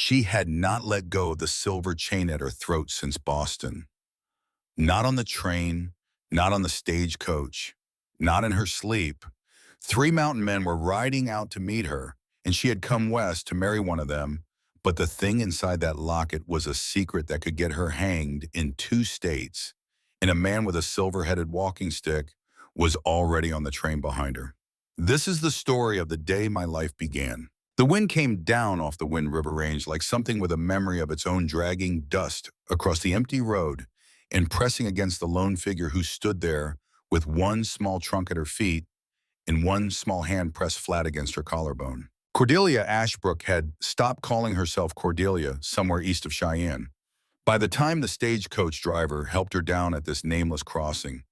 She had not let go of the silver chain at her throat since Boston. Not on the train, not on the stagecoach, not in her sleep. Three mountain men were riding out to meet her, and she had come west to marry one of them. But the thing inside that locket was a secret that could get her hanged in 2 states, and a man with a silver-headed walking stick was already on the train behind her. This is the story of the day my life began. The wind came down off the Wind River Range like something with a memory of its own, dragging dust across the empty road and pressing against the lone figure who stood there with one small trunk at her feet and one small hand pressed flat against her collarbone. Cordelia Ashbrook had stopped calling herself Cordelia somewhere east of Cheyenne. By the time the stagecoach driver helped her down at this nameless crossing,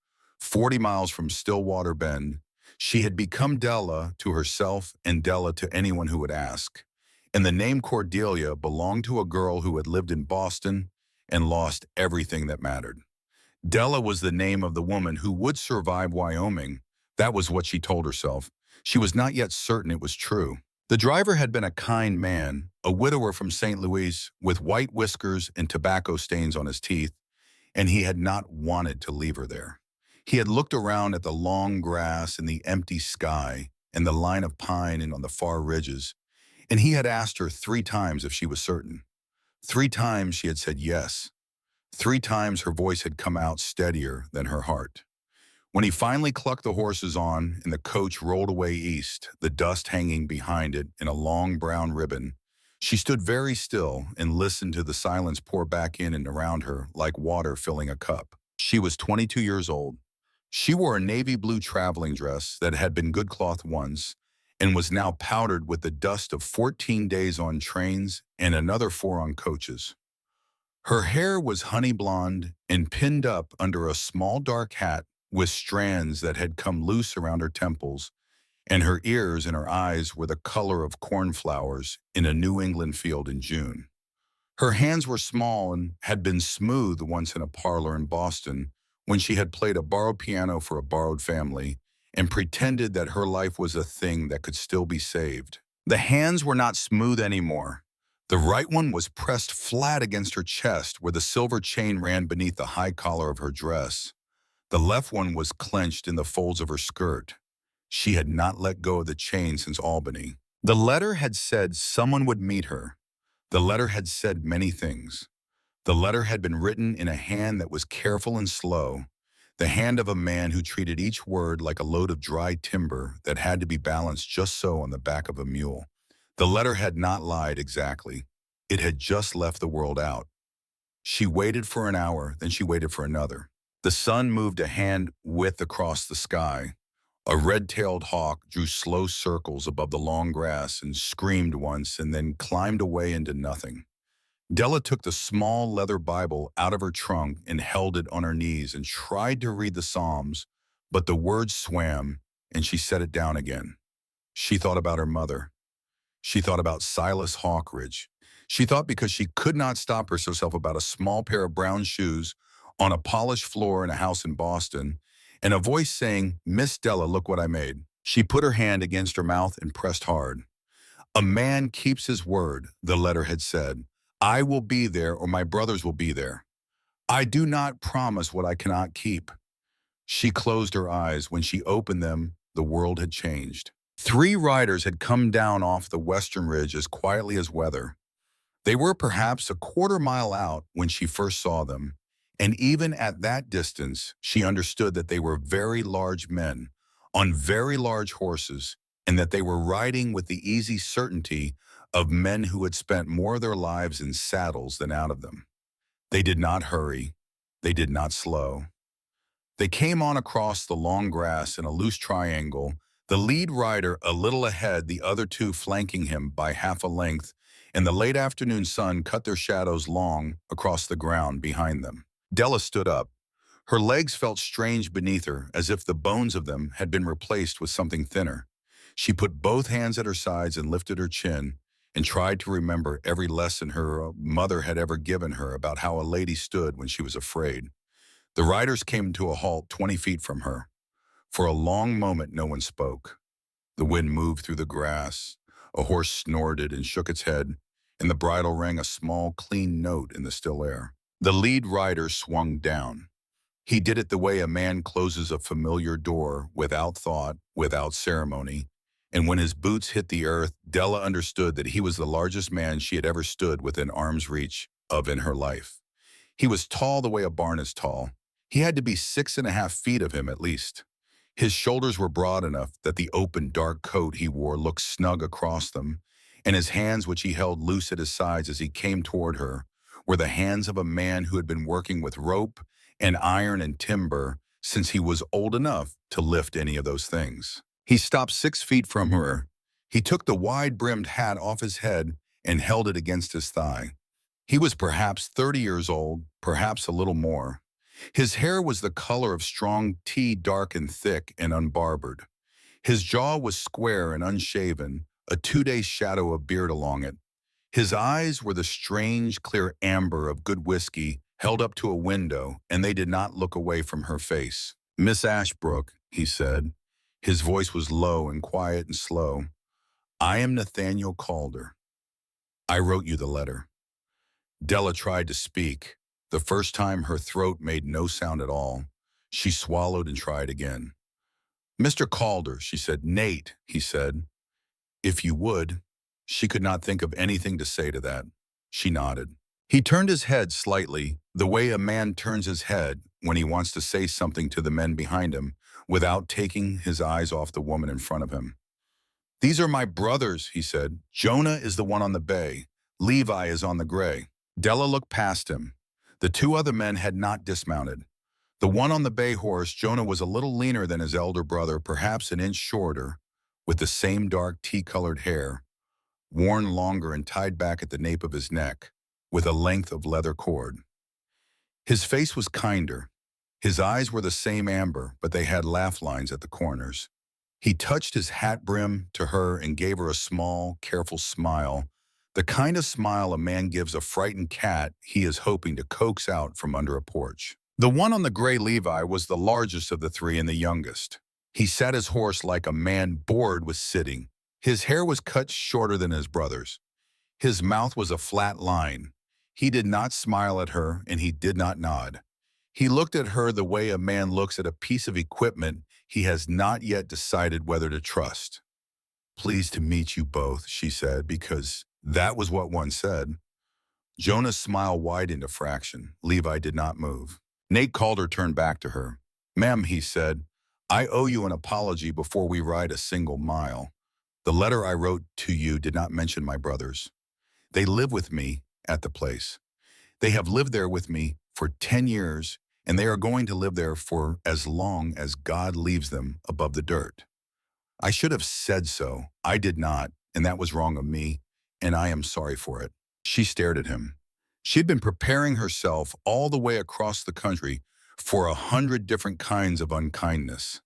40 miles from Stillwater Bend, she had become Della to herself and Della to anyone who would ask. And the name Cordelia belonged to a girl who had lived in Boston and lost everything that mattered. Della was the name of the woman who would survive Wyoming. That was what she told herself. She was not yet certain it was true. The driver had been a kind man, a widower from St. Louis with white whiskers and tobacco stains on his teeth, and he had not wanted to leave her there. He had looked around at the long grass and the empty sky and the line of pine and on the far ridges, and he had asked her 3 times if she was certain. 3 times she had said yes. 3 times her voice had come out steadier than her heart. When he finally clucked the horses on and the coach rolled away east, the dust hanging behind it in a long brown ribbon, she stood very still and listened to the silence pour back in and around her like water filling a cup. She was 22 years old. She wore a navy blue traveling dress that had been good cloth once and was now powdered with the dust of 14 days on trains and another 4 on coaches. Her hair was honey blonde and pinned up under a small dark hat with strands that had come loose around her temples, and her ears and her eyes were the color of cornflowers in a New England field in June. Her hands were small and had been smooth once in a parlor in Boston when she had played a borrowed piano for a borrowed family and pretended that her life was a thing that could still be saved. The hands were not smooth anymore. The right one was pressed flat against her chest where the silver chain ran beneath the high collar of her dress. The left one was clenched in the folds of her skirt. She had not let go of the chain since Albany. The letter had said someone would meet her. The letter had said many things. The letter had been written in a hand that was careful and slow, the hand of a man who treated each word like a load of dry timber that had to be balanced just so on the back of a mule. The letter had not lied exactly. It had just left the world out. She waited for an hour, then she waited for another. The sun moved a hand width across the sky. A red-tailed hawk drew slow circles above the long grass and screamed once and then climbed away into nothing. Della took the small leather Bible out of her trunk and held it on her knees and tried to read the Psalms, but the words swam and she set it down again. She thought about her mother. She thought about Silas Hawkridge. She thought because she could not stop herself about a small pair of brown shoes on a polished floor in a house in Boston, and a voice saying, "Miss Della, look what I made." She put her hand against her mouth and pressed hard. "A man keeps his word," the letter had said. "I will be there or my brothers will be there. I do not promise what I cannot keep." She closed her eyes. When she opened them, the world had changed. 3 riders had come down off the western ridge as quietly as weather. They were perhaps a quarter-mile out when she first saw them, and even at that distance, she understood that they were very large men on very large horses, and that they were riding with the easy certainty of men who had spent more of their lives in saddles than out of them. They did not hurry. They did not slow. They came on across the long grass in a loose triangle, the lead rider a little ahead, the other 2 flanking him by half a length, and the late afternoon sun cut their shadows long across the ground behind them. Della stood up. Her legs felt strange beneath her, as if the bones of them had been replaced with something thinner. She put both hands at her sides and lifted her chin and tried to remember every lesson her mother had ever given her about how a lady stood when she was afraid. The riders came to a halt 20 feet from her. For a long moment, no one spoke. The wind moved through the grass. A horse snorted and shook its head, and the bridle rang a small, clean note in the still air. The lead rider swung down. He did it the way a man closes a familiar door, without thought, without ceremony. And when his boots hit the earth, Della understood that he was the largest man she had ever stood within arm's reach of in her life. He was tall the way a barn is tall. He had to be 6.5 feet of him at least. His shoulders were broad enough that the open, dark coat he wore looked snug across them, and his hands, which he held loose at his sides as he came toward her, were the hands of a man who had been working with rope and iron and timber since he was old enough to lift any of those things. He stopped 6 feet from her. He took the wide-brimmed hat off his head and held it against his thigh. He was perhaps 30 years old, perhaps a little more. His hair was the color of strong tea, dark and thick and unbarbered. His jaw was square and unshaven, a 2-day shadow of beard along it. His eyes were the strange, clear amber of good whiskey held up to a window, and they did not look away from her face. "Miss Ashbrook," he said. His voice was low and quiet and slow. "I am Nathaniel Calder. I wrote you the letter." Della tried to speak. The first time her throat made no sound at all. She swallowed and tried again. "Mr. Calder," she said. "Nate," he said. "If you would." She could not think of anything to say to that. She nodded. He turned his head slightly, the way a man turns his head when he wants to say something to the men behind him, without taking his eyes off the woman in front of him. "These are my brothers," he said. "Jonah is the one on the bay. Levi is on the gray." Della looked past him. The two other men had not dismounted. The one on the bay horse, Jonah, was a little leaner than his elder brother, perhaps an inch shorter, with the same dark tea-colored hair, worn longer and tied back at the nape of his neck, with a length of leather cord. His face was kinder. His eyes were the same amber, but they had laugh lines at the corners. He touched his hat brim to her and gave her a small, careful smile, the kind of smile a man gives a frightened cat he is hoping to coax out from under a porch. The one on the gray Levi was the largest of the three and the youngest. He sat his horse like a man bored with sitting. His hair was cut shorter than his brother's. His mouth was a flat line. He did not smile at her, and he did not nod. He looked at her the way a man looks at a piece of equipment he has not yet decided whether to trust. "Pleased to meet you both," she said, because that was what one said. Jonah's smile widened a fraction. Levi did not move. Nate Calder turned back to her. "Ma'am," he said, "I owe you an apology before we ride a single mile. The letter I wrote to you did not mention my brothers. They live with me at the place. They have lived there with me for 10 years, and they are going to live there for as long as God leaves them above the dirt. I should have said so. I did not, and that was wrong of me, and I am sorry for it." She stared at him. She had been preparing herself all the way across the country for 100 different kinds of unkindness.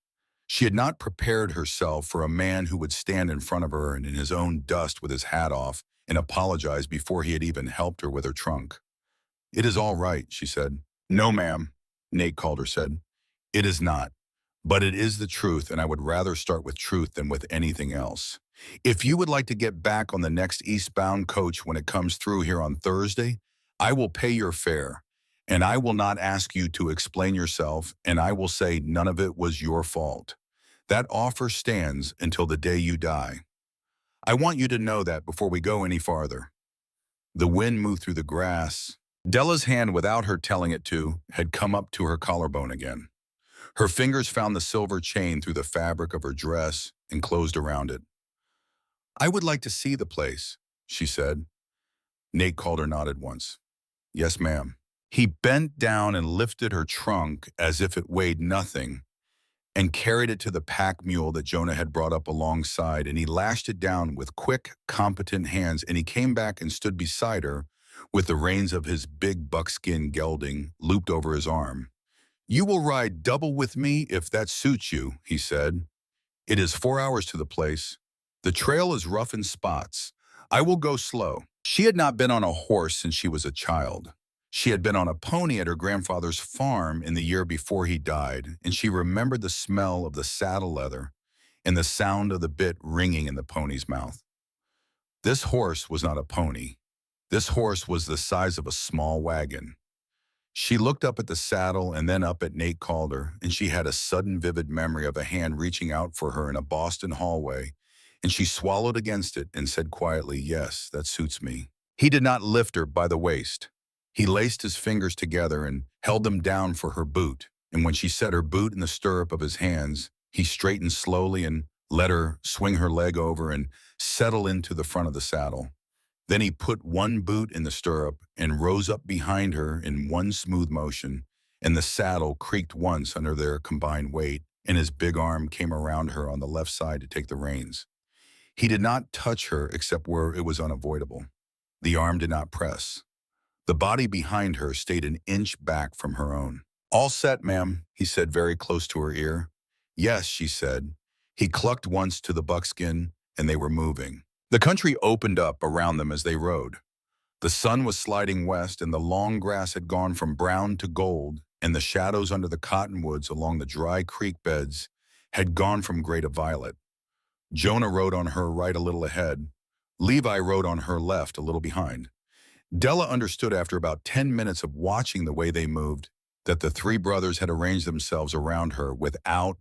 She had not prepared herself for a man who would stand in front of her and in his own dust with his hat off and apologize before he had even helped her with her trunk. "It is all right," she said. "No, ma'am," Nate Calder said. "It is not. But it is the truth, and I would rather start with truth than with anything else. If you would like to get back on the next eastbound coach when it comes through here on Thursday, I will pay your fare, and I will not ask you to explain yourself, and I will say none of it was your fault. That offer stands until the day you die. I want you to know that before we go any farther." The wind moved through the grass. Della's hand, without her telling it to, had come up to her collarbone again. Her fingers found the silver chain through the fabric of her dress and closed around it. "I would like to see the place," she said. Nate Calder nodded once. "Yes, ma'am." He bent down and lifted her trunk as if it weighed nothing and carried it to the pack mule that Jonah had brought up alongside, and he lashed it down with quick, competent hands, and he came back and stood beside her with the reins of his big buckskin gelding looped over his arm. "You will ride double with me if that suits you," he said. "It is 4 hours to the place. The trail is rough in spots. I will go slow." She had not been on a horse since she was a child. She had been on a pony at her grandfather's farm in the year before he died, and she remembered the smell of the saddle leather and the sound of the bit ringing in the pony's mouth. This horse was not a pony. This horse was the size of a small wagon. She looked up at the saddle and then up at Nate Calder, and she had a sudden vivid memory of a hand reaching out for her in a Boston hallway, and she swallowed against it and said quietly, "Yes, that suits me." He did not lift her by the waist. He laced his fingers together and held them down for her boot, and when she set her boot in the stirrup of his hands, he straightened slowly and let her swing her leg over and settle into the front of the saddle. Then he put one boot in the stirrup and rose up behind her in one smooth motion, and the saddle creaked once under their combined weight, and his big arm came around her on the left side to take the reins. He did not touch her except where it was unavoidable. The arm did not press. The body behind her stayed an inch back from her own. "All set, ma'am," he said very close to her ear. "Yes," she said. He clucked once to the buckskin, and they were moving. The country opened up around them as they rode. The sun was sliding west, and the long grass had gone from brown to gold, and the shadows under the cottonwoods along the dry creek beds had gone from gray to violet. Jonah rode on her right a little ahead. Levi rode on her left a little behind. Della understood after about 10 minutes of watching the way they moved that the three brothers had arranged themselves around her without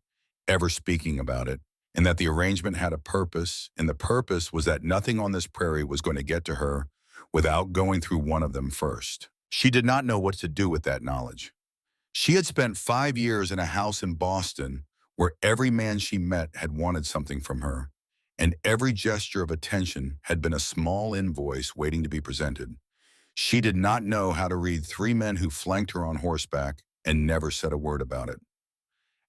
ever speaking about it, and that the arrangement had a purpose, and the purpose was that nothing on this prairie was going to get to her without going through one of them first. She did not know what to do with that knowledge. She had spent 5 years in a house in Boston where every man she met had wanted something from her, and every gesture of attention had been a small invoice waiting to be presented. She did not know how to read three men who flanked her on horseback and never said a word about it.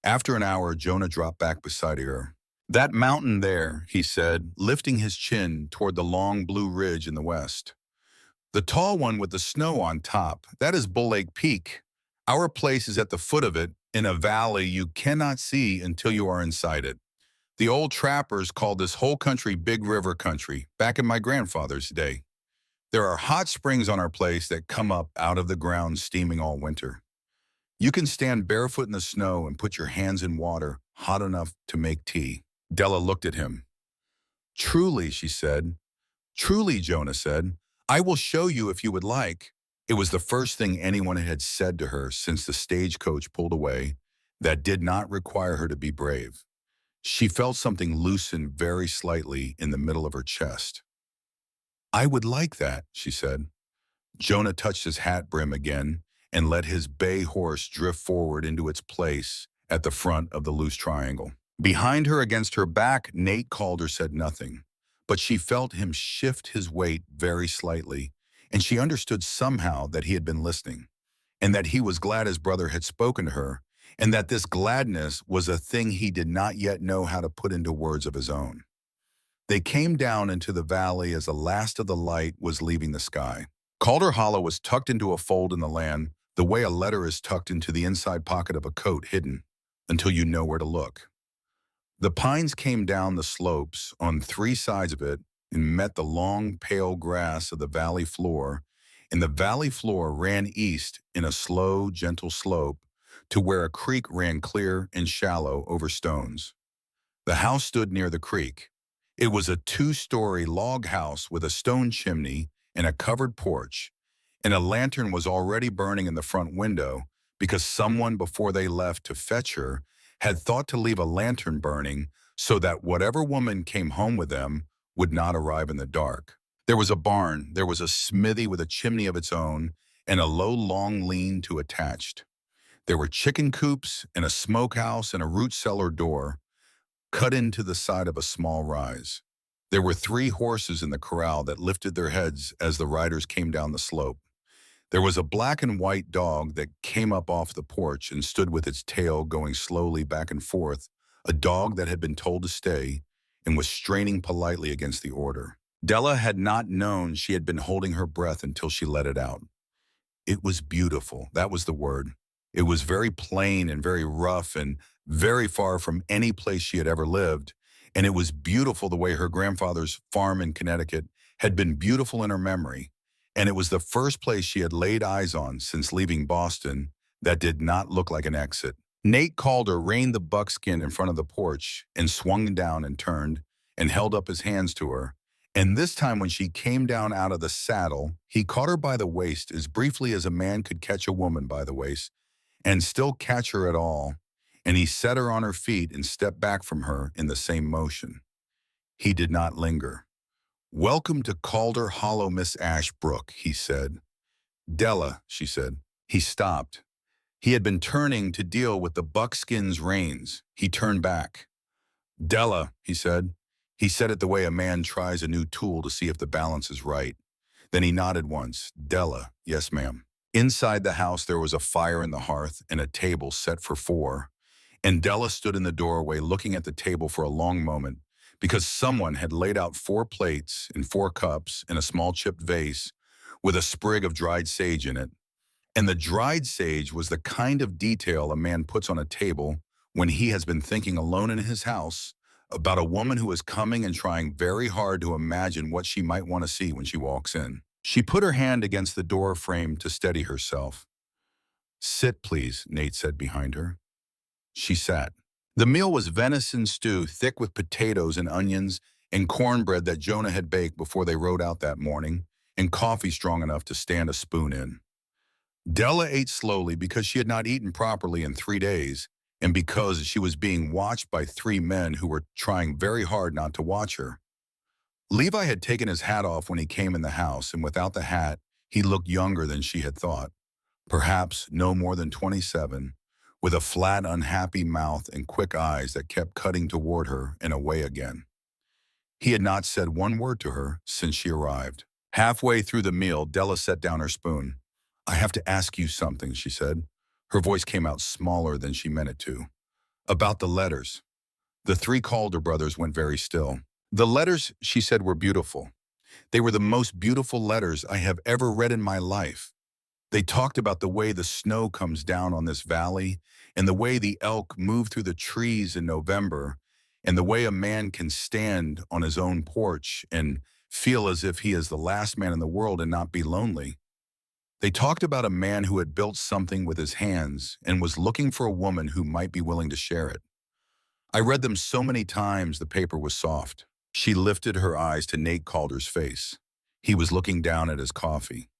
After an hour, Jonah dropped back beside her. "That mountain there," he said, lifting his chin toward the long blue ridge in the west. "The tall one with the snow on top, that is Bull Lake Peak. Our place is at the foot of it, in a valley you cannot see until you are inside it. The old trappers called this whole country Big River Country, back in my grandfather's day. There are hot springs on our place that come up out of the ground steaming all winter. You can stand barefoot in the snow and put your hands in water hot enough to make tea." Della looked at him. "Truly," she said. "Truly," Jonah said. "I will show you if you would like." It was the first thing anyone had said to her since the stagecoach pulled away that did not require her to be brave. She felt something loosen very slightly in the middle of her chest. "I would like that," she said. Jonah touched his hat brim again and let his bay horse drift forward into its place at the front of the loose triangle. Behind her, against her back, Nate Calder said nothing, but she felt him shift his weight very slightly, and she understood somehow that he had been listening, and that he was glad his brother had spoken to her, and that this gladness was a thing he did not yet know how to put into words of his own. They came down into the valley as the last of the light was leaving the sky. Calder Hollow was tucked into a fold in the land, the way a letter is tucked into the inside pocket of a coat, hidden until you know where to look. The pines came down the slopes on three sides of it and met the long, pale grass of the valley floor, and the valley floor ran east in a slow, gentle slope to where a creek ran clear and shallow over stones. The house stood near the creek. It was a 2-story log house with a stone chimney and a covered porch, and a lantern was already burning in the front window because someone, before they left to fetch her, had thought to leave a lantern burning so that whatever woman came home with them would not arrive in the dark. There was a barn, there was a smithy with a chimney of its own, and a low, long lean-to attached. There were chicken coops and a smokehouse and a root cellar door cut into the side of a small rise. There were 3 horses in the corral that lifted their heads as the riders came down the slope. There was a black and white dog that came up off the porch and stood with its tail going slowly back and forth, a dog that had been told to stay and was straining politely against the order. Della had not known she had been holding her breath until she let it out. It was beautiful, that was the word. It was very plain and very rough and very far from any place she had ever lived, and it was beautiful the way her grandfather's farm in Connecticut had been beautiful in her memory. And it was the first place she had laid eyes on since leaving Boston that did not look like an exit. Nate Calder reined the buckskin in front of the porch and swung down and turned and held up his hands to her, And this time when she came down out of the saddle, he caught her by the waist as briefly as a man could catch a woman by the waist, and still catch her at all, and he set her on her feet and stepped back from her in the same motion. He did not linger. "Welcome to Calder Hollow, Miss Ashbrook," he said. "Della," she said. He stopped. He had been turning to deal with the buckskin's reins. He turned back. "Della," he said. He said it the way a man tries a new tool to see if the balance is right. Then he nodded once. "Della, yes, ma'am." Inside the house, there was a fire in the hearth and a table set for four, and Della stood in the doorway looking at the table for a long moment because someone had laid out 4 plates and 4 cups and a small chipped vase with a sprig of dried sage in it. And the dried sage was the kind of detail a man puts on a table when he has been thinking alone in his house about a woman who is coming and trying very hard to imagine what she might want to see when she walks in. She put her hand against the door frame to steady herself. "Sit, please," Nate said behind her. She sat. The meal was venison stew thick with potatoes and onions and cornbread that Jonah had baked before they rode out that morning, and coffee strong enough to stand a spoon in. Della ate slowly because she had not eaten properly in 3 days, and because she was being watched by 3 men who were trying very hard not to watch her. Levi had taken his hat off when he came in the house, and without the hat, he looked younger than she had thought. Perhaps no more than 27, with a flat, unhappy mouth and quick eyes that kept cutting toward her and away again. He had not said one word to her since she arrived. Halfway through the meal, Della set down her spoon. "I have to ask you something," she said. Her voice came out smaller than she meant it to. "About the letters." The 3 Calder brothers went very still. "The letters," she said, "were beautiful. They were the most beautiful letters I have ever read in my life. They talked about the way the snow comes down on this valley, and the way the elk move through the trees in November, and the way a man can stand on his own porch and feel as if he is the last man in the world and not be lonely. They talked about a man who had built something with his hands and was looking for a woman who might be willing to share it. I read them so many times the paper was soft." She lifted her eyes to Nate Calder's face. He was looking down at his coffee.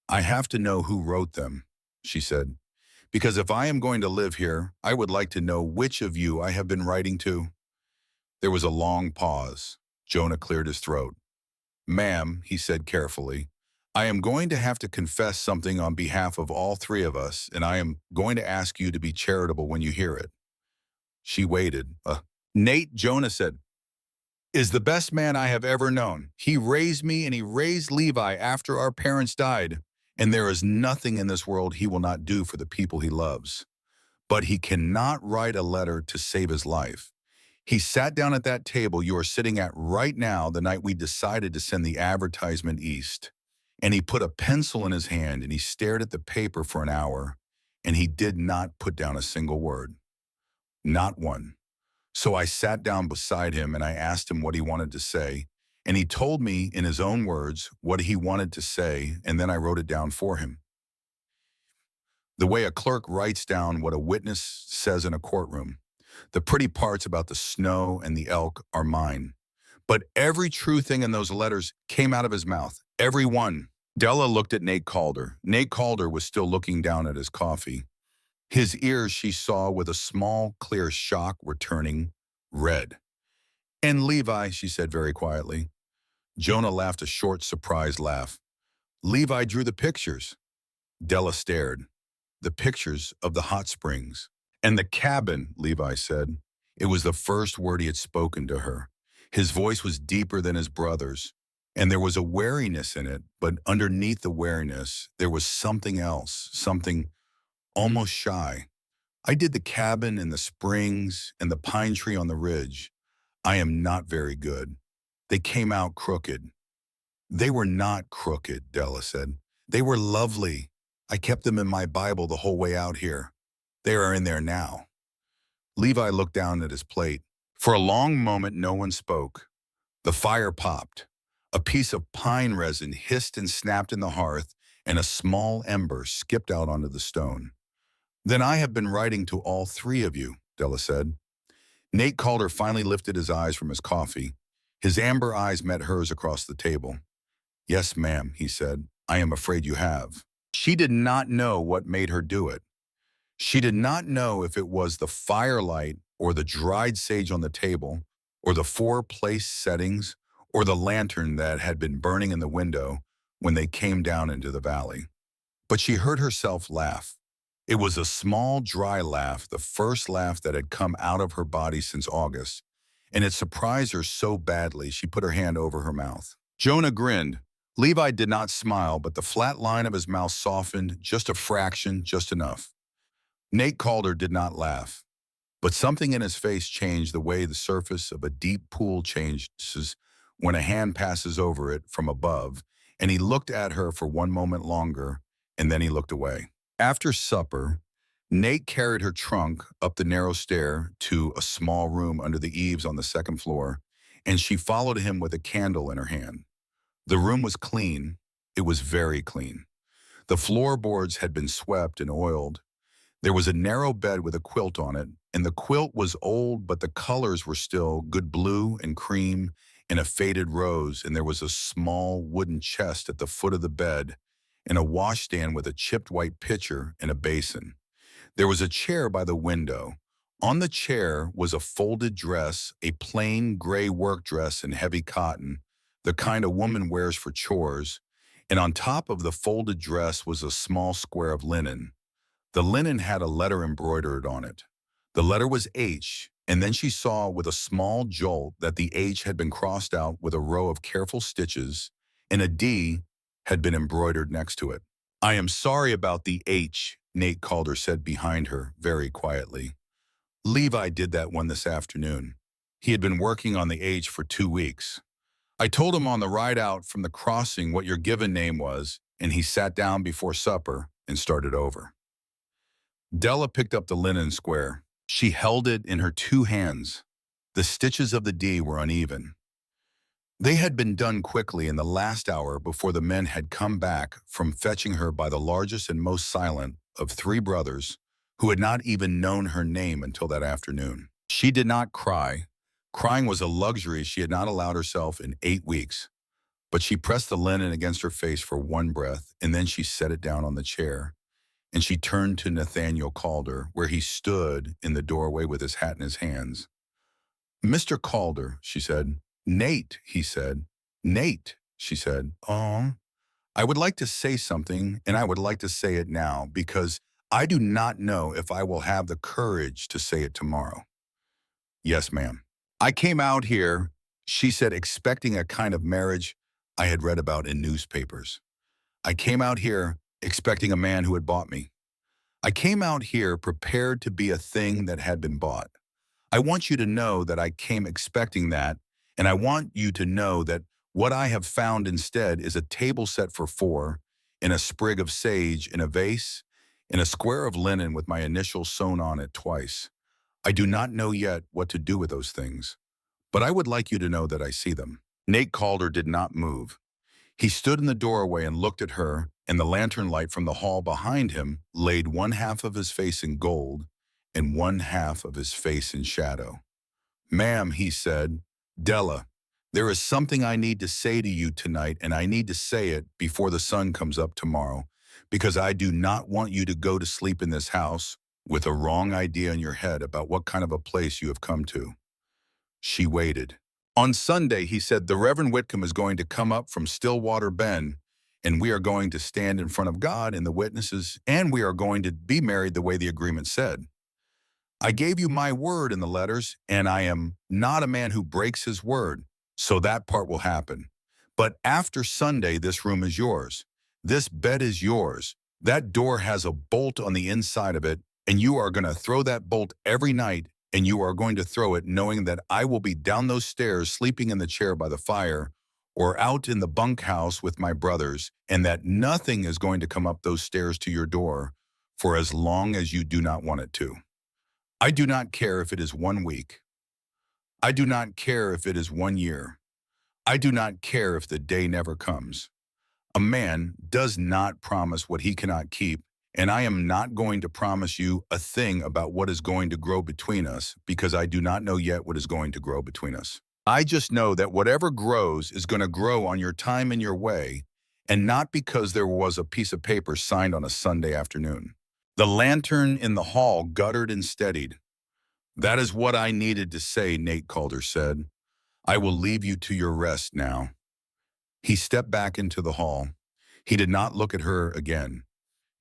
"I have to know who wrote them," she said, "because if I am going to live here, I would like to know which of you I have been writing to." There was a long pause. Jonah cleared his throat. "Ma'am," he said carefully, "I am going to have to confess something on behalf of all 3 of us, and I am going to ask you to be charitable when you hear it." She waited. Nate, Jonah said, "is the best man I have ever known. He raised me and he raised Levi after our parents died, and there is nothing in this world he will not do for the people he loves. But he cannot write a letter to save his life. He sat down at that table you are sitting at right now the night we decided to send the advertisement east. And he put a pencil in his hand and he stared at the paper for an hour, and he did not put down a single word. Not one. So I sat down beside him and I asked him what he wanted to say, and he told me in his own words what he wanted to say, and then I wrote it down for him. The way a clerk writes down what a witness says in a courtroom. The pretty parts about the snow and the elk are mine. But every true thing in those letters came out of his mouth. Every one." Della looked at Nate Calder. Nate Calder was still looking down at his coffee. His ears, she saw with a small, clear shock, were turning red. "And Levi," she said very quietly. Jonah laughed a short, surprised laugh. "Levi drew the pictures." Della stared. "The pictures of the hot springs." "And the cabin," Levi said. It was the first word he had spoken to her. His voice was deeper than his brother's, and there was a wariness in it, but underneath the wariness, there was something else, something almost shy. "I did the cabin and the springs and the pine tree on the ridge. I am not very good. They came out crooked." "They were not crooked," Della said. "They were lovely. I kept them in my Bible the whole way out here. They are in there now." Levi looked down at his plate. For a long moment, no one spoke. The fire popped. A piece of pine resin hissed and snapped in the hearth, and a small ember skipped out onto the stone. "Then I have been writing to all 3 of you," Della said. Nate Calder finally lifted his eyes from his coffee. His amber eyes met hers across the table. "Yes, ma'am," he said. "I am afraid you have." She did not know what made her do it. She did not know if it was the firelight or the dried sage on the table or the four place settings or the lantern that had been burning in the window when they came down into the valley. But she heard herself laugh. It was a small, dry laugh, the first laugh that had come out of her body since August, and it surprised her so badly she put her hand over her mouth. Jonah grinned. Levi did not smile, but the flat line of his mouth softened just a fraction, just enough. Nate Calder did not laugh, but something in his face changed the way the surface of a deep pool changes when a hand passes over it from above, and he looked at her for one moment longer, and then he looked away. After supper, Nate carried her trunk up the narrow stair to a small room under the eaves on the second floor, and she followed him with a candle in her hand. The room was clean. It was very clean. The floorboards had been swept and oiled. There was a narrow bed with a quilt on it, and the quilt was old, but the colors were still good blue and cream and a faded rose, and there was a small wooden chest at the foot of the bed and a washstand with a chipped white pitcher and a basin. There was a chair by the window. On the chair was a folded dress, a plain gray work dress in heavy cotton, the kind a woman wears for chores, and on top of the folded dress was a small square of linen. The linen had a letter embroidered on it. The letter was H, and then she saw with a small jolt that the H had been crossed out with a row of careful stitches, and a D had been embroidered next to it. "I am sorry about the H," Nate Calder said behind her, very quietly. "Levi did that one this afternoon. He had been working on the H for 2 weeks. I told him on the ride out from the crossing what your given name was, and he sat down before supper and started over." Della picked up the linen square. She held it in her two hands. The stitches of the D were uneven. They had been done quickly in the last hour before the men had come back from fetching her by the largest and most silent of three brothers who had not even known her name until that afternoon. She did not cry. Crying was a luxury she had not allowed herself in 8 weeks. But she pressed the linen against her face for one breath, and then she set it down on the chair. And she turned to Nathaniel Calder, where he stood in the doorway with his hat in his hands. "Mr. Calder," she said. "Nate," he said. "Nate," she said. "Oh, I would like to say something, and I would like to say it now, because I do not know if I will have the courage to say it tomorrow." "Yes, ma'am." "I came out here," she said, expecting a kind of marriage I had read about in newspapers. "I came out here expecting a man who had bought me. I came out here prepared to be a thing that had been bought. I want you to know that I came expecting that, and I want you to know that what I have found instead is a table set for four, and a sprig of sage in a vase, and a square of linen with my initials sewn on it twice. I do not know yet what to do with those things, but I would like you to know that I see them." Nate Calder did not move. He stood in the doorway and looked at her, and the lantern light from the hall behind him laid one half of his face in gold and one half of his face in shadow. "Ma'am," he said, "Della, there is something I need to say to you tonight, and I need to say it before the sun comes up tomorrow, because I do not want you to go to sleep in this house with a wrong idea in your head about what kind of a place you have come to." She waited. "On Sunday," he said, "the Reverend Whitcomb is going to come up from Stillwater Bend, and we are going to stand in front of God and the witnesses, and we are going to be married the way the agreement said. I gave you my word in the letters, and I am not a man who breaks his word, so that part will happen. But after Sunday, this room is yours. This bed is yours. That door has a bolt on the inside of it, and you are going to throw that bolt every night, and you are going to throw it knowing that I will be down those stairs sleeping in the chair by the fire or out in the bunkhouse with my brothers, and that nothing is going to come up those stairs to your door for as long as you do not want it to. I do not care if it is 1 week. I do not care if it is 1 year. I do not care if the day never comes. A man does not promise what he cannot keep, and I am not going to promise you a thing about what is going to grow between us because I do not know yet what is going to grow between us. I just know that whatever grows is going to grow on your time and your way, and not because there was a piece of paper signed on a Sunday afternoon. The lantern in the hall guttered and steadied. That is what I needed to say, Nate Calder said. I will leave you to your rest now. He stepped back into the hall. He did not look at her again.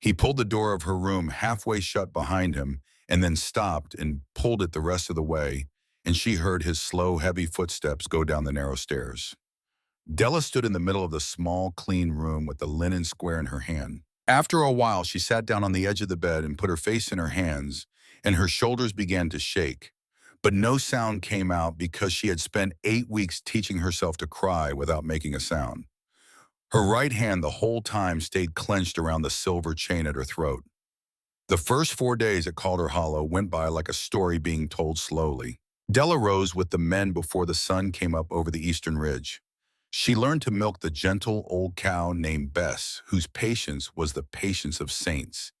He pulled the door of her room halfway shut behind him and then stopped and pulled it the rest of the way, and she heard his slow, heavy footsteps go down the narrow stairs. Della stood in the middle of the small, clean room with the linen square in her hand. After a while, she sat down on the edge of the bed and put her face in her hands, and her shoulders began to shake. But no sound came out because she had spent 8 weeks teaching herself to cry without making a sound. Her right hand the whole time stayed clenched around the silver chain at her throat. The first 4 days at Calder Hollow went by like a story being told slowly. Della rose with the men before the sun came up over the eastern ridge. She learned to milk the gentle old cow named Bess, whose patience was the patience of saints.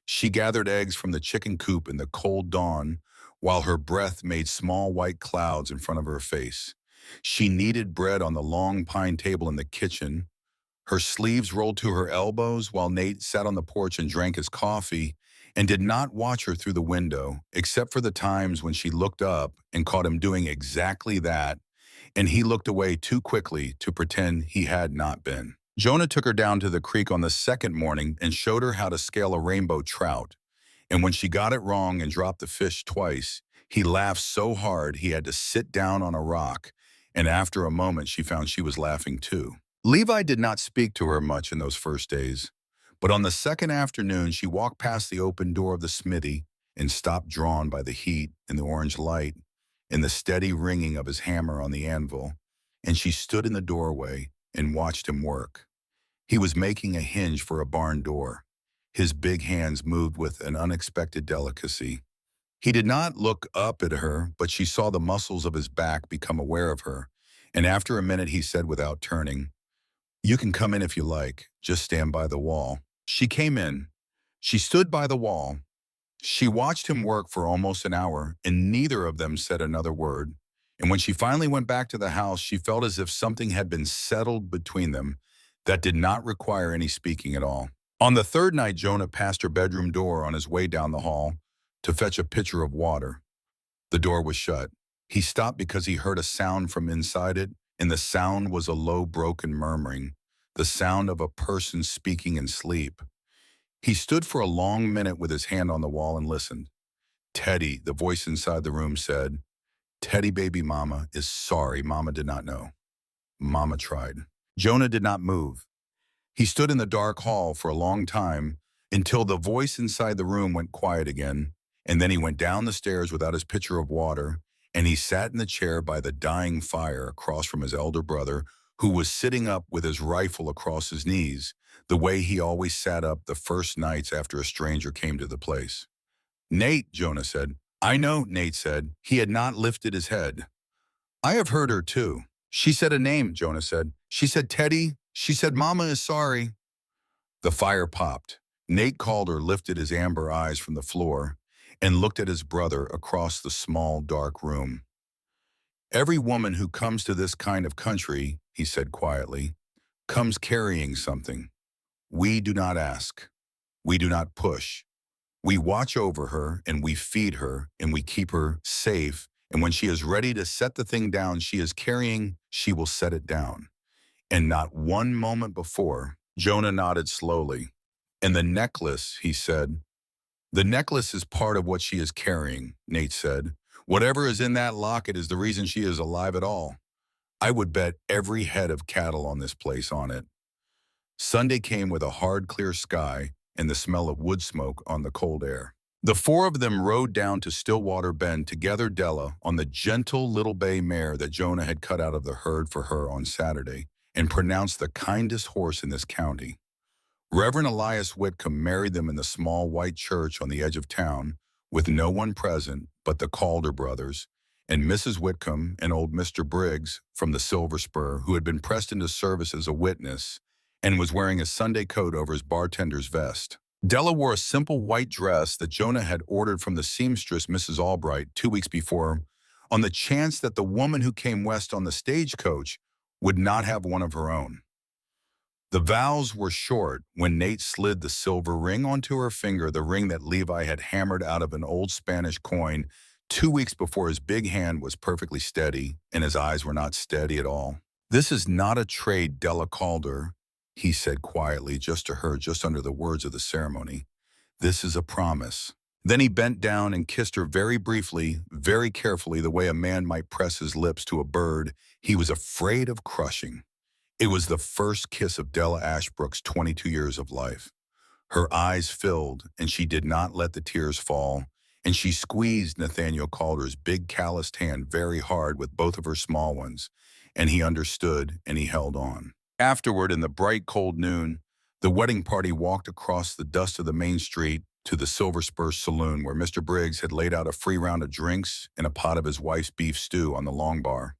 She gathered eggs from the chicken coop in the cold dawn, while her breath made small white clouds in front of her face. She kneaded bread on the long pine table in the kitchen. Her sleeves rolled to her elbows while Nate sat on the porch and drank his coffee and did not watch her through the window, except for the times when she looked up and caught him doing exactly that, and he looked away too quickly to pretend he had not been. Jonah took her down to the creek on the second morning and showed her how to scale a rainbow trout, and when she got it wrong and dropped the fish twice, he laughed so hard he had to sit down on a rock, and after a moment she found she was laughing too. Levi did not speak to her much in those first days, but on the second afternoon she walked past the open door of the smithy and stopped, drawn by the heat and the orange light and the steady ringing of his hammer on the anvil, and she stood in the doorway and watched him work. He was making a hinge for a barn door. His big hands moved with an unexpected delicacy. He did not look up at her, but she saw the muscles of his back become aware of her, and after a minute he said without turning, "You can come in if you like, just stand by the wall." She came in. She stood by the wall. She watched him work for almost an hour, and neither of them said another word. And when she finally went back to the house, she felt as if something had been settled between them that did not require any speaking at all. On the third night, Jonah passed her bedroom door on his way down the hall to fetch a pitcher of water. The door was shut. He stopped because he heard a sound from inside it, and the sound was a low, broken murmuring, the sound of a person speaking in sleep. He stood for a long minute with his hand on the wall and listened. "Teddy," the voice inside the room said. "Teddy, baby, Mama is sorry. Mama did not know. Mama tried." Jonah did not move. He stood in the dark hall for a long time until the voice inside the room went quiet again, and then he went down the stairs without his pitcher of water, and he sat in the chair by the dying fire across from his elder brother, who was sitting up with his rifle across his knees, the way he always sat up the first nights after a stranger came to the place. "Nate," Jonah said. "I know," Nate said. He had not lifted his head. "I have heard her too. She said a name," Jonah said. "She said Teddy. She said Mama is sorry." The fire popped. Nate Calder lifted his amber eyes from the floor and looked at his brother across the small, dark room. "Every woman who comes to this kind of country," he said quietly, "comes carrying something. We do not ask. We do not push. We watch over her and we feed her and we keep her safe, and when she is ready to set the thing down she is carrying, she will set it down. And not one moment before." Jonah nodded slowly. "And the necklace," he said. "The necklace is part of what she is carrying," Nate said. "Whatever is in that locket is the reason she is alive at all. I would bet every head of cattle on this place on it." Sunday came with a hard, clear sky and the smell of wood smoke on the cold air. The four of them rode down to Stillwater Bend to gather Della on the gentle little bay mare that Jonah had cut out of the herd for her on Saturday and pronounced the kindest horse in this county. Reverend Elias Whitcomb married them in the small white church on the edge of town, with no one present but the Calder brothers and Mrs. Whitcomb and old Mr. Briggs from the Silver Spur, who had been pressed into service as a witness and was wearing a Sunday coat over his bartender's vest. Della wore a simple white dress that Jonah had ordered from the seamstress Mrs. Albright 2 weeks before, on the chance that the woman who came west on the stagecoach would not have one of her own. The vows were short when Nate slid the silver ring onto her finger, the ring that Levi had hammered out of an old Spanish coin 2 weeks before. His big hand was perfectly steady, and his eyes were not steady at all. "This is not a trade, Della Calder," he said quietly, just to her, just under the words of the ceremony. "This is a promise." Then he bent down and kissed her very briefly, very carefully, the way a man might press his lips to a bird he was afraid of crushing. It was the first kiss of Della Ashbrook's 22 years of life. Her eyes filled, and she did not let the tears fall, and she squeezed Nathaniel Calder's big calloused hand very hard with both of her small ones, and he understood, and he held on. Afterward, in the bright, cold noon, the wedding party walked across the dust of the main street to the Silver Spur Saloon, where Mr. Briggs had laid out a free round of drinks and a pot of his wife's beef stew on the long bar.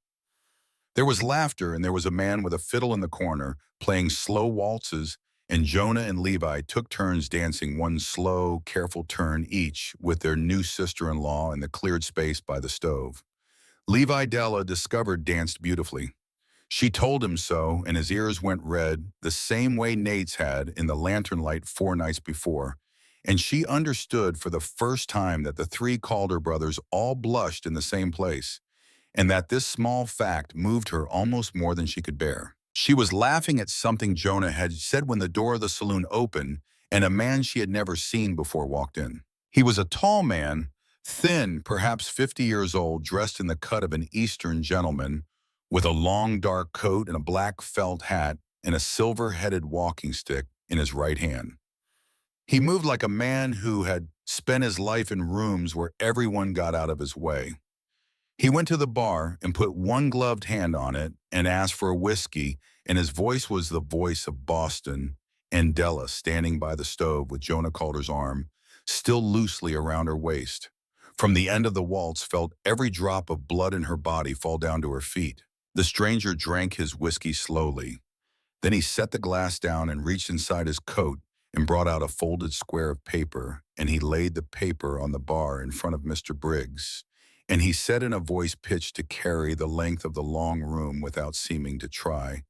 There was laughter, and there was a man with a fiddle in the corner, playing slow waltzes, and Jonah and Levi took turns dancing one slow, careful turn each with their new sister-in-law in the cleared space by the stove. Levi Della discovered danced beautifully. She told him so, and his ears went red, the same way Nate's had in the lantern light 4 nights before, and she understood for the first time that the 3 Calder brothers all blushed in the same place, and that this small fact moved her almost more than she could bear. She was laughing at something Jonah had said when the door of the saloon opened and a man she had never seen before walked in. He was a tall man, thin, perhaps 50 years old, dressed in the cut of an Eastern gentleman, with a long dark coat and a black felt hat and a silver-headed walking stick in his right hand. He moved like a man who had spent his life in rooms where everyone got out of his way. He went to the bar and put one gloved hand on it and asked for a whiskey, and his voice was the voice of Boston and Della standing by the stove with Jonah Calder's arm still loosely around her waist. From the end of the waltz felt every drop of blood in her body fall down to her feet. The stranger drank his whiskey slowly. Then he set the glass down and reached inside his coat and brought out a folded square of paper, and he laid the paper on the bar in front of Mr. Briggs. And he said in a voice pitched to carry the length of the long room without seeming to try,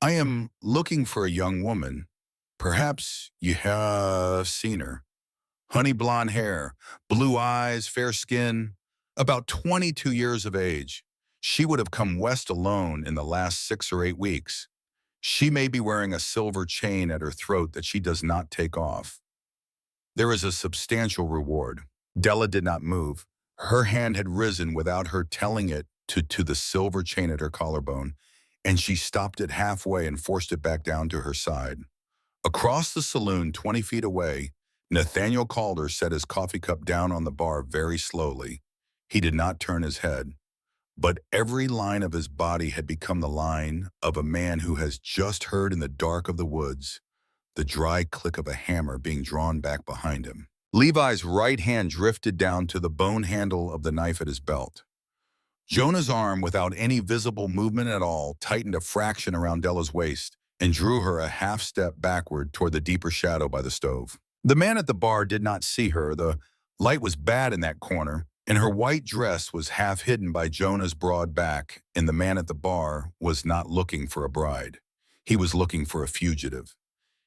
"I am looking for a young woman. Perhaps you have seen her. Honey blonde hair, blue eyes, fair skin, about 22 years of age. She would have come west alone in the last 6 or 8 weeks. She may be wearing a silver chain at her throat that she does not take off. There is a substantial reward." Della did not move. Her hand had risen without her telling it to the silver chain at her collarbone, and she stopped it halfway and forced it back down to her side. Across the saloon, 20 feet away, Nathaniel Calder set his coffee cup down on the bar very slowly. He did not turn his head, but every line of his body had become the line of a man who has just heard in the dark of the woods the dry click of a hammer being drawn back behind him. Levi's right hand drifted down to the bone handle of the knife at his belt. Jonah's arm, without any visible movement at all, tightened a fraction around Della's waist and drew her a half step backward toward the deeper shadow by the stove. The man at the bar did not see her. The light was bad in that corner, and her white dress was half hidden by Jonah's broad back, and the man at the bar was not looking for a bride. He was looking for a fugitive.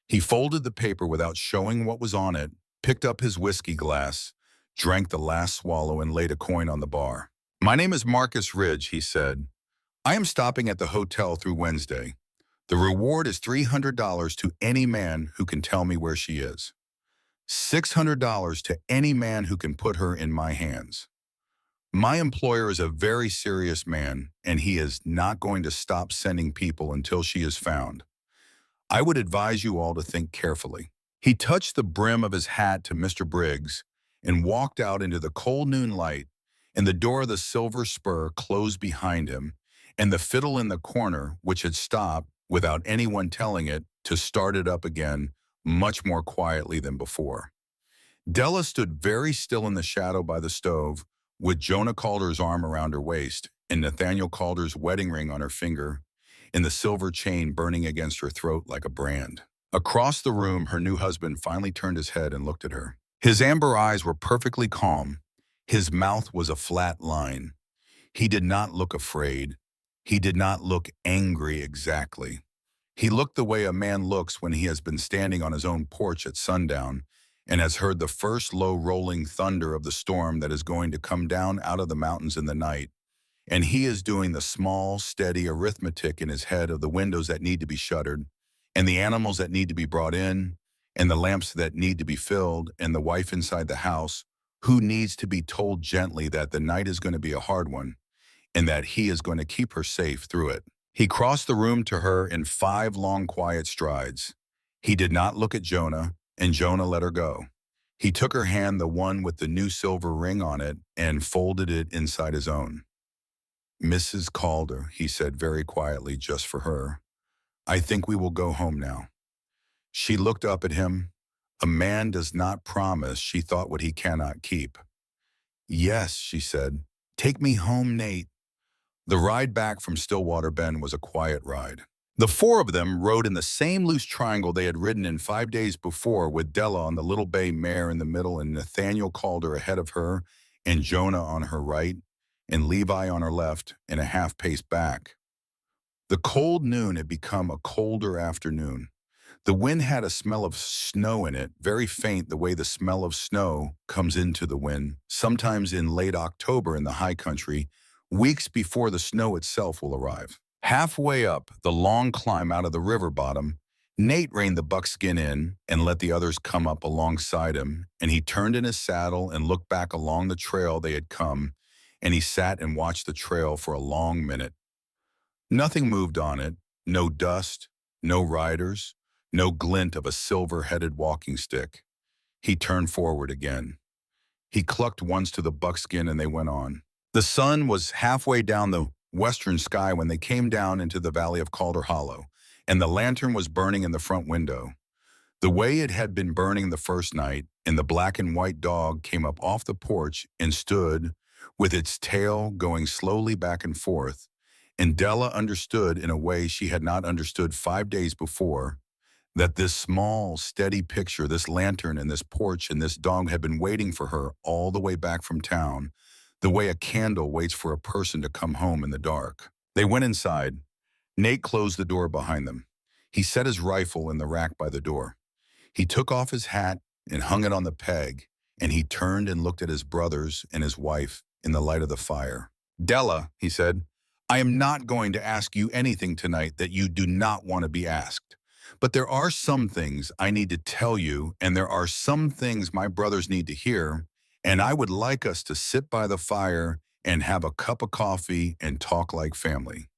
He folded the paper without showing what was on it, picked up his whiskey glass, drank the last swallow, and laid a coin on the bar. "My name is Marcus Ridge," he said. "I am stopping at the hotel through Wednesday. The reward is $300 to any man who can tell me where she is. $600 to any man who can put her in my hands. My employer is a very serious man, and he is not going to stop sending people until she is found. I would advise you all to think carefully." He touched the brim of his hat to Mr. Briggs and walked out into the cold noon light, and the door of the Silver Spur closed behind him, and the fiddle in the corner, which had stopped without anyone telling it, to start it up again much more quietly than before. Della stood very still in the shadow by the stove, with Jonah Calder's arm around her waist and Nathaniel Calder's wedding ring on her finger, and the silver chain burning against her throat like a brand. Across the room, her new husband finally turned his head and looked at her. His amber eyes were perfectly calm. His mouth was a flat line. He did not look afraid. He did not look angry exactly. He looked the way a man looks when he has been standing on his own porch at sundown and has heard the first low rolling thunder of the storm that is going to come down out of the mountains in the night. And he is doing the small, steady arithmetic in his head of the windows that need to be shuttered, and the animals that need to be brought in, and the lamps that need to be filled, and the wife inside the house who needs to be told gently that the night is going to be a hard one and that he is going to keep her safe through it. He crossed the room to her in 5 long, quiet strides. He did not look at Jonah, and Jonah let her go. He took her hand, the one with the new silver ring on it, and folded it inside his own. "Mrs. Calder," he said very quietly just for her, "I think we will go home now." She looked up at him. A man does not promise, she thought, what he cannot keep. "Yes," she said. "Take me home, Nate." The ride back from Stillwater Bend was a quiet ride. The 4 of them rode in the same loose triangle they had ridden in 5 days before, with Della on the little bay mare in the middle and Nathaniel Calder ahead of her and Jonah on her right and Levi on her left and a half-pace back. The cold noon had become a colder afternoon. The wind had a smell of snow in it, very faint the way the smell of snow comes into the wind, sometimes in late October in the high country, weeks before the snow itself will arrive. Halfway up the long climb out of the river bottom, Nate reined the buckskin in and let the others come up alongside him, and he turned in his saddle and looked back along the trail they had come, and he sat and watched the trail for a long minute. Nothing moved on it, no dust, no riders, no glint of a silver-headed walking stick. He turned forward again. He clucked once to the buckskin and they went on. The sun was halfway down the western sky when they came down into the valley of Calder Hollow, and the lantern was burning in the front window. The way it had been burning the first night, and the black and white dog came up off the porch and stood with its tail going slowly back and forth, and Della understood in a way she had not understood 5 days before, that this small, steady picture, this lantern and this porch and this dog had been waiting for her all the way back from town, the way a candle waits for a person to come home in the dark. They went inside. Nate closed the door behind them. He set his rifle in the rack by the door. He took off his hat and hung it on the peg, and he turned and looked at his brothers and his wife in the light of the fire. "Della," he said, "I am not going to ask you anything tonight that you do not want to be asked. But there are some things I need to tell you, and there are some things my brothers need to hear, and I would like us to sit by the fire and have a cup of coffee and talk like family.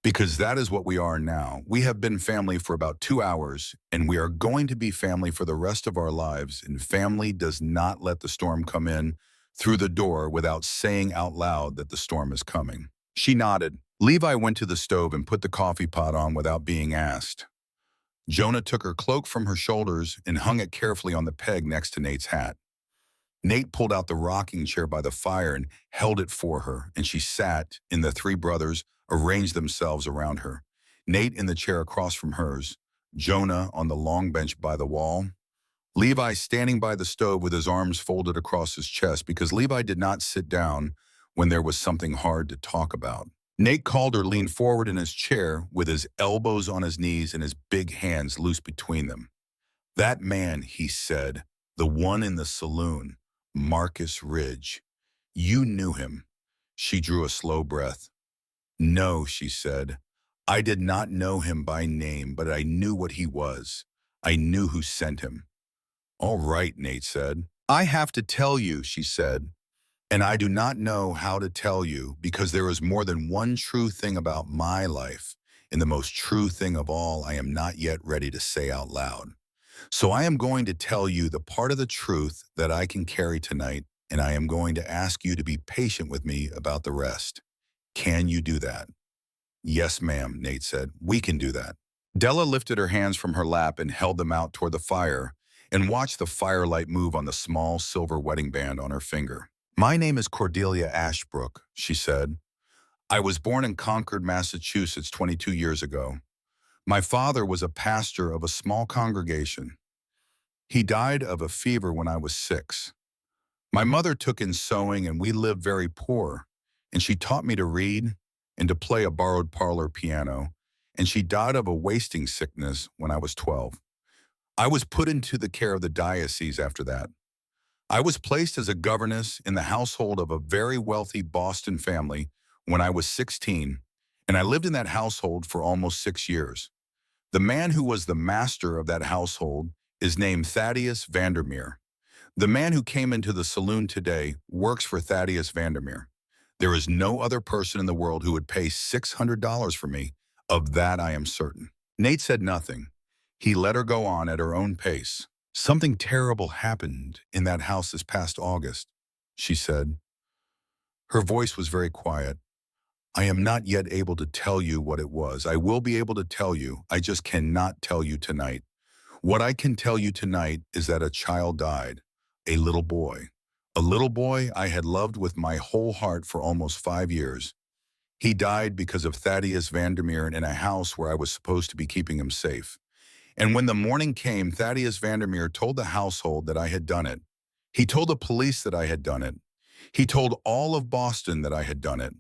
Because that is what we are now. We have been family for about 2 hours, and we are going to be family for the rest of our lives, and family does not let the storm come in through the door without saying out loud that the storm is coming." She nodded. Levi went to the stove and put the coffee pot on without being asked. Jonah took her cloak from her shoulders and hung it carefully on the peg next to Nate's hat. Nate pulled out the rocking chair by the fire and held it for her, and she sat, and the 3 brothers arranged themselves around her. Nate in the chair across from hers, Jonah on the long bench by the wall, Levi standing by the stove with his arms folded across his chest because Levi did not sit down when there was something hard to talk about. Nate Calder leaned forward in his chair with his elbows on his knees and his big hands loose between them. "That man," he said, "the one in the saloon, Marcus Ridge. You knew him." She drew a slow breath. "No," she said. "I did not know him by name, but I knew what he was. I knew who sent him." "All right," Nate said. "I have to tell you," she said. "And I do not know how to tell you because there is more than one true thing about my life, and the most true thing of all I am not yet ready to say out loud. So I am going to tell you the part of the truth that I can carry tonight, and I am going to ask you to be patient with me about the rest. Can you do that?" "Yes, ma'am," Nate said. "We can do that." Della lifted her hands from her lap and held them out toward the fire and watched the firelight move on the small silver wedding band on her finger. "My name is Cordelia Ashbrook," she said. "I was born in Concord, Massachusetts 22 years ago. My father was a pastor of a small congregation. He died of a fever when I was 6. My mother took in sewing and we lived very poor. and she taught me to read and to play a borrowed parlor piano, and she died of a wasting sickness when I was 12. I was put into the care of the diocese after that. I was placed as a governess in the household of a very wealthy Boston family when I was 16, and I lived in that household for almost 6 years. The man who was the master of that household is named Thaddeus Vandermeer. The man who came into the saloon today works for Thaddeus Vandermeer. There is no other person in the world who would pay $600 for me. Of that I am certain. Nate said nothing. He let her go on at her own pace. Something terrible happened in that house this past August, she said. Her voice was very quiet. I am not yet able to tell you what it was. I will be able to tell you. I just cannot tell you tonight. What I can tell you tonight is that a child died, a little boy. A little boy I had loved with my whole heart for almost 5 years. He died because of Thaddeus Vandermeer in a house where I was supposed to be keeping him safe. And when the morning came, Thaddeus Vandermeer told the household that I had done it. He told the police that I had done it. He told all of Boston that I had done it.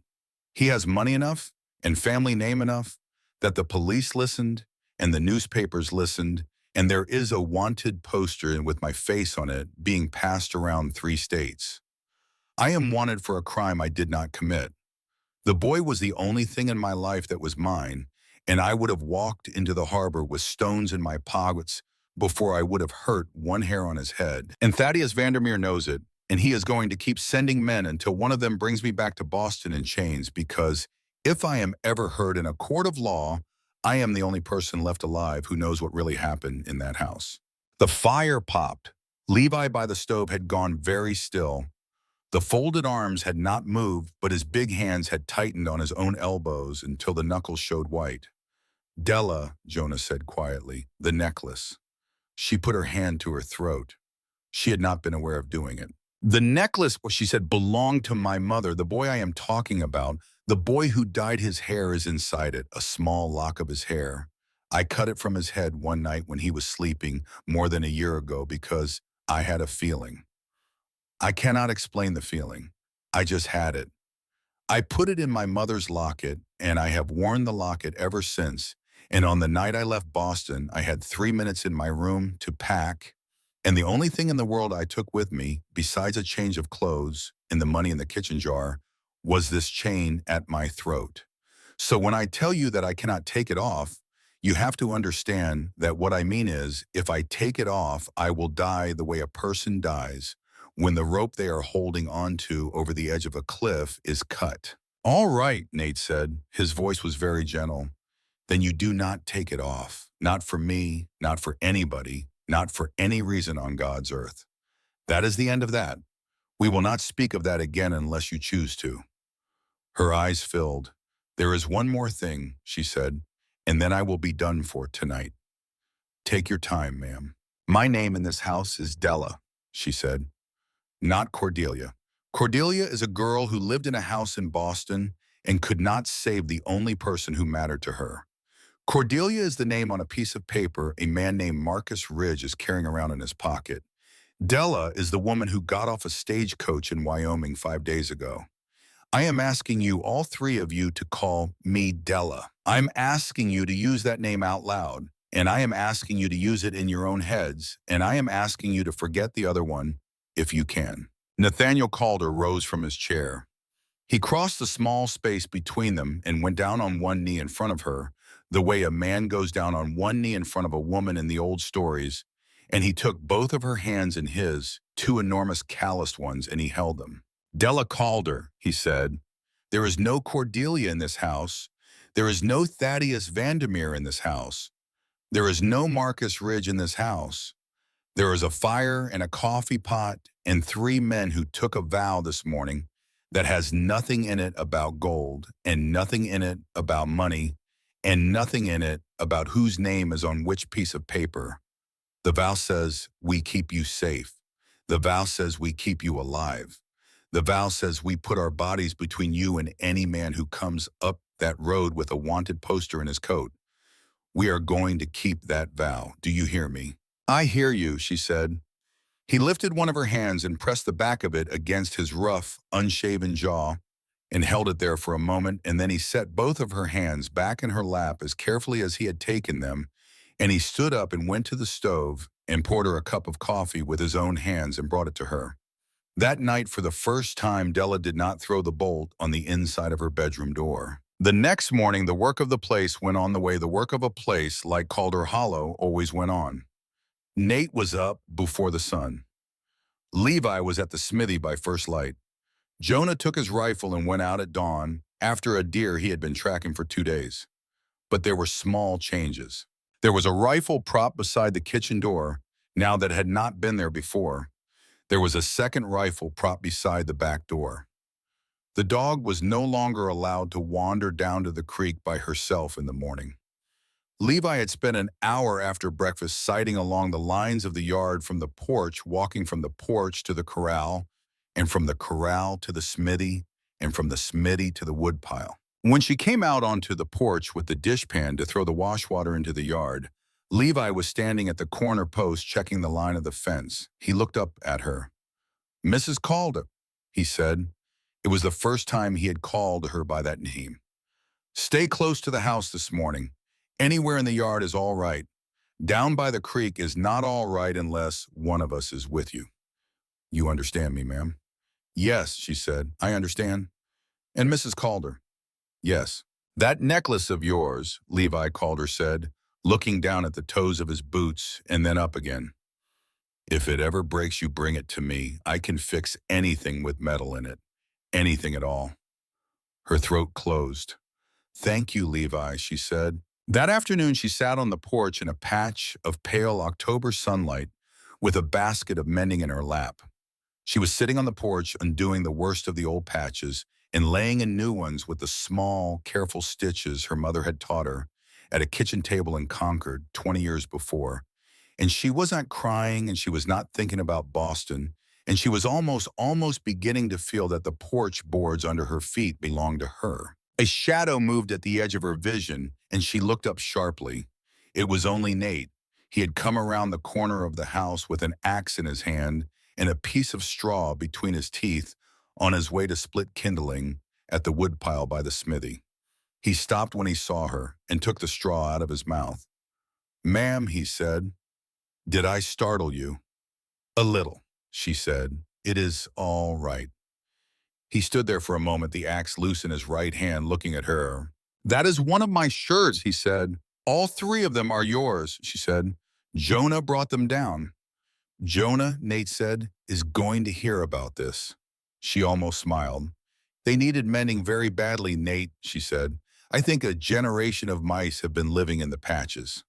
He has money enough and family name enough that the police listened and the newspapers listened, and there is a wanted poster with my face on it being passed around 3 states. I am wanted for a crime I did not commit. The boy was the only thing in my life that was mine, and I would have walked into the harbor with stones in my pockets before I would have hurt one hair on his head. And Thaddeus Vandermeer knows it, and he is going to keep sending men until one of them brings me back to Boston in chains, because if I am ever heard in a court of law, I am the only person left alive who knows what really happened in that house. The fire popped. Levi by the stove had gone very still. The folded arms had not moved, but his big hands had tightened on his own elbows until the knuckles showed white. Della, Jonah said quietly, the necklace. She put her hand to her throat. She had not been aware of doing it. The necklace, she said, belonged to my mother, the boy I am talking about. The boy who dyed his hair is inside it, a small lock of his hair. I cut it from his head one night when he was sleeping more than a year ago because I had a feeling. I cannot explain the feeling. I just had it. I put it in my mother's locket, and I have worn the locket ever since. And on the night I left Boston, I had 3 minutes in my room to pack, and the only thing in the world I took with me, besides a change of clothes and the money in the kitchen jar, was this chain at my throat. So when I tell you that I cannot take it off, you have to understand that what I mean is, if I take it off, I will die the way a person dies when the rope they are holding onto over the edge of a cliff is cut. All right, Nate said. His voice was very gentle. Then you do not take it off. Not for me, not for anybody, not for any reason on God's earth. That is the end of that. We will not speak of that again unless you choose to. Her eyes filled. There is one more thing, she said, and then I will be done for tonight. Take your time, ma'am. My name in this house is Della, she said. Not Cordelia. Cordelia is a girl who lived in a house in Boston and could not save the only person who mattered to her. Cordelia is the name on a piece of paper a man named Marcus Ridge is carrying around in his pocket. Della is the woman who got off a stagecoach in Wyoming 5 days ago. I am asking you, all 3 of you, to call me Della. I'm asking you to use that name out loud, and I am asking you to use it in your own heads, and I am asking you to forget the other one if you can. Nathaniel Calder rose from his chair. He crossed the small space between them and went down on one knee in front of her, the way a man goes down on one knee in front of a woman in the old stories, and he took both of her hands in his, 2 enormous calloused ones, and he held them. Della Calder, he said, there is no Cordelia in this house. There is no Thaddeus Vandermeer in this house. There is no Marcus Ridge in this house. There is a fire and a coffee pot and 3 men who took a vow this morning that has nothing in it about gold and nothing in it about money and nothing in it about whose name is on which piece of paper. The vow says, we keep you safe. The vow says we keep you alive. The vow says we put our bodies between you and any man who comes up that road with a wanted poster in his coat. We are going to keep that vow. Do you hear me? I hear you, she said. He lifted one of her hands and pressed the back of it against his rough, unshaven jaw, and held it there for a moment, and then he set both of her hands back in her lap as carefully as he had taken them, and he stood up and went to the stove and poured her a cup of coffee with his own hands and brought it to her. That night, for the first time, Della did not throw the bolt on the inside of her bedroom door. The next morning, the work of the place went on the way the work of a place like Calder Hollow always went on. Nate was up before the sun. Levi was at the smithy by first light. Jonah took his rifle and went out at dawn after a deer he had been tracking for 2 days. But there were small changes. There was a rifle propped beside the kitchen door, now that had not been there before. There was a second rifle propped beside the back door. The dog was no longer allowed to wander down to the creek by herself in the morning. Levi had spent an hour after breakfast sighting along the lines of the yard from the porch, walking from the porch to the corral, and from the corral to the smithy, and from the smithy to the woodpile. When she came out onto the porch with the dishpan to throw the wash water into the yard, Levi was standing at the corner post checking the line of the fence. He looked up at her. "Mrs. Calder," he said. It was the first time he had called her by that name. "Stay close to the house this morning. Anywhere in the yard is all right. Down by the creek is not all right unless one of us is with you. You understand me, ma'am?" "Yes," she said, "I understand." "And Mrs. Calder?" "Yes." "That necklace of yours," Levi Calder said, looking down at the toes of his boots and then up again. "If it ever breaks, you bring it to me. I can fix anything with metal in it. Anything at all." Her throat closed. "Thank you, Levi," she said. That afternoon, she sat on the porch in a patch of pale October sunlight with a basket of mending in her lap. She was sitting on the porch undoing the worst of the old patches and laying in new ones with the small, careful stitches her mother had taught her at a kitchen table in Concord 20 years before. And she wasn't crying, and she was not thinking about Boston, and she was almost beginning to feel that the porch boards under her feet belonged to her. A shadow moved at the edge of her vision, and she looked up sharply. It was only Nate. He had come around the corner of the house with an axe in his hand and a piece of straw between his teeth on his way to split kindling at the woodpile by the smithy. He stopped when he saw her and took the straw out of his mouth. "Ma'am," he said, "did I startle you?" "A little," she said. "It is all right." He stood there for a moment, the axe loose in his right hand, looking at her. "That is one of my shirts," he said. "All three of them are yours," she said. "Jonah brought them down." "Jonah," Nate said, "is going to hear about this." She almost smiled. "They needed mending very badly, Nate," she said. "I think a generation of mice have been living in the patches."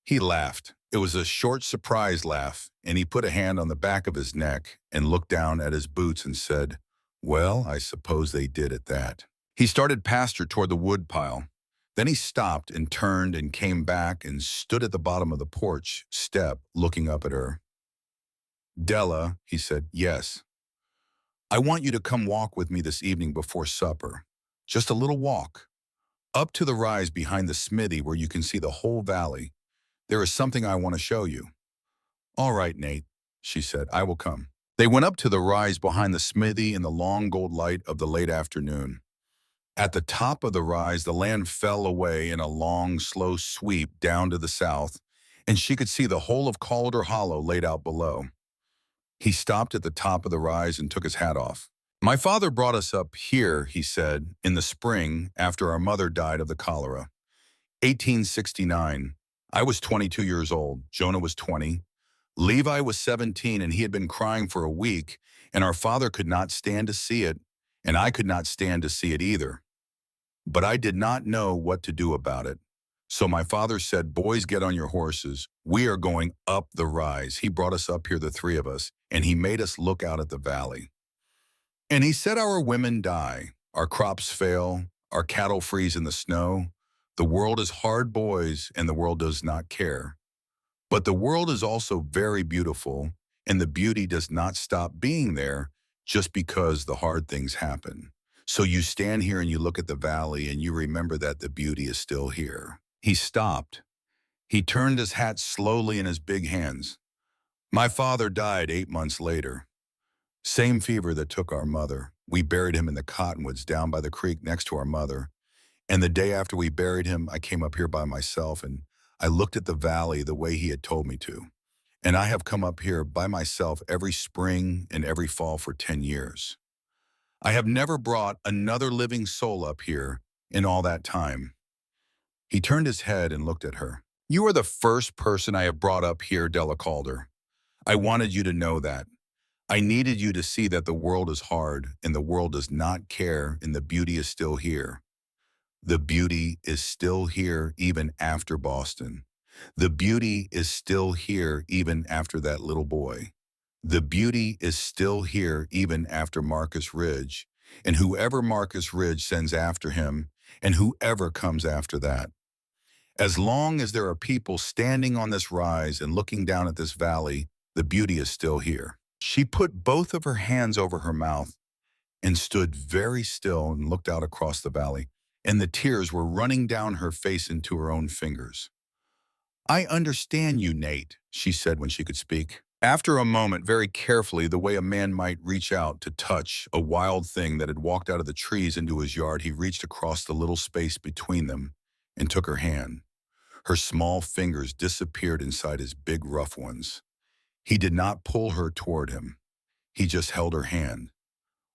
He laughed. It was a short, surprised laugh, and he put a hand on the back of his neck and looked down at his boots and said, "Well, I suppose they did at that." He started past her toward the woodpile. Then he stopped and turned and came back and stood at the bottom of the porch step looking up at her. "Della," he said. "Yes. I want you to come walk with me this evening before supper. Just a little walk. Up to the rise behind the smithy where you can see the whole valley. There is something I want to show you." "All right, Nate," she said. "I will come." They went up to the rise behind the smithy in the long gold light of the late afternoon. At the top of the rise, the land fell away in a long, slow sweep down to the south, and she could see the whole of Calder Hollow laid out below. He stopped at the top of the rise and took his hat off. "My father brought us up here," he said, "in the spring after our mother died of the cholera. 1869. I was 22 years old. Jonah was 20. Levi was 17, and he had been crying for a week, and our father could not stand to see it, and I could not stand to see it either. But I did not know what to do about it. So my father said, 'Boys, get on your horses. We are going up the rise.' He brought us up here, the three of us, and he made us look out at the valley. And he said our women die, our crops fail, our cattle freeze in the snow. The world is hard, boys, and the world does not care. But the world is also very beautiful, and the beauty does not stop being there just because the hard things happen. So you stand here and you look at the valley and you remember that the beauty is still here." He stopped. He turned his hat slowly in his big hands. "My father died 8 months later. Same fever that took our mother. We buried him in the cottonwoods down by the creek next to our mother. And the day after we buried him, I came up here by myself and I looked at the valley the way he had told me to. And I have come up here by myself every spring and every fall for 10 years. I have never brought another living soul up here in all that time. He turned his head and looked at her. You are the first person I have brought up here, Della Calder. I wanted you to know that. I needed you to see that the world is hard and the world does not care and the beauty is still here. The beauty is still here even after Boston. The beauty is still here even after that little boy. The beauty is still here even after Marcus Ridge, and whoever Marcus Ridge sends after him, and whoever comes after that. As long as there are people standing on this rise and looking down at this valley, the beauty is still here. She put both of her hands over her mouth and stood very still and looked out across the valley, and the tears were running down her face into her own fingers. I understand you, Nate, she said when she could speak. After a moment, very carefully, the way a man might reach out to touch a wild thing that had walked out of the trees into his yard, he reached across the little space between them and took her hand. Her small fingers disappeared inside his big, rough ones. He did not pull her toward him. He just held her hand.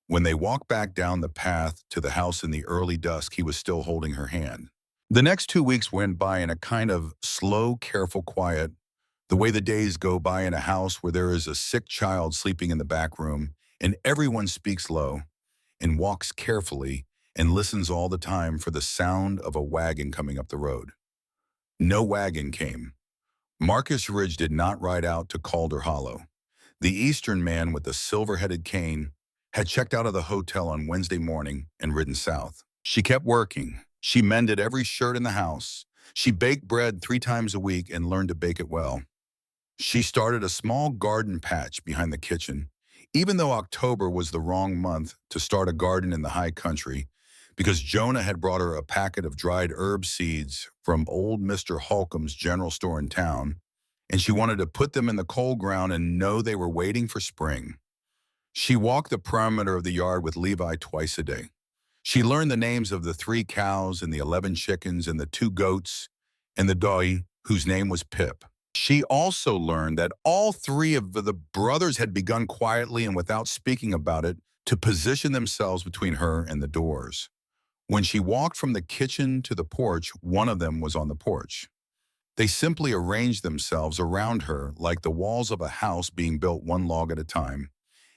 When they walked back down the path to the house in the early dusk, he was still holding her hand. The next 2 weeks went by in a kind of slow, careful quiet, the way the days go by in a house where there is a sick child sleeping in the back room, and everyone speaks low and walks carefully and listens all the time for the sound of a wagon coming up the road. No wagon came. Marcus Ridge did not ride out to Calder Hollow. The Eastern man with the silver-headed cane had checked out of the hotel on Wednesday morning and ridden south. She kept working. She mended every shirt in the house. She baked bread 3 times a week and learned to bake it well. She started a small garden patch behind the kitchen, even though October was the wrong month to start a garden in the high country, because Jonah had brought her a packet of dried herb seeds from old Mr. Holcomb's general store in town, and she wanted to put them in the cold ground and know they were waiting for spring. She walked the perimeter of the yard with Levi twice a day. She learned the names of the 3 cows and the 11 chickens and the 2 goats and the dog whose name was Pip. She also learned that all 3 of the brothers had begun quietly and without speaking about it to position themselves between her and the doors. When she walked from the kitchen to the porch, one of them was on the porch. They simply arranged themselves around her like the walls of a house being built one log at a time.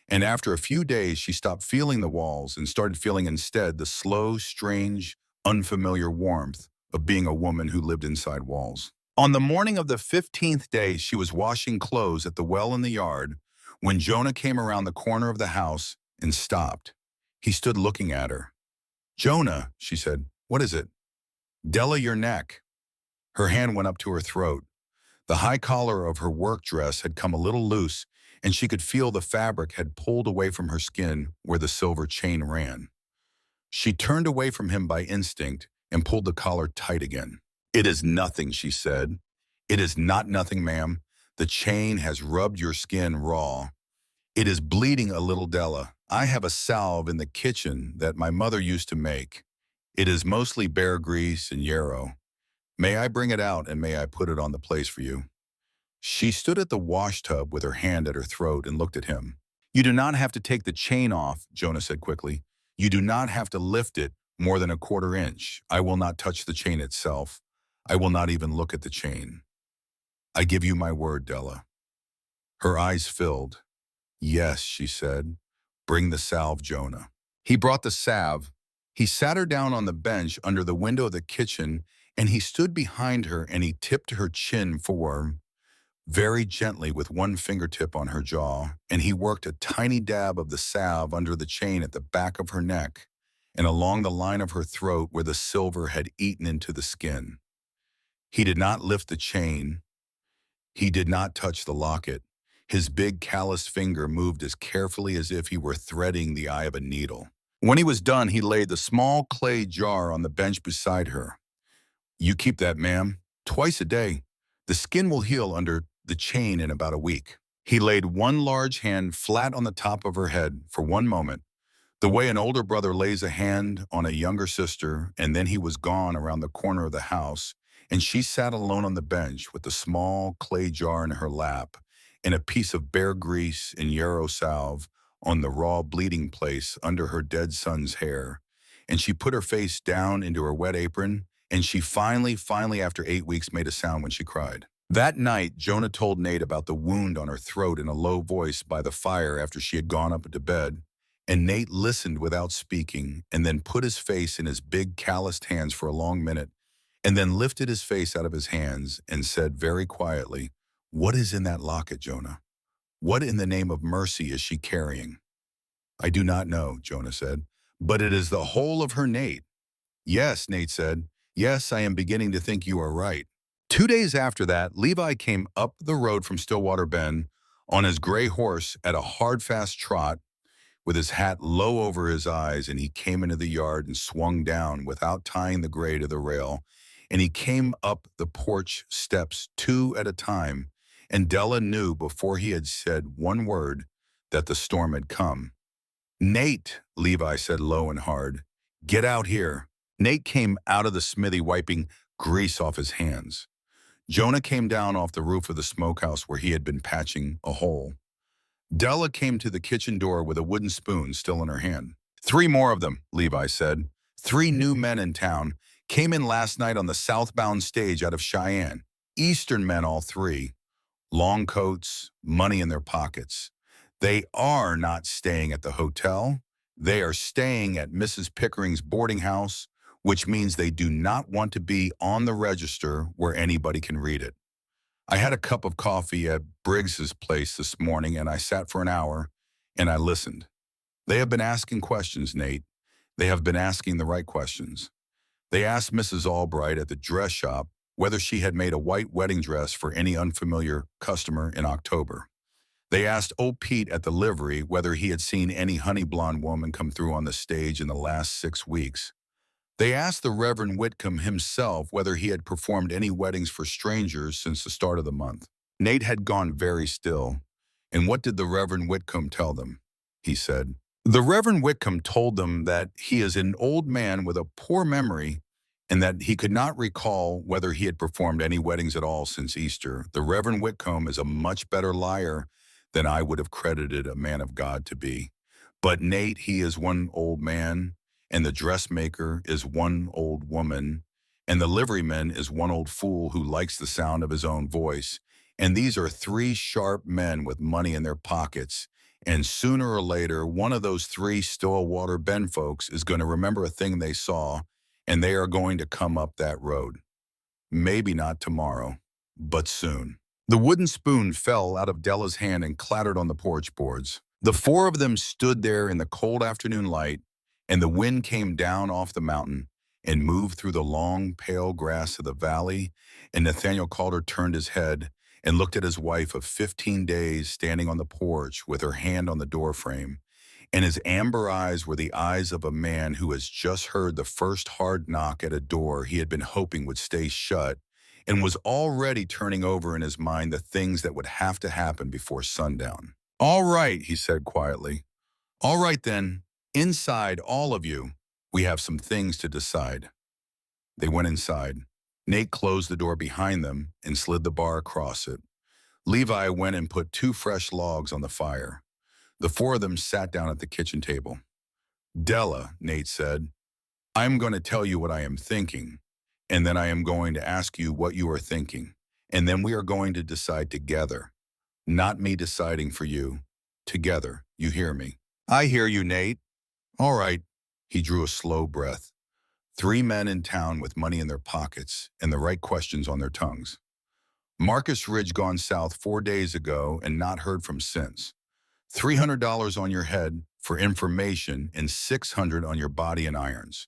And after a few days, she stopped feeling the walls and started feeling instead the slow, strange, unfamiliar warmth of being a woman who lived inside walls. On the morning of the 15th day, she was washing clothes at the well in the yard when Jonah came around the corner of the house and stopped. He stood looking at her. Jonah, she said, what is it? Della, your neck. Her hand went up to her throat. The high collar of her work dress had come a little loose, and she could feel the fabric had pulled away from her skin where the silver chain ran. She turned away from him by instinct and pulled the collar tight again. It is nothing, she said. It is not nothing, ma'am. The chain has rubbed your skin raw. It is bleeding a little, Della. I have a salve in the kitchen that my mother used to make. It is mostly bear grease and yarrow. May I bring it out and may I put it on the place for you? She stood at the wash tub with her hand at her throat and looked at him. You do not have to take the chain off, Jonah said quickly. You do not have to lift it more than a 1/4 inch. I will not touch the chain itself. I will not even look at the chain. I give you my word, Della. Her eyes filled. Yes, she said. Bring the salve, Jonah. He brought the salve. He sat her down on the bench under the window of the kitchen, and he stood behind her and he tipped her chin forward, very gently with one fingertip on her jaw, and he worked a tiny dab of the salve under the chain at the back of her neck and along the line of her throat where the silver had eaten into the skin. He did not lift the chain. He did not touch the locket. His big calloused finger moved as carefully as if he were threading the eye of a needle. When he was done, he laid the small clay jar on the bench beside her. You keep that, ma'am, twice a day. The skin will heal under the chain in about a week. He laid one large hand flat on the top of her head for one moment, the way an older brother lays a hand on a younger sister, and then he was gone around the corner of the house, and she sat alone on the bench with a small clay jar in her lap and a piece of bear grease and yarrow salve on the raw bleeding place under her dead son's hair. And she put her face down into her wet apron, and she finally, after 8 weeks, made a sound when she cried. That night, Jonah told Nate about the wound on her throat in a low voice by the fire after she had gone up to bed, and Nate listened without speaking and then put his face in his big calloused hands for a long minute and then lifted his face out of his hands and said very quietly, "What is in that locket, Jonah? What in the name of mercy is she carrying?" "I do not know," Jonah said, "but it is the whole of her, Nate." "Yes," Nate said. "Yes, I am beginning to think you are right." 2 days after that, Levi came up the road from Stillwater Bend on his gray horse at a hard-fast trot with his hat low over his eyes, and he came into the yard and swung down without tying the gray to the rail, and he came up the porch steps 2 at a time, and Della knew before he had said one word that the storm had come. "Nate," Levi said low and hard, "get out here." Nate came out of the smithy wiping grease off his hands. Jonah came down off the roof of the smokehouse where he had been patching a hole. Della came to the kitchen door with a wooden spoon still in her hand. "3 more of them," Levi said. "3 new men in town. Came in last night on the southbound stage out of Cheyenne. Eastern men, all 3. Long coats, money in their pockets. They are not staying at the hotel. They are staying at Mrs. Pickering's boarding house, which means they do not want to be on the register where anybody can read it. I had a cup of coffee at Briggs's place this morning, and I sat for an hour, and I listened. They have been asking questions, Nate. They have been asking the right questions. They asked Mrs. Albright at the dress shop whether she had made a white wedding dress for any unfamiliar customer in October. They asked old Pete at the livery whether he had seen any honey blonde woman come through on the stage in the last 6 weeks. They asked the Reverend Whitcomb himself whether he had performed any weddings for strangers since the start of the month. Nate had gone very still. "And what did the Reverend Whitcomb tell them?" he said. "The Reverend Whitcomb told them that he is an old man with a poor memory and that he could not recall whether he had performed any weddings at all since Easter. The Reverend Whitcomb is a much better liar than I would have credited a man of God to be. But Nate, he is one old man, and the dressmaker is one old woman, and the liveryman is one old fool who likes the sound of his own voice. And these are 3 sharp men with money in their pockets. And sooner or later, one of those 3 Stillwater Bend folks is going to remember a thing they saw, and they are going to come up that road. Maybe not tomorrow, but soon." The wooden spoon fell out of Della's hand and clattered on the porch boards. The 4 of them stood there in the cold afternoon light, and the wind came down off the mountain and moved through the long, pale grass of the valley, and Nathaniel Calder turned his head and looked at his wife of 15 days standing on the porch with her hand on the doorframe, and his amber eyes were the eyes of a man who has just heard the first hard knock at a door he had been hoping would stay shut, and was already turning over in his mind the things that would have to happen before sundown. "All right," he said quietly. "All right then. Inside, all of you, we have some things to decide." They went inside. Nate closed the door behind them and slid the bar across it. Levi went and put 2 fresh logs on the fire. The 4 of them sat down at the kitchen table. "Della," Nate said, "I'm going to tell you what I am thinking, and then I am going to ask you what you are thinking, and then we are going to decide together. Not me deciding for you. Together, you hear me?" "I hear you, Nate." "All right." He drew a slow breath. 3 men in town with money in their pockets and the right questions on their tongues. Marcus Ridge gone south 4 days ago and not heard from since. $300 on your head for information and $600 on your body in irons.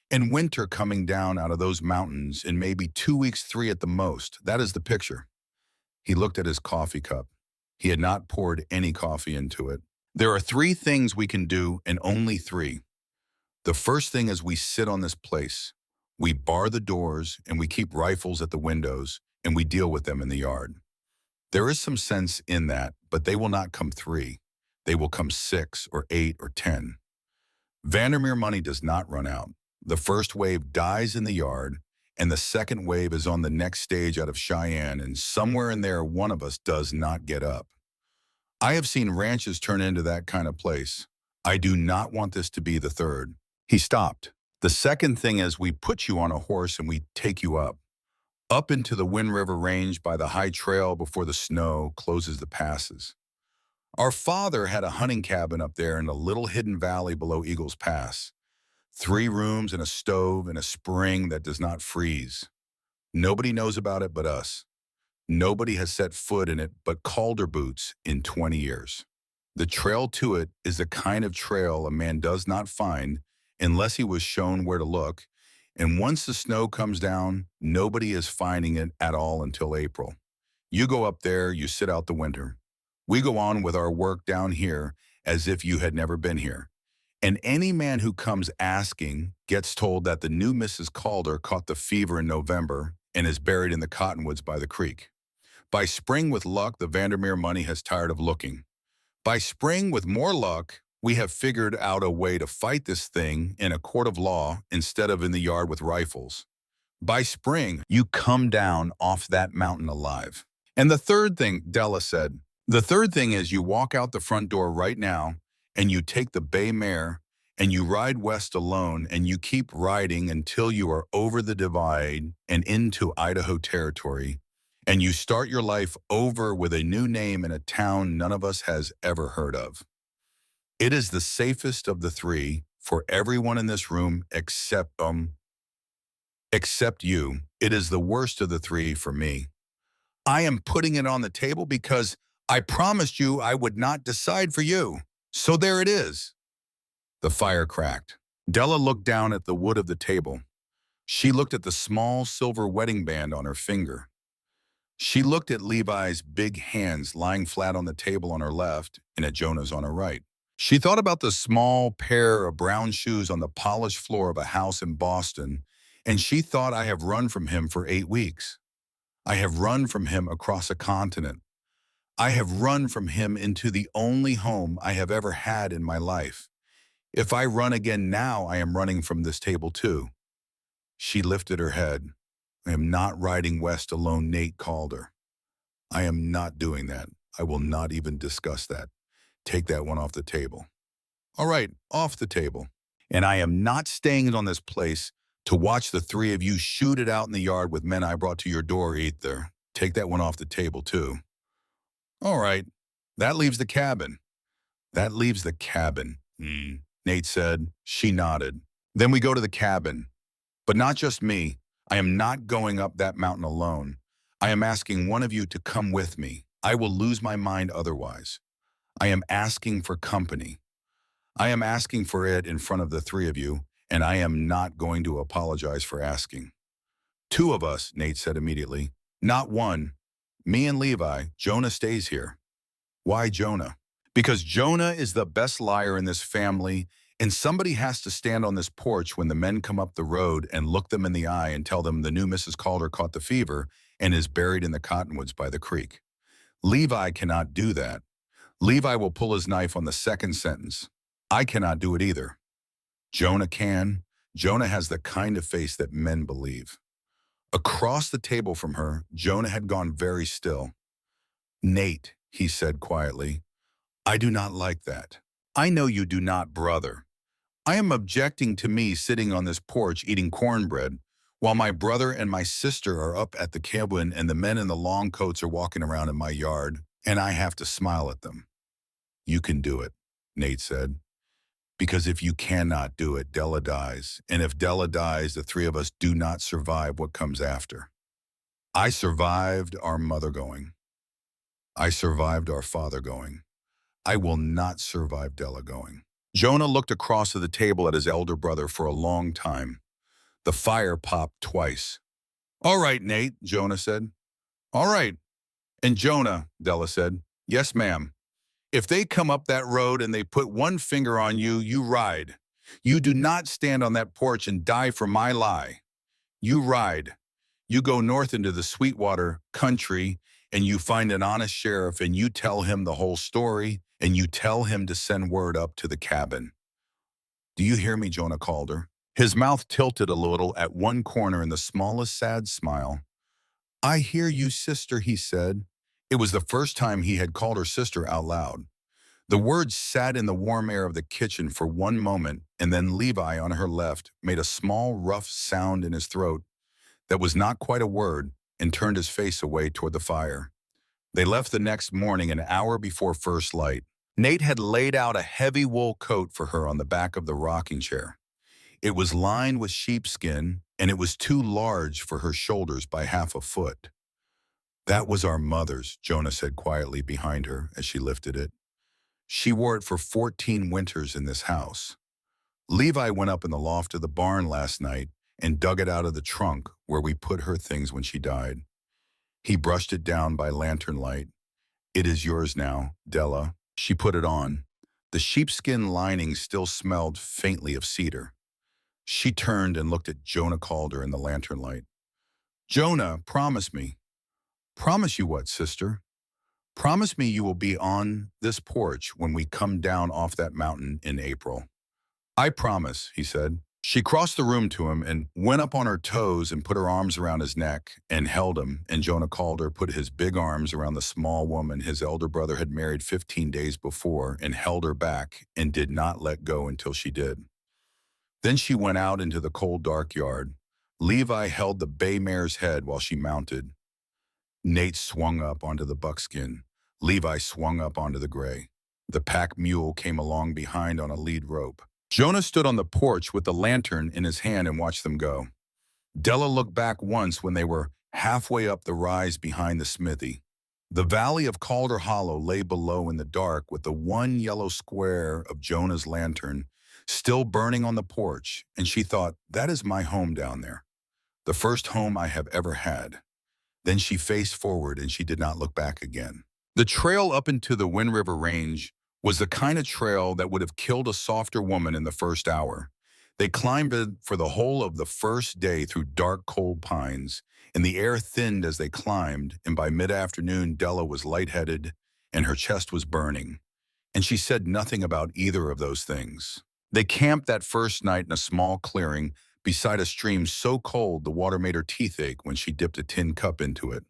And winter coming down out of those mountains in maybe 2 weeks, 3 at the most. That is the picture. He looked at his coffee cup. He had not poured any coffee into it. "There are 3 things we can do, and only 3. The first thing is we sit on this place. We bar the doors, and we keep rifles at the windows, and we deal with them in the yard. There is some sense in that, but they will not come 3. They will come 6 or 8 or 10. Vandermeer money does not run out. The first wave dies in the yard, and the second wave is on the next stage out of Cheyenne, and somewhere in there, one of us does not get up. I have seen ranches turn into that kind of place. I do not want this to be the third. He stopped. The second thing is we put you on a horse and we take you up into the Wind River Range by the high trail before the snow closes the passes. Our father had a hunting cabin up there in a little hidden valley below Eagles Pass. 3 rooms and a stove and a spring that does not freeze. Nobody knows about it but us. Nobody has set foot in it but Calder boots in 20 years. The trail to it is the kind of trail a man does not find unless he was shown where to look, and once the snow comes down, nobody is finding it at all until April. You go up there, you sit out the winter. We go on with our work down here as if you had never been here. And any man who comes asking gets told that the new Mrs. Calder caught the fever in November and is buried in the cottonwoods by the creek. By spring, with luck, the Vandermeer money has tired of looking. By spring, with more luck, we have figured out a way to fight this thing in a court of law instead of in the yard with rifles. By spring, you come down off that mountain alive. And the third thing, Della said, the third thing is you walk out the front door right now and you take the bay mare and you ride west alone and you keep riding until you are over the divide and into Idaho territory, and you start your life over with a new name in a town none of us has ever heard of. It is the safest of the 3 for everyone in this room except you. It is the worst of the 3 for me. I am putting it on the table because I promised you I would not decide for you. So there it is. The fire cracked. Della looked down at the wood of the table. She looked at the small silver wedding band on her finger. She looked at Levi's big hands lying flat on the table on her left and at Jonah's on her right. She thought about the small pair of brown shoes on the polished floor of a house in Boston, and she thought, I have run from him for 8 weeks. I have run from him across a continent. I have run from him into the only home I have ever had in my life. If I run again now, I am running from this table too. She lifted her head. I am not riding west alone, Nate Calder. I am not doing that. I will not even discuss that. Take that one off the table. All right, off the table. And I am not staying on this place to watch the 3 of you shoot it out in the yard with men I brought to your door either. Take that one off the table too. All right, that leaves the cabin. That leaves the cabin, Nate said. She nodded. Then we go to the cabin. But not just me. I am not going up that mountain alone. I am asking one of you to come with me. I will lose my mind otherwise. I am asking for company. I am asking for it in front of the 3 of you, and I am not going to apologize for asking. 2 of us, Nate said immediately. Not 1. Me and Levi. Jonah stays here. Why Jonah? Because Jonah is the best liar in this family, and somebody has to stand on this porch when the men come up the road and look them in the eye and tell them the new Mrs. Calder caught the fever and is buried in the cottonwoods by the creek. Levi cannot do that. Levi will pull his knife on the second sentence. I cannot do it either. Jonah can. Jonah has the kind of face that men believe. Across the table from her, Jonah had gone very still. Nate, he said quietly, I do not like that. I know you do not, brother. I am objecting to me sitting on this porch eating cornbread while my brother and my sister are up at the cabin and the men in the long coats are walking around in my yard, and I have to smile at them. You can do it, Nate said. Because if you cannot do it, Della dies. And if Della dies, the 3 of us do not survive what comes after. I survived our mother going. I survived our father going. I will not survive Della going. Jonah looked across to the table at his elder brother for a long time. The fire popped twice. All right, Nate, Jonah said. All right. And Jonah, Della said, yes, ma'am. If they come up that road and they put one finger on you, you ride. You do not stand on that porch and die for my lie. You ride. You go north into the Sweetwater country and you find an honest sheriff and you tell him the whole story and you tell him to send word up to the cabin. Do you hear me, Jonah Calder? His mouth tilted a little at one corner in the smallest sad smile. I hear you, sister, he said. It was the first time he had called her sister out loud. The words sat in the warm air of the kitchen for one moment, and then Levi, on her left, made a small, rough sound in his throat that was not quite a word and turned his face away toward the fire. They left the next morning an hour before first light. Nate had laid out a heavy wool coat for her on the back of the rocking chair. It was lined with sheepskin, and it was too large for her shoulders by half a foot. That was our mother's, Jonah said quietly behind her as she lifted it. She wore it for 14 winters in this house. Levi went up in the loft of the barn last night and dug it out of the trunk where we put her things when she died. He brushed it down by lantern light. It is yours now, Della. She put it on. The sheepskin lining still smelled faintly of cedar. She turned and looked at Jonah Calder in the lantern light. Jonah, promise me. Promise you what, sister? Promise me you will be on this porch when we come down off that mountain in April. I promise, he said. She crossed the room to him and went up on her toes and put her arms around his neck and held him, and Jonah Calder put his big arms around the small woman his elder brother had married 15 days before and held her back and did not let go until she did. Then she went out into the cold, dark yard. Levi held the bay mare's head while she mounted. Nate swung up onto the buckskin. Levi swung up onto the gray. The pack mule came along behind on a lead rope. Jonah stood on the porch with the lantern in his hand and watched them go. Della looked back once when they were halfway up the rise behind the smithy. The valley of Calder Hollow lay below in the dark with the one yellow square of Jonah's lantern still burning on the porch, and she thought, that is my home down there, the first home I have ever had. Then she faced forward and she did not look back again. The trail up into the Wind River Range was the kind of trail that would have killed a softer woman in the first hour. They climbed it for the whole of the first day through dark, cold pines, and the air thinned as they climbed, and by mid-afternoon Della was lightheaded and her chest was burning, and she said nothing about either of those things. They camped that first night in a small clearing beside a stream so cold the water made her teeth ache when she dipped a tin cup into it.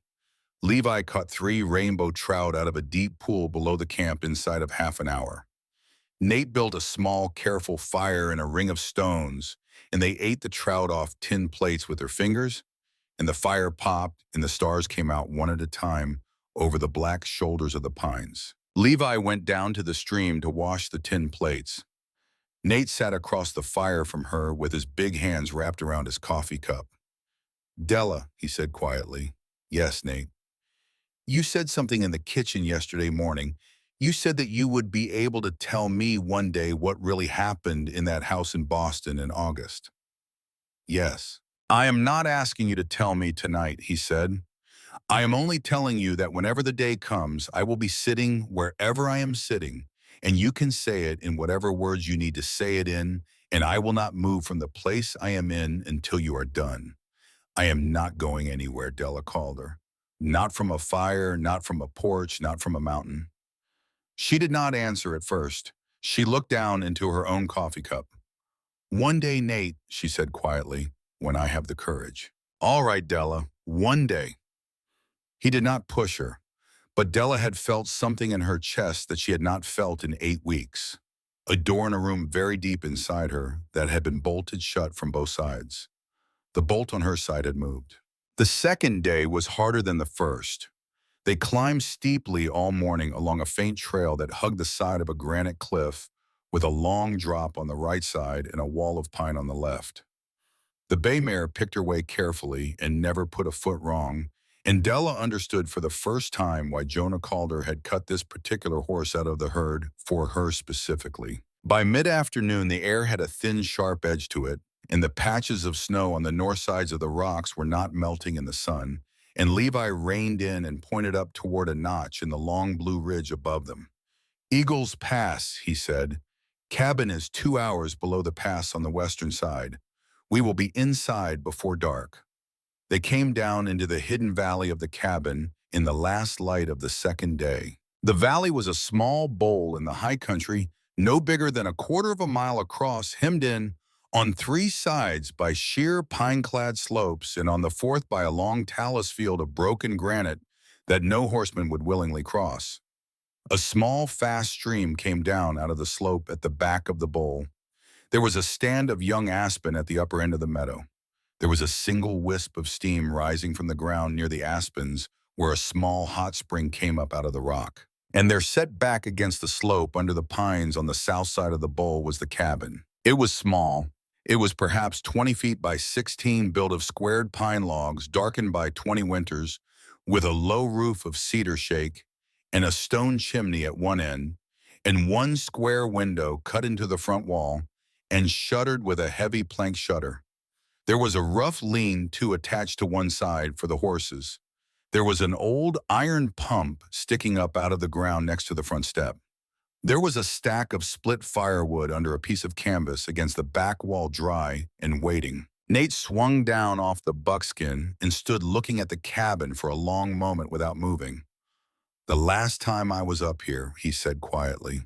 Levi caught 3 rainbow trout out of a deep pool below the camp inside of half an hour. Nate built a small, careful fire in a ring of stones, and they ate the trout off tin plates with their fingers, and the fire popped and the stars came out one at a time over the black shoulders of the pines. Levi went down to the stream to wash the tin plates. Nate sat across the fire from her with his big hands wrapped around his coffee cup. Della, he said quietly. Yes, Nate. You said something in the kitchen yesterday morning. You said that you would be able to tell me one day what really happened in that house in Boston in August. Yes. I am not asking you to tell me tonight, he said. I am only telling you that whenever the day comes, I will be sitting wherever I am sitting, and you can say it in whatever words you need to say it in, and I will not move from the place I am in until you are done. I am not going anywhere, Della Calder. Not from a fire, not from a porch, not from a mountain. She did not answer at first. She looked down into her own coffee cup. One day, Nate, she said quietly, when I have the courage. All right, Della, one day. He did not push her, but Della had felt something in her chest that she had not felt in 8 weeks. A door in a room very deep inside her that had been bolted shut from both sides. The bolt on her side had moved. The second day was harder than the first. They climbed steeply all morning along a faint trail that hugged the side of a granite cliff with a long drop on the right side and a wall of pine on the left. The bay mare picked her way carefully and never put a foot wrong, and Della understood for the first time why Jonah Calder had cut this particular horse out of the herd for her specifically. By mid-afternoon, the air had a thin, sharp edge to it, and the patches of snow on the north sides of the rocks were not melting in the sun, and Levi reined in and pointed up toward a notch in the long blue ridge above them. Eagles Pass, he said. Cabin is 2 hours below the pass on the western side. We will be inside before dark. They came down into the hidden valley of the cabin, in the last light of the second day. The valley was a small bowl in the high country, no bigger than a quarter of a mile across, hemmed in on three sides by sheer pine-clad slopes and on the fourth by a long talus field of broken granite that no horseman would willingly cross. A small, fast stream came down out of the slope at the back of the bowl. There was a stand of young aspen at the upper end of the meadow. There was a single wisp of steam rising from the ground near the aspens where a small hot spring came up out of the rock. And there set back against the slope under the pines on the south side of the bowl was the cabin. It was small. It was perhaps 20 feet by 16, built of squared pine logs, darkened by 20 winters, with a low roof of cedar shake and a stone chimney at one end, and one square window cut into the front wall and shuttered with a heavy plank shutter. There was a rough lean-to attached to one side for the horses. There was an old iron pump sticking up out of the ground next to the front step. There was a stack of split firewood under a piece of canvas against the back wall, dry and waiting. Nate swung down off the buckskin and stood looking at the cabin for a long moment without moving. "The last time I was up here," he said quietly,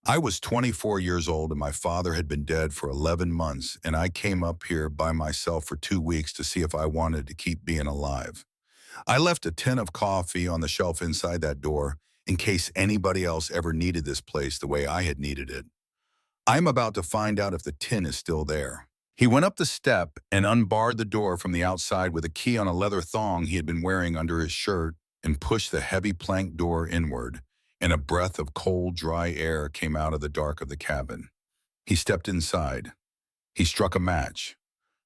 "I was 24 years old and my father had been dead for 11 months, and I came up here by myself for 2 weeks to see if I wanted to keep being alive. I left a tin of coffee on the shelf inside that door in case anybody else ever needed this place the way I had needed it. I'm about to find out if the tin is still there." He went up the step and unbarred the door from the outside with a key on a leather thong he had been wearing under his shirt and pushed the heavy plank door inward, and a breath of cold, dry air came out of the dark of the cabin. He stepped inside. He struck a match.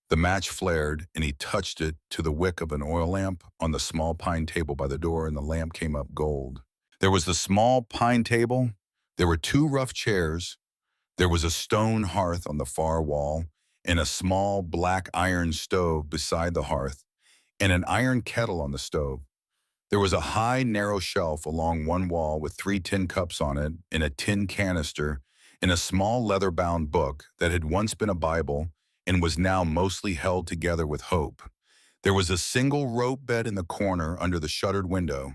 The match flared, and he touched it to the wick of an oil lamp on the small pine table by the door, and the lamp came up gold. There was the small pine table. There were two rough chairs. There was a stone hearth on the far wall, and a small black iron stove beside the hearth, and an iron kettle on the stove. There was a high, narrow shelf along one wall with 3 tin cups on it, and a tin canister, and a small leather-bound book that had once been a Bible and was now mostly held together with hope. There was a single rope bed in the corner under the shuttered window.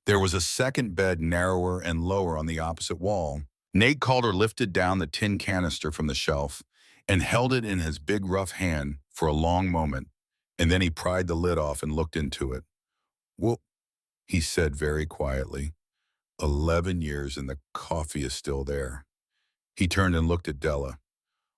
There was a second bed narrower and lower on the opposite wall. Nate Calder lifted down the tin canister from the shelf and held it in his big rough hand for a long moment, and then he pried the lid off and looked into it. "Well," he said very quietly, 11 years and the coffee is still there." He turned and looked at Della.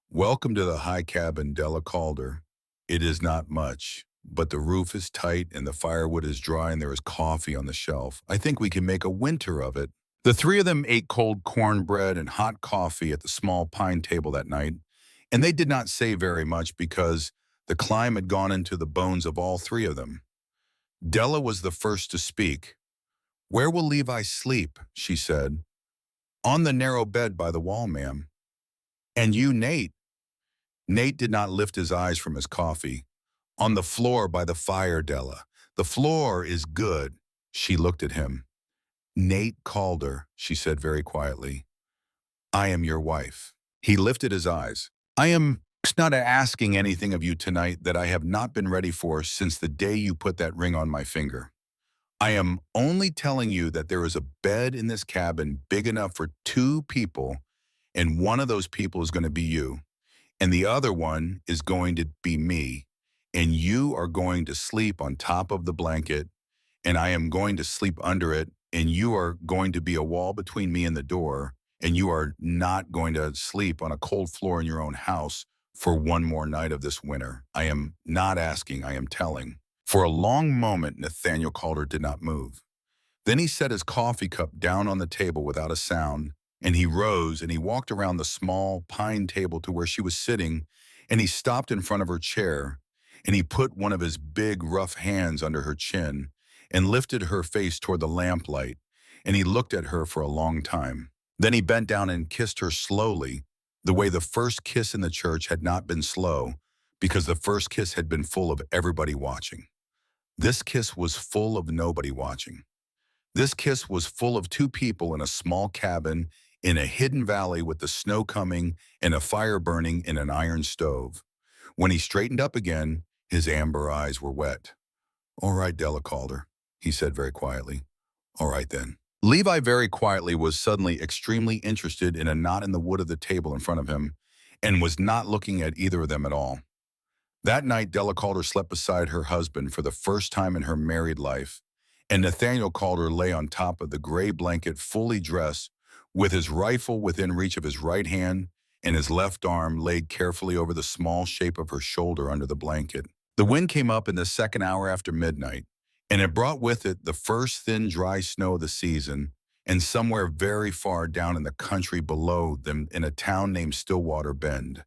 "Welcome to the high cabin, Della Calder. It is not much, but the roof is tight and the firewood is dry and there is coffee on the shelf. I think we can make a winter of it." The three of them ate cold cornbread and hot coffee at the small pine table that night, and they did not say very much because the climb had gone into the bones of all three of them. Della was the first to speak. "Where will Levi sleep?" she said. "On the narrow bed by the wall, ma'am." "And you, Nate?" Nate did not lift his eyes from his coffee. "On the floor by the fire, Della. The floor is good." She looked at him. "Nate Calder," she said very quietly, "I am your wife." He lifted his eyes. "I am not asking anything of you tonight that I have not been ready for since the day you put that ring on my finger. I am only telling you that there is a bed in this cabin big enough for 2 people, and one of those people is going to be you, and the other one is going to be me, and you are going to sleep on top of the blanket, and I am going to sleep under it, and you are going to be a wall between me and the door, and you are not going to sleep on a cold floor in your own house for one more night of this winter. I am not asking, I am telling." For a long moment, Nathaniel Calder did not move. Then he set his coffee cup down on the table without a sound, and he rose and he walked around the small pine table to where she was sitting, and he stopped in front of her chair, and he put one of his big, rough hands under her chin and lifted her face toward the lamplight, and he looked at her for a long time. Then he bent down and kissed her slowly, the way the first kiss in the church had not been slow, because the first kiss had been full of everybody watching. This kiss was full of nobody watching. This kiss was full of 2 people in a small cabin in a hidden valley with the snow coming and a fire burning in an iron stove. When he straightened up again, his amber eyes were wet. "All right, Della Calder," he said very quietly. All right then. Levi very quietly was suddenly extremely interested in a knot in the wood of the table in front of him and was not looking at either of them at all. That night, Della Calder slept beside her husband for the first time in her married life, and Nathaniel Calder lay on top of the gray blanket fully dressed, with his rifle within reach of his right hand and his left arm laid carefully over the small shape of her shoulder under the blanket. The wind came up in the second hour after midnight, and it brought with it the first thin, dry snow of the season, and somewhere very far down in the country below them in a town named Stillwater Bend.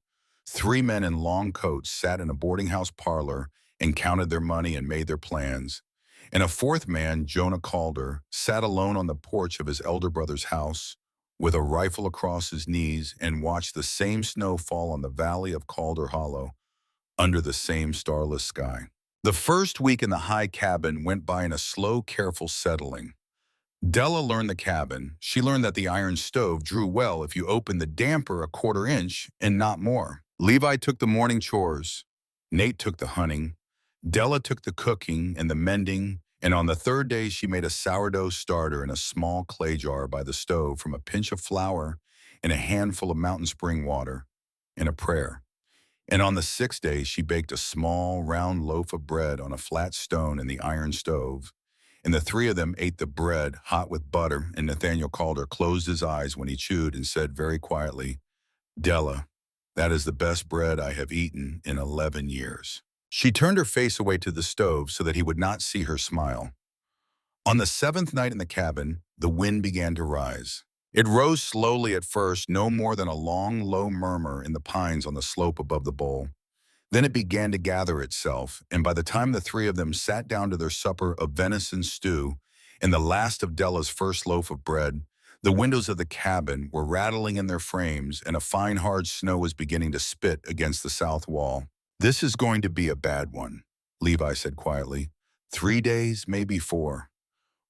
Three men in long coats sat in a boarding house parlor and counted their money and made their plans. And a fourth man, Jonah Calder, sat alone on the porch of his elder brother's house with a rifle across his knees and watched the same snow fall on the valley of Calder Hollow under the same starless sky. The first week in the high cabin went by in a slow, careful settling. Della learned the cabin. She learned that the iron stove drew well if you opened the damper a quarter inch and not more. Levi took the morning chores. Nate took the hunting. Della took the cooking and the mending, and on the third day she made a sourdough starter in a small clay jar by the stove from a pinch of flour and a handful of mountain spring water and a prayer. And on the sixth day she baked a small, round loaf of bread on a flat stone in the iron stove, and the three of them ate the bread hot with butter, and Nathaniel Calder closed his eyes when he chewed and said very quietly, Della, that is the best bread I have eaten in 11 years. She turned her face away to the stove so that he would not see her smile. On the seventh night in the cabin, the wind began to rise. It rose slowly at first, no more than a long, low murmur in the pines on the slope above the bowl. Then it began to gather itself, and by the time the three of them sat down to their supper of venison stew and the last of Della's first loaf of bread, the windows of the cabin were rattling in their frames, and a fine hard snow was beginning to spit against the south wall. This is going to be a bad one, Levi said quietly. 3 days, maybe 4.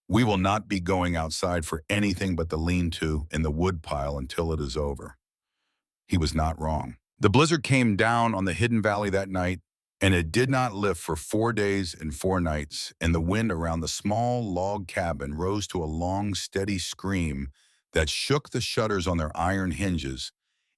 We will not be going outside for anything but the lean-to and the wood pile until it is over. He was not wrong. The blizzard came down on the hidden valley that night, and it did not lift for 4 days and 4 nights, and the wind around the small log cabin rose to a long, steady scream that shook the shutters on their iron hinges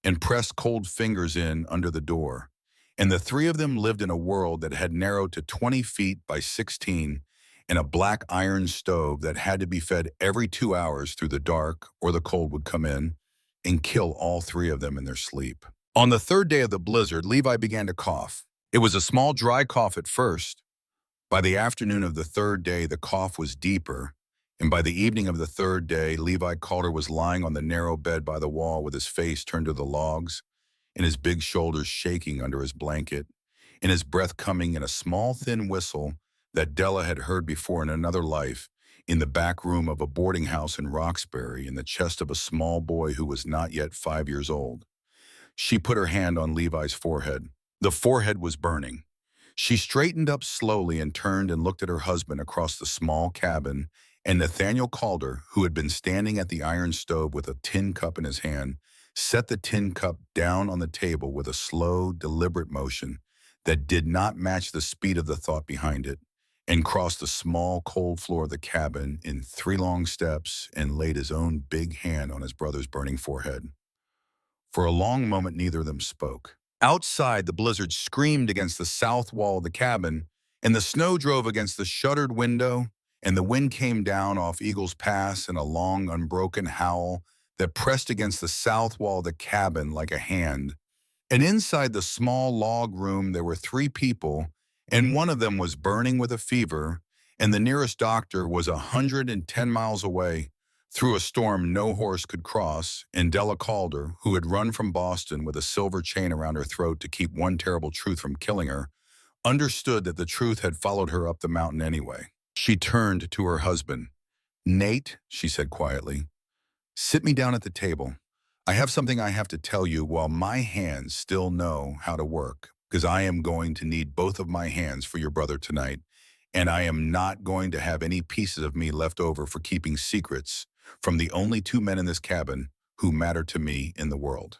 and pressed cold fingers in under the door. And the three of them lived in a world that had narrowed to 20 feet by 16 and a black iron stove that had to be fed every 2 hours through the dark or the cold would come in and kill all three of them in their sleep. On the third day of the blizzard, Levi began to cough. It was a small, dry cough at first. By the afternoon of the third day, the cough was deeper, and by the evening of the third day, Levi Calder was lying on the narrow bed by the wall with his face turned to the logs and his big shoulders shaking under his blanket, and his breath coming in a small, thin whistle that Della had heard before in another life in the back room of a boarding house in Roxbury in the chest of a small boy who was not yet 5 years old. She put her hand on Levi's forehead. The forehead was burning. She straightened up slowly and turned and looked at her husband across the small cabin, and Nathaniel Calder, who had been standing at the iron stove with a tin cup in his hand, set the tin cup down on the table with a slow, deliberate motion that did not match the speed of the thought behind it, and crossed the small, cold floor of the cabin in 3 long steps and laid his own big hand on his brother's burning forehead. For a long moment, neither of them spoke. Outside, the blizzard screamed against the south wall of the cabin, and the snow drove against the shuttered window, and the wind came down off Eagle's Pass in a long, unbroken howl that pressed against the south wall of the cabin like a hand. And inside the small log room, there were 3 people, and one of them was burning with a fever, and the nearest doctor was 110 miles away, through a storm no horse could cross, and Della Calder, who had run from Boston with a silver chain around her throat to keep one terrible truth from killing her, understood that the truth had followed her up the mountain anyway. She turned to her husband. Nate, she said quietly, sit me down at the table. I have something I have to tell you while my hands still know how to work, because I am going to need both of my hands for your brother tonight, and I am not going to have any pieces of me left over for keeping secrets from the only 2 men in this cabin who matter to me in the world.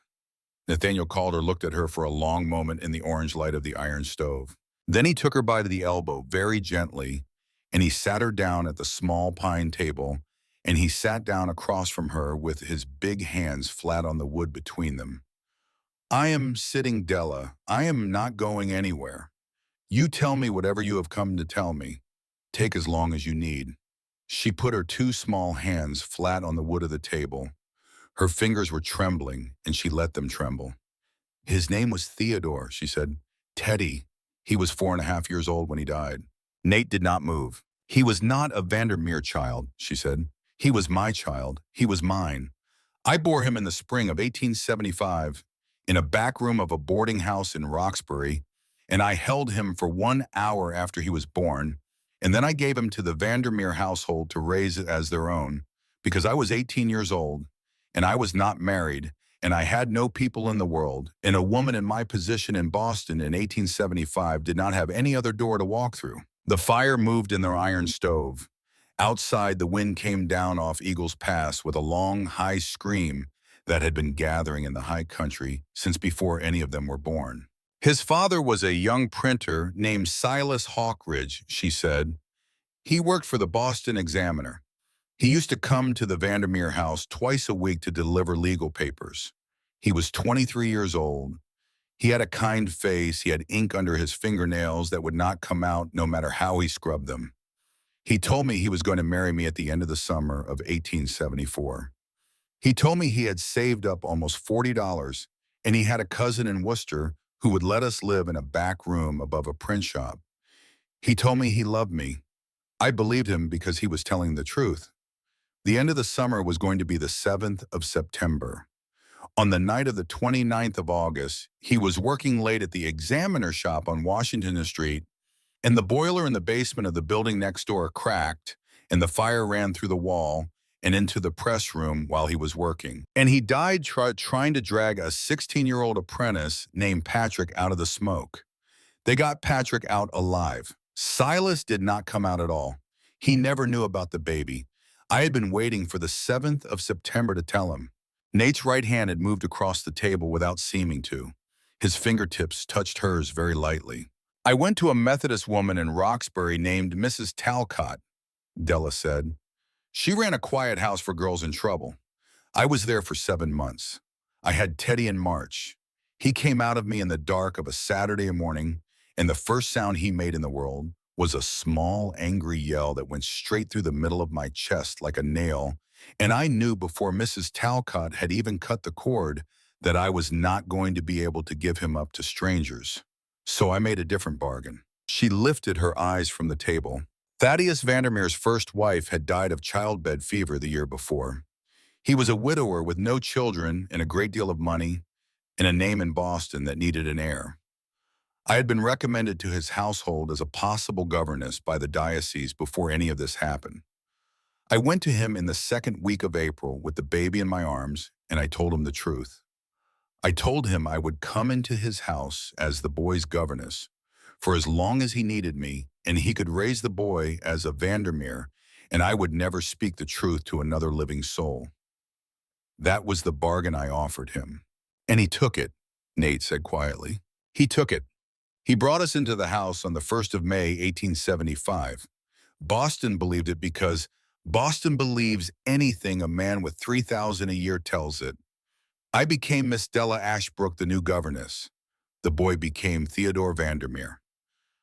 Nathaniel Calder looked at her for a long moment in the orange light of the iron stove. Then he took her by the elbow very gently and he sat her down at the small pine table, and he sat down across from her with his big hands flat on the wood between them. I am sitting, Della. I am not going anywhere. You tell me whatever you have come to tell me. Take as long as you need. She put her two small hands flat on the wood of the table. Her fingers were trembling, and she let them tremble. His name was Theodore, she said. Teddy. He was 4.5 years old when he died. Nate did not move. He was not a Vandermeer child, she said. He was my child. He was mine. I bore him in the spring of 1875 in a back room of a boarding house in Roxbury, and I held him for 1 hour after he was born, and then I gave him to the Vandermeer household to raise it as their own, because I was 18 years old, and I was not married, and I had no people in the world, and a woman in my position in Boston in 1875 did not have any other door to walk through. The fire moved in their iron stove. Outside, the wind came down off Eagles Pass with a long, high scream that had been gathering in the high country since before any of them were born. His father was a young printer named Silas Hawkridge, she said. He worked for the Boston Examiner. He used to come to the Vandermeer house twice a week to deliver legal papers. He was 23 years old. He had a kind face. He had ink under his fingernails that would not come out no matter how he scrubbed them. He told me he was going to marry me at the end of the summer of 1874. He told me he had saved up almost $40, and he had a cousin in Worcester who would let us live in a back room above a print shop. He told me he loved me. I believed him because he was telling the truth. The end of the summer was going to be the 7th of September. On the night of the 29th of August, he was working late at the Examiner shop on Washington Street, and the boiler in the basement of the building next door cracked, and the fire ran through the wall and into the press room while he was working. And he died trying to drag a 16-year-old apprentice named Patrick out of the smoke. They got Patrick out alive. Silas did not come out at all. He never knew about the baby. I had been waiting for the 7th of September to tell him. Nate's right hand had moved across the table without seeming to. His fingertips touched hers very lightly. I went to a Methodist woman in Roxbury named Mrs. Talcott, Della said. She ran a quiet house for girls in trouble. I was there for 7 months. I had Teddy in March. He came out of me in the dark of a Saturday morning, and the first sound he made in the world was a small, angry yell that went straight through the middle of my chest like a nail, and I knew before Mrs. Talcott had even cut the cord that I was not going to be able to give him up to strangers. So I made a different bargain. She lifted her eyes from the table. Thaddeus Vandermeer's first wife had died of childbed fever the year before. He was a widower with no children and a great deal of money and a name in Boston that needed an heir. I had been recommended to his household as a possible governess by the diocese before any of this happened. I went to him in the second week of April with the baby in my arms, and I told him the truth. I told him I would come into his house as the boy's governess for as long as he needed me, and he could raise the boy as a Vandermeer, and I would never speak the truth to another living soul. That was the bargain I offered him. And he took it, Nate said quietly. He took it. He brought us into the house on the 1st of May, 1875. Boston believed it because Boston believes anything a man with $3,000 a year tells it. I became Miss Della Ashbrook, the new governess. The boy became Theodore Vandermeer.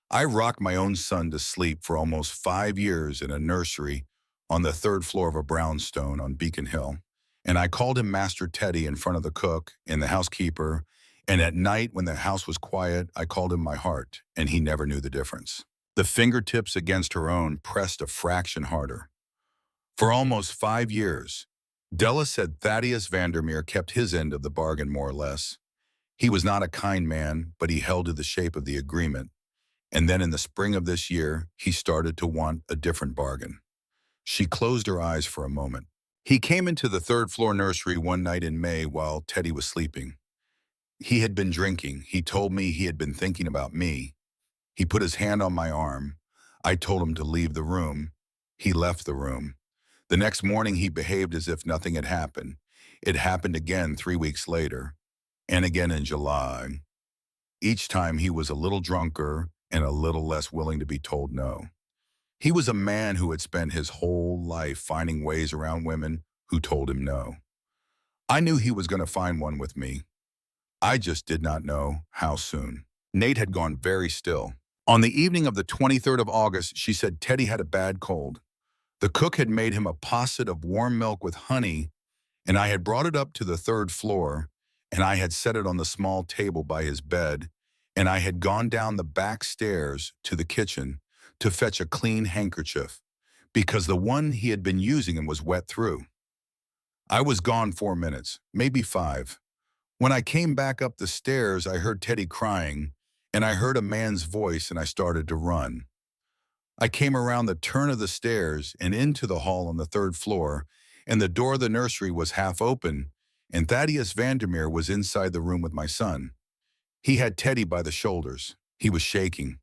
I rocked my own son to sleep for almost 5 years in a nursery on the 3rd floor of a brownstone on Beacon Hill, and I called him Master Teddy in front of the cook and the housekeeper, and at night when the house was quiet, I called him my heart, and he never knew the difference. The fingertips against her own pressed a fraction harder. For almost 5 years, Della said Thaddeus Vandermeer kept his end of the bargain more or less. He was not a kind man, but he held to the shape of the agreement. And then in the spring of this year, he started to want a different bargain. She closed her eyes for a moment. He came into the 3rd floor nursery one night in May while Teddy was sleeping. He had been drinking. He told me he had been thinking about me. He put his hand on my arm. I told him to leave the room. He left the room. The next morning, he behaved as if nothing had happened. It happened again 3 weeks later, and again in July. Each time he was a little drunker and a little less willing to be told no. He was a man who had spent his whole life finding ways around women who told him no. I knew he was going to find one with me. I just did not know how soon. Nate had gone very still. On the evening of the 23rd of August, she said Teddy had a bad cold. The cook had made him a posset of warm milk with honey, and I had brought it up to the third floor, and I had set it on the small table by his bed, and I had gone down the back stairs to the kitchen to fetch a clean handkerchief, because the one he had been using was wet through. I was gone 4 minutes, maybe 5. When I came back up the stairs, I heard Teddy crying, and I heard a man's voice, and I started to run. I came around the turn of the stairs and into the hall on the third floor, and the door of the nursery was half open, and Thaddeus Vandermeer was inside the room with my son. He had Teddy by the shoulders. He was shaking.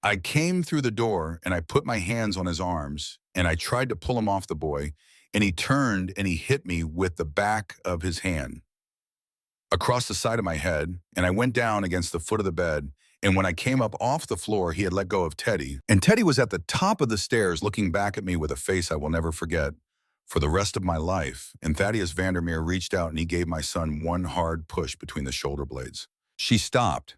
I came through the door, and I put my hands on his arms, and I tried to pull him off the boy, and he turned and he hit me with the back of his hand across the side of my head, and I went down against the foot of the bed, and when I came up off the floor, he had let go of Teddy, and Teddy was at the top of the stairs looking back at me with a face I will never forget for the rest of my life, and Thaddeus Vandermeer reached out and he gave my son one hard push between the shoulder blades. She stopped.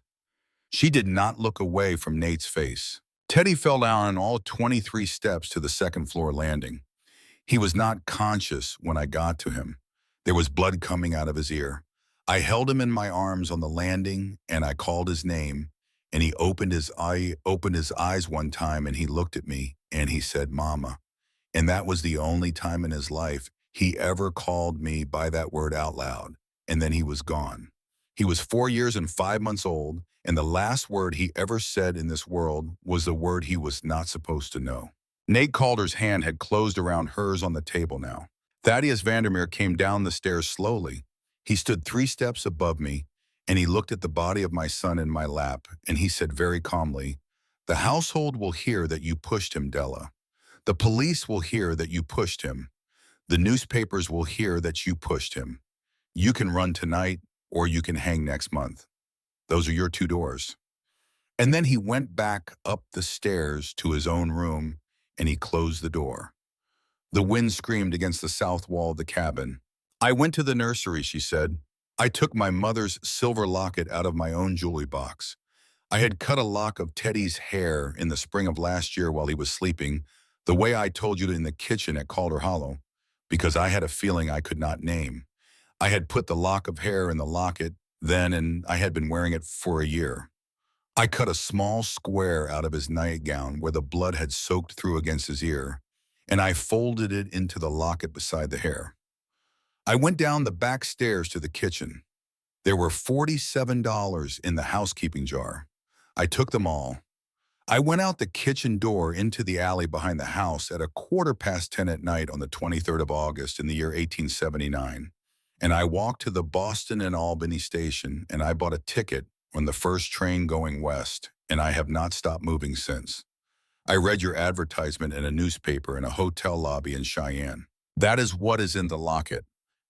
She did not look away from Nate's face. Teddy fell down all 23 steps to the second floor landing. He was not conscious when I got to him. There was blood coming out of his ear. I held him in my arms on the landing, and I called his name, and he opened his eyes one time, and he looked at me, and he said, "Mama." And that was the only time in his life he ever called me by that word out loud, and then he was gone. He was 4 years and 5 months old, and the last word he ever said in this world was the word he was not supposed to know. Nate Calder's hand had closed around hers on the table now. Thaddeus Vandermeer came down the stairs slowly. He stood 3 steps above me, and he looked at the body of my son in my lap, and he said very calmly, "The household will hear that you pushed him, Della. The police will hear that you pushed him. The newspapers will hear that you pushed him. You can run tonight, or you can hang next month. Those are your 2 doors." And then he went back up the stairs to his own room, and he closed the door. The wind screamed against the south wall of the cabin. "I went to the nursery," she said. "I took my mother's silver locket out of my own jewelry box. I had cut a lock of Teddy's hair in the spring of last year while he was sleeping, the way I told you in the kitchen at Calder Hollow, because I had a feeling I could not name. I had put the lock of hair in the locket then, and I had been wearing it for a year. I cut a small square out of his nightgown where the blood had soaked through against his ear, and I folded it into the locket beside the hair. I went down the back stairs to the kitchen. There were $47 in the housekeeping jar. I took them all. I went out the kitchen door into the alley behind the house at 10:15 at night on the 23rd of August in the year 1879, and I walked to the Boston and Albany station, and I bought a ticket on the first train going west, and I have not stopped moving since. I read your advertisement in a newspaper in a hotel lobby in Cheyenne. That is what is in the locket.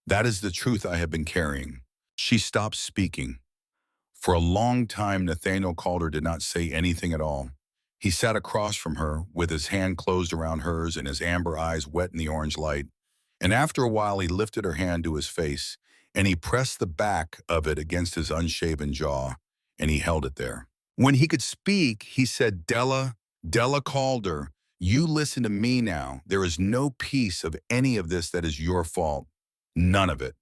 That is the truth I have been carrying." She stopped speaking. For a long time, Nathaniel Calder did not say anything at all. He sat across from her with his hand closed around hers and his amber eyes wet in the orange light. And after a while, he lifted her hand to his face, and he pressed the back of it against his unshaven jaw, and he held it there. When he could speak, he said, Della Calder, you listen to me now. There is no piece of any of this that is your fault. None of it.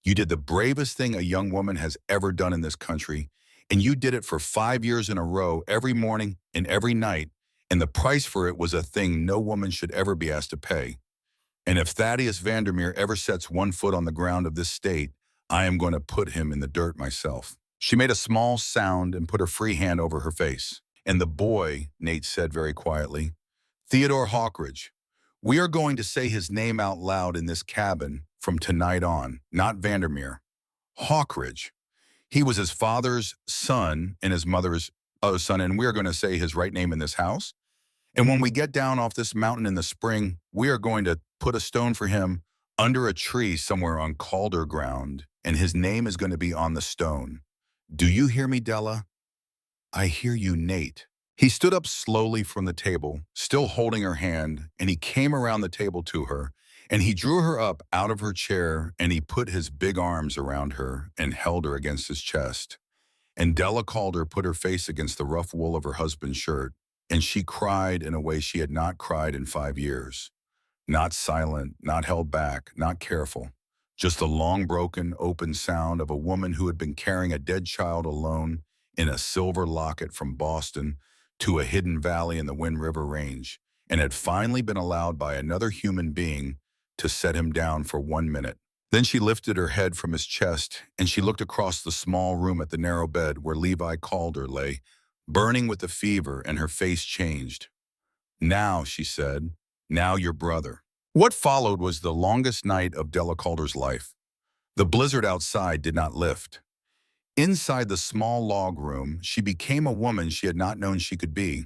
You did the bravest thing a young woman has ever done in this country, and you did it for 5 years in a row, every morning and every night, and the price for it was a thing no woman should ever be asked to pay. And if Thaddeus Vandermeer ever sets one foot on the ground of this state, I am going to put him in the dirt myself. She made a small sound and put her free hand over her face. And the boy, Nate said very quietly, Theodore Hawkridge. We are going to say his name out loud in this cabin from tonight on, not Vandermeer. Hawkridge. He was his father's son and his mother's other son, and we are going to say his right name in this house. And when we get down off this mountain in the spring, we are going to put a stone for him under a tree somewhere on Calder ground, and his name is going to be on the stone. Do you hear me, Della? I hear you, Nate. He stood up slowly from the table, still holding her hand, and he came around the table to her, and he drew her up out of her chair, and he put his big arms around her and held her against his chest. And Della Calder put her face against the rough wool of her husband's shirt, and she cried in a way she had not cried in 5 years. Not silent, not held back, not careful. Just the long broken, open sound of a woman who had been carrying a dead child alone in a silver locket from Boston to a hidden valley in the Wind River Range, and had finally been allowed by another human being to set him down for 1 minute. Then she lifted her head from his chest, and she looked across the small room at the narrow bed where Levi Calder lay, burning with the fever, and her face changed. "Now," she said, "now your brother." What followed was the longest night of Della Calder's life. The blizzard outside did not lift. Inside the small log room, she became a woman she had not known she could be.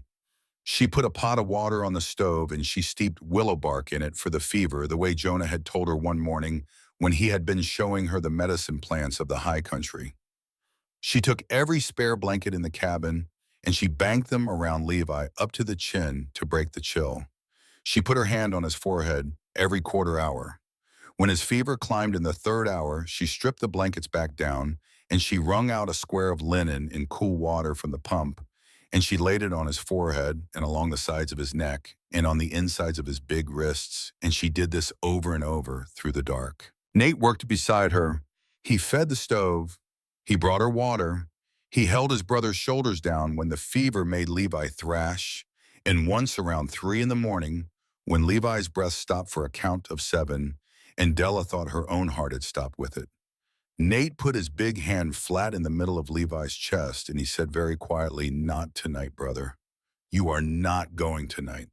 She put a pot of water on the stove and she steeped willow bark in it for the fever, the way Jonah had told her one morning when he had been showing her the medicine plants of the high country. She took every spare blanket in the cabin and she banked them around Levi up to the chin to break the chill. She put her hand on his forehead every quarter hour. When his fever climbed in the third hour, she stripped the blankets back down and she wrung out a square of linen in cool water from the pump, and she laid it on his forehead and along the sides of his neck and on the insides of his big wrists, and she did this over and over through the dark. Nate worked beside her. He fed the stove. He brought her water. He held his brother's shoulders down when the fever made Levi thrash, and once around 3 in the morning, when Levi's breath stopped for a count of 7, and Della thought her own heart had stopped with it, Nate put his big hand flat in the middle of Levi's chest, and he said very quietly, "Not tonight, brother. You are not going tonight."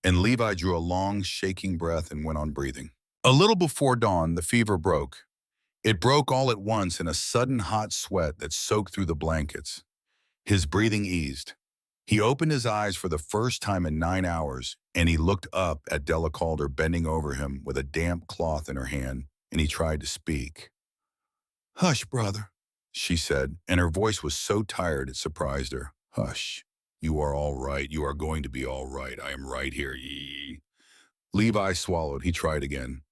And Levi drew a long, shaking breath and went on breathing. A little before dawn, the fever broke. It broke all at once in a sudden hot sweat that soaked through the blankets. His breathing eased. He opened his eyes for the first time in 9 hours, and he looked up at Della Calder bending over him with a damp cloth in her hand, and he tried to speak. "Hush, brother," she said, and her voice was so tired it surprised her. "Hush. You are all right. You are going to be all right. I am right here. Yee." Levi swallowed. He tried again.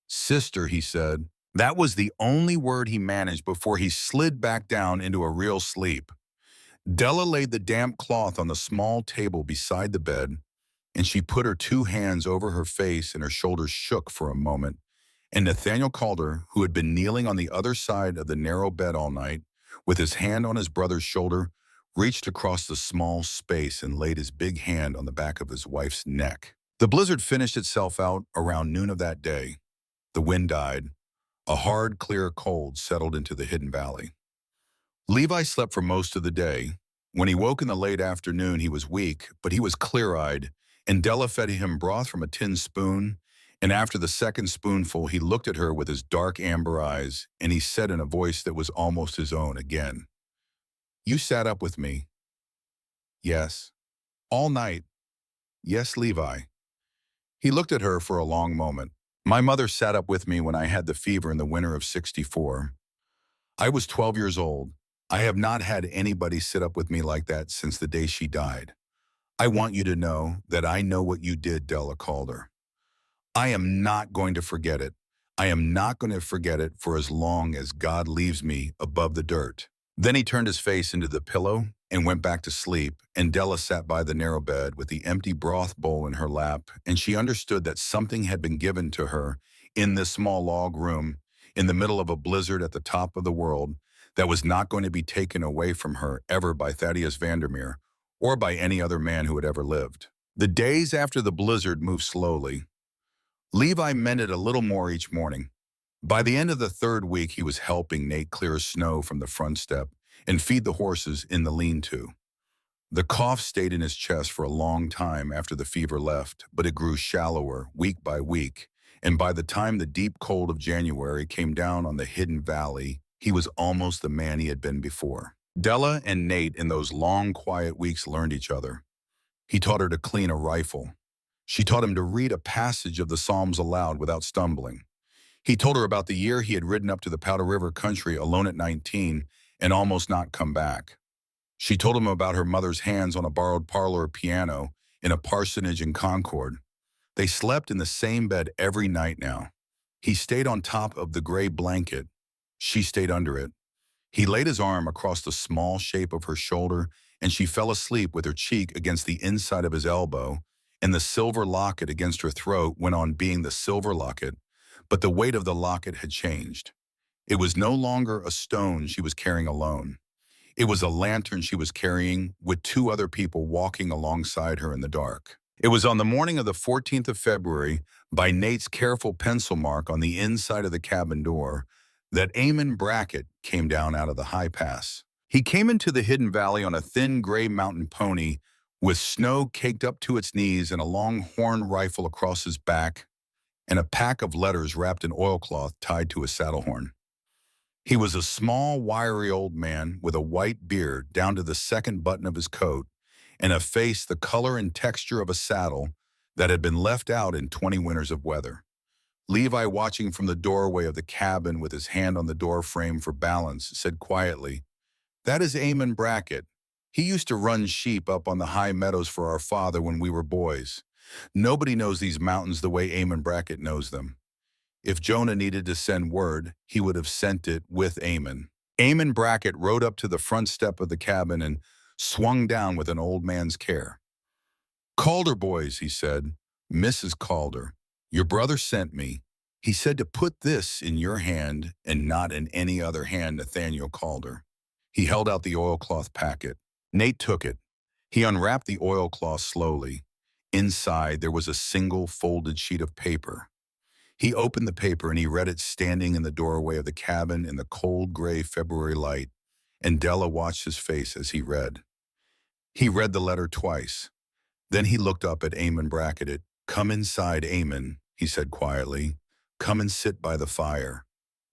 "Sister," he said. That was the only word he managed before he slid back down into a real sleep. Della laid the damp cloth on the small table beside the bed, and she put her 2 hands over her face and her shoulders shook for a moment. And Nathaniel Calder, who had been kneeling on the other side of the narrow bed all night, with his hand on his brother's shoulder, reached across the small space and laid his big hand on the back of his wife's neck. The blizzard finished itself out around noon of that day. The wind died. A hard, clear cold settled into the hidden valley. Levi slept for most of the day. When he woke in the late afternoon, he was weak, but he was clear-eyed, and Della fed him broth from a tin spoon, and after the second spoonful, he looked at her with his dark amber eyes, and he said in a voice that was almost his own again, "You sat up with me." "Yes." "All night." "Yes, Levi." He looked at her for a long moment. "My mother sat up with me when I had the fever in the winter of '64. I was 12 years old. I have not had anybody sit up with me like that since the day she died. I want you to know that I know what you did, Della Calder. I am not going to forget it. I am not going to forget it for as long as God leaves me above the dirt." Then he turned his face into the pillow and went back to sleep, and Della sat by the narrow bed with the empty broth bowl in her lap, and she understood that something had been given to her in this small log room in the middle of a blizzard at the top of the world that was not going to be taken away from her ever by Thaddeus Vandermeer or by any other man who had ever lived. The days after the blizzard moved slowly. Levi mended a little more each morning. By the end of the 3rd week, he was helping Nate clear snow from the front step and feed the horses in the lean-to. The cough stayed in his chest for a long time after the fever left, but it grew shallower week by week, and by the time the deep cold of January came down on the hidden valley, he was almost the man he had been before. Della and Nate in those long, quiet weeks learned each other. He taught her to clean a rifle. She taught him to read a passage of the Psalms aloud without stumbling. He told her about the year he had ridden up to the Powder River country alone at 19 and almost not come back. She told him about her mother's hands on a borrowed parlor piano in a parsonage in Concord. They slept in the same bed every night now. He stayed on top of the gray blanket. She stayed under it. He laid his arm across the small shape of her shoulder, and she fell asleep with her cheek against the inside of his elbow, and the silver locket against her throat went on being the silver locket, but the weight of the locket had changed. It was no longer a stone she was carrying alone. It was a lantern she was carrying with two other people walking alongside her in the dark. It was on the morning of the 14th of February, by Nate's careful pencil mark on the inside of the cabin door, that Eamon Brackett came down out of the high pass. He came into the hidden valley on a thin gray mountain pony with snow caked up to its knees and a long horn rifle across his back and a pack of letters wrapped in oilcloth tied to his saddle horn. He was a small, wiry old man with a white beard down to the second button of his coat and a face the color and texture of a saddle that had been left out in 20 winters of weather. Levi, watching from the doorway of the cabin with his hand on the door frame for balance, said quietly, "That is Eamon Brackett. He used to run sheep up on the high meadows for our father when we were boys. Nobody knows these mountains the way Eamon Brackett knows them. If Jonah needed to send word, he would have sent it with Eamon." Eamon Brackett rode up to the front step of the cabin and swung down with an old man's care. "Calder boys," he said. "Mrs. Calder, your brother sent me. He said to put this in your hand and not in any other hand, Nathaniel Calder." He held out the oilcloth packet. Nate took it. He unwrapped the oilcloth slowly. Inside, there was a single folded sheet of paper. He opened the paper and he read it standing in the doorway of the cabin in the cold gray February light, and Della watched his face as he read. He read the letter twice. Then he looked up at Eamon Brackett. "Come inside, Eamon," he said quietly. "Come and sit by the fire.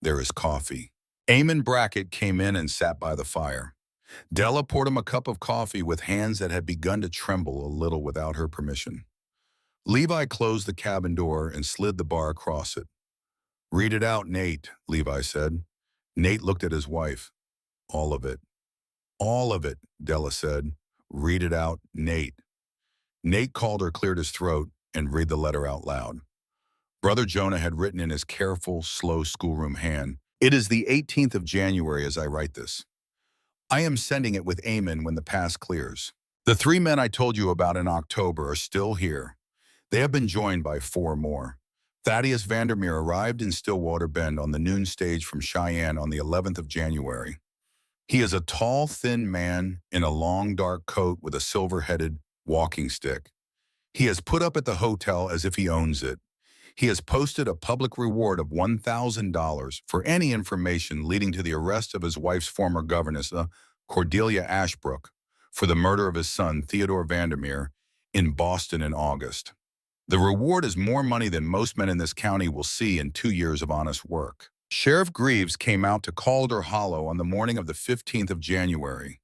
There is coffee." Eamon Brackett came in and sat by the fire. Della poured him a cup of coffee with hands that had begun to tremble a little without her permission. Levi closed the cabin door and slid the bar across it. "Read it out, Nate," Levi said. Nate looked at his wife. "All of it." "All of it," Della said. "Read it out, Nate." Nate Calder cleared his throat and read the letter out loud. Brother Jonah had written in his careful, slow schoolroom hand, "It is the 18th of January as I write this. I am sending it with Eamon when the pass clears. The 3 men I told you about in October are still here. They have been joined by 4 more. Thaddeus Vandermeer arrived in Stillwater Bend on the noon stage from Cheyenne on the 11th of January. He is a tall, thin man in a long, dark coat with a silver-headed walking stick. He has put up at the hotel as if he owns it. He has posted a public reward of $1,000 for any information leading to the arrest of his wife's former governess, Cordelia Ashbrook, for the murder of his son, Theodore Vandermeer, in Boston in August. The reward is more money than most men in this county will see in 2 years of honest work." Sheriff Greaves came out to Calder Hollow on the morning of the 15th of January.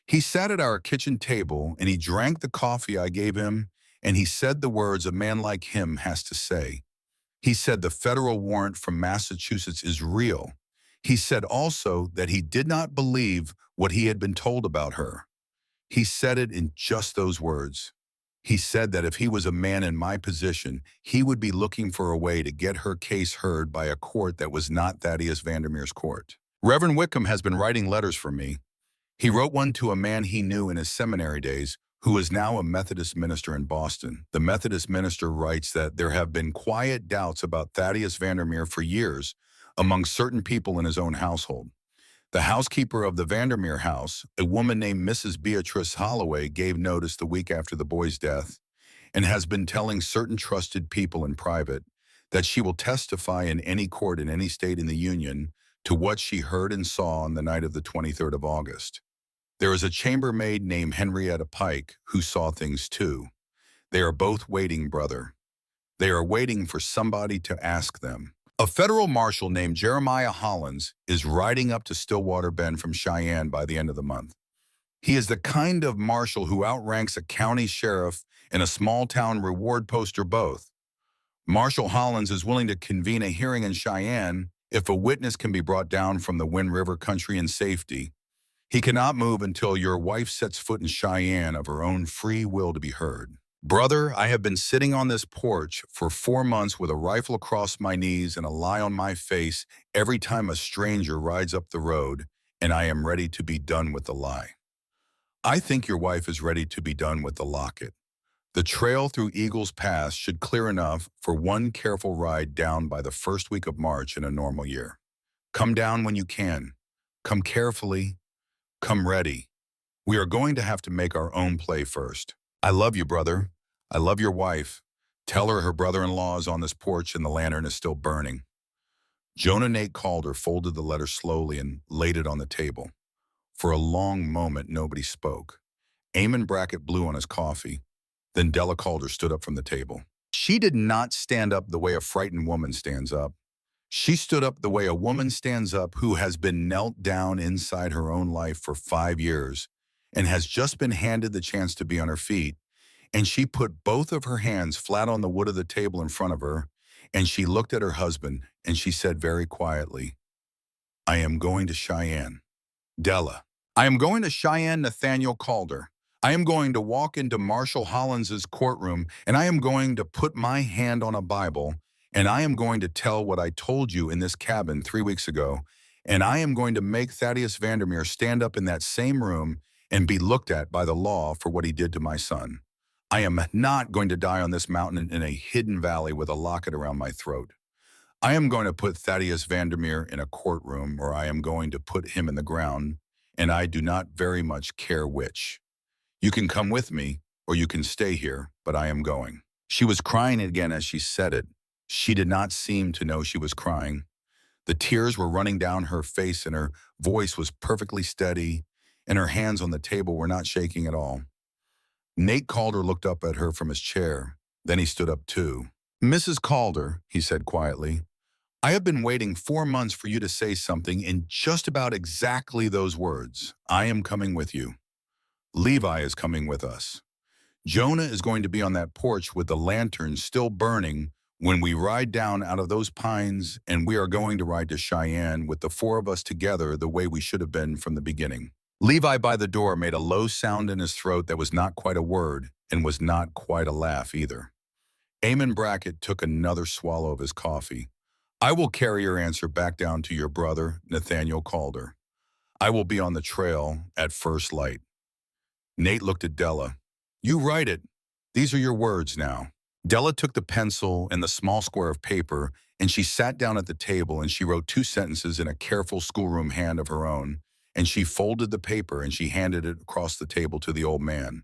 He sat at our kitchen table and he drank the coffee I gave him, and he said the words a man like him has to say. He said the federal warrant from Massachusetts is real. He said also that he did not believe what he had been told about her. He said it in just those words. He said that if he was a man in my position, he would be looking for a way to get her case heard by a court that was not Thaddeus Vandermeer's court. Reverend Wickham has been writing letters for me. He wrote one to a man he knew in his seminary days, who is now a Methodist minister in Boston. The Methodist minister writes that there have been quiet doubts about Thaddeus Vandermeer for years among certain people in his own household. The housekeeper of the Vandermeer house, a woman named Mrs. Beatrice Holloway, gave notice the week after the boy's death and has been telling certain trusted people in private that she will testify in any court in any state in the Union to what she heard and saw on the night of the 23rd of August. There is a chambermaid named Henrietta Pike who saw things too. They are both waiting, brother. They are waiting for somebody to ask them. A federal marshal named Jeremiah Hollins is riding up to Stillwater Bend from Cheyenne by the end of the month. He is the kind of marshal who outranks a county sheriff and a small-town reward poster both. Marshal Hollins is willing to convene a hearing in Cheyenne if a witness can be brought down from the Wind River country in safety. He cannot move until your wife sets foot in Cheyenne of her own free will to be heard. Brother, I have been sitting on this porch for 4 months with a rifle across my knees and a lie on my face every time a stranger rides up the road, and I am ready to be done with the lie. I think your wife is ready to be done with the Locket. The trail through Eagles Pass should clear enough for one careful ride down by the first week of March in a normal year. Come down when you can. Come carefully. Come ready. We are going to have to make our own play first. I love you, brother. I love your wife. Tell her brother-in-law is on this porch and the lantern is still burning. Jonah Nate Calder folded the letter slowly and laid it on the table. For a long moment, nobody spoke. Eamon Brackett blew on his coffee. Then Della Calder stood up from the table. She did not stand up the way a frightened woman stands up. She stood up the way a woman stands up who has been knelt down inside her own life for 5 years and has just been handed the chance to be on her feet. And she put both of her hands flat on the wood of the table in front of her, and she looked at her husband, and she said very quietly, I am going to Cheyenne. Della. I am going to Cheyenne Nathaniel Calder. I am going to walk into Marshall Hollins's courtroom, and I am going to put my hand on a Bible, and I am going to tell what I told you in this cabin 3 weeks ago, and I am going to make Thaddeus Vandermeer stand up in that same room and be looked at by the law for what he did to my son. I am not going to die on this mountain in a hidden valley with a locket around my throat. I am going to put Thaddeus Vandermeer in a courtroom, or I am going to put him in the ground, and I do not very much care which. You can come with me, or you can stay here, but I am going. She was crying again as she said it. She did not seem to know she was crying. The tears were running down her face, and her voice was perfectly steady, and her hands on the table were not shaking at all. Nate Calder looked up at her from his chair. Then he stood up too. Mrs. Calder, he said quietly, I have been waiting 4 months for you to say something in just about exactly those words. I am coming with you. Levi is coming with us. Jonah is going to be on that porch with the lantern still burning when we ride down out of those pines, and we are going to ride to Cheyenne with the 4 of us together the way we should have been from the beginning. Levi by the door made a low sound in his throat that was not quite a word and was not quite a laugh either. Eamon Brackett took another swallow of his coffee. I will carry your answer back down to your brother, Nathaniel Calder. I will be on the trail at first light. Nate looked at Della. You write it. These are your words now. Della took the pencil and the small square of paper, and she sat down at the table and she wrote 2 sentences in a careful schoolroom hand of her own, and she folded the paper and she handed it across the table to the old man.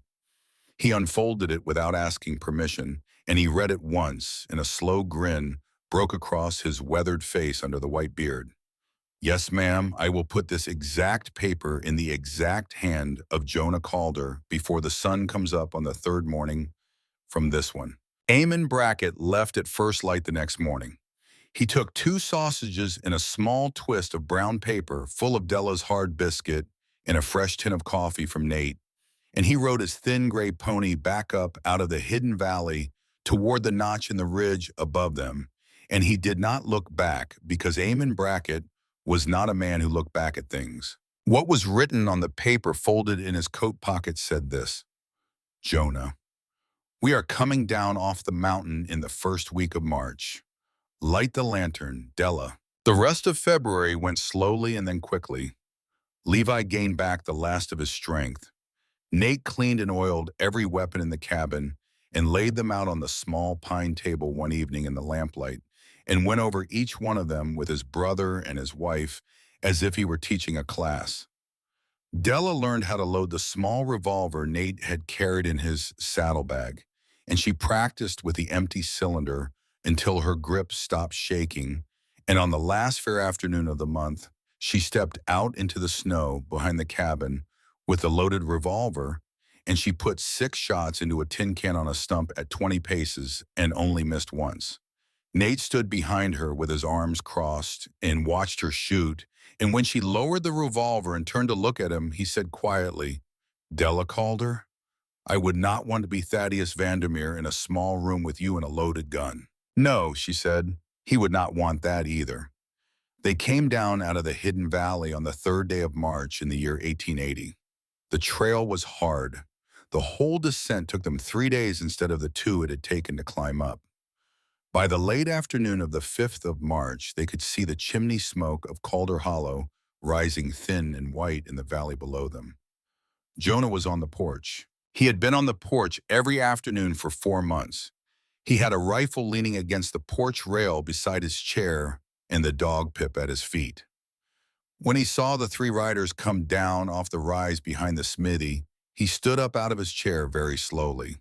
He unfolded it without asking permission, and he read it once, and a slow grin broke across his weathered face under the white beard. Yes, ma'am, I will put this exact paper in the exact hand of Jonah Calder before the sun comes up on the 3rd morning from this one. Eamon Brackett left at first light the next morning. He took 2 sausages and a small twist of brown paper full of Della's hard biscuit and a fresh tin of coffee from Nate, and he rode his thin gray pony back up out of the hidden valley toward the notch in the ridge above them, and he did not look back because Eamon Brackett was not a man who looked back at things. What was written on the paper folded in his coat pocket said this: Jonah, we are coming down off the mountain in the first week of March. Light the lantern, Della. The rest of February went slowly and then quickly. Levi gained back the last of his strength. Nate cleaned and oiled every weapon in the cabin and laid them out on the small pine table one evening in the lamplight and went over each one of them with his brother and his wife as if he were teaching a class. Della learned how to load the small revolver Nate had carried in his saddlebag, and she practiced with the empty cylinder until her grip stopped shaking, and on the last fair afternoon of the month, she stepped out into the snow behind the cabin with a loaded revolver, and she put 6 shots into a tin can on a stump at 20 paces and only missed once. Nate stood behind her with his arms crossed and watched her shoot, and when she lowered the revolver and turned to look at him, he said quietly, Della Calder, I would not want to be Thaddeus Vandermeer in a small room with you and a loaded gun. No, she said, he would not want that either. They came down out of the hidden valley on the third day of March in the year 1880. The trail was hard. The whole descent took them 3 days instead of the 2 it had taken to climb up. By the late afternoon of the 5th of March, they could see the chimney smoke of Calder Hollow rising thin and white in the valley below them. Jonah was on the porch. He had been on the porch every afternoon for 4 months. He had a rifle leaning against the porch rail beside his chair and the dog Pip at his feet. When he saw the 3 riders come down off the rise behind the smithy, he stood up out of his chair very slowly.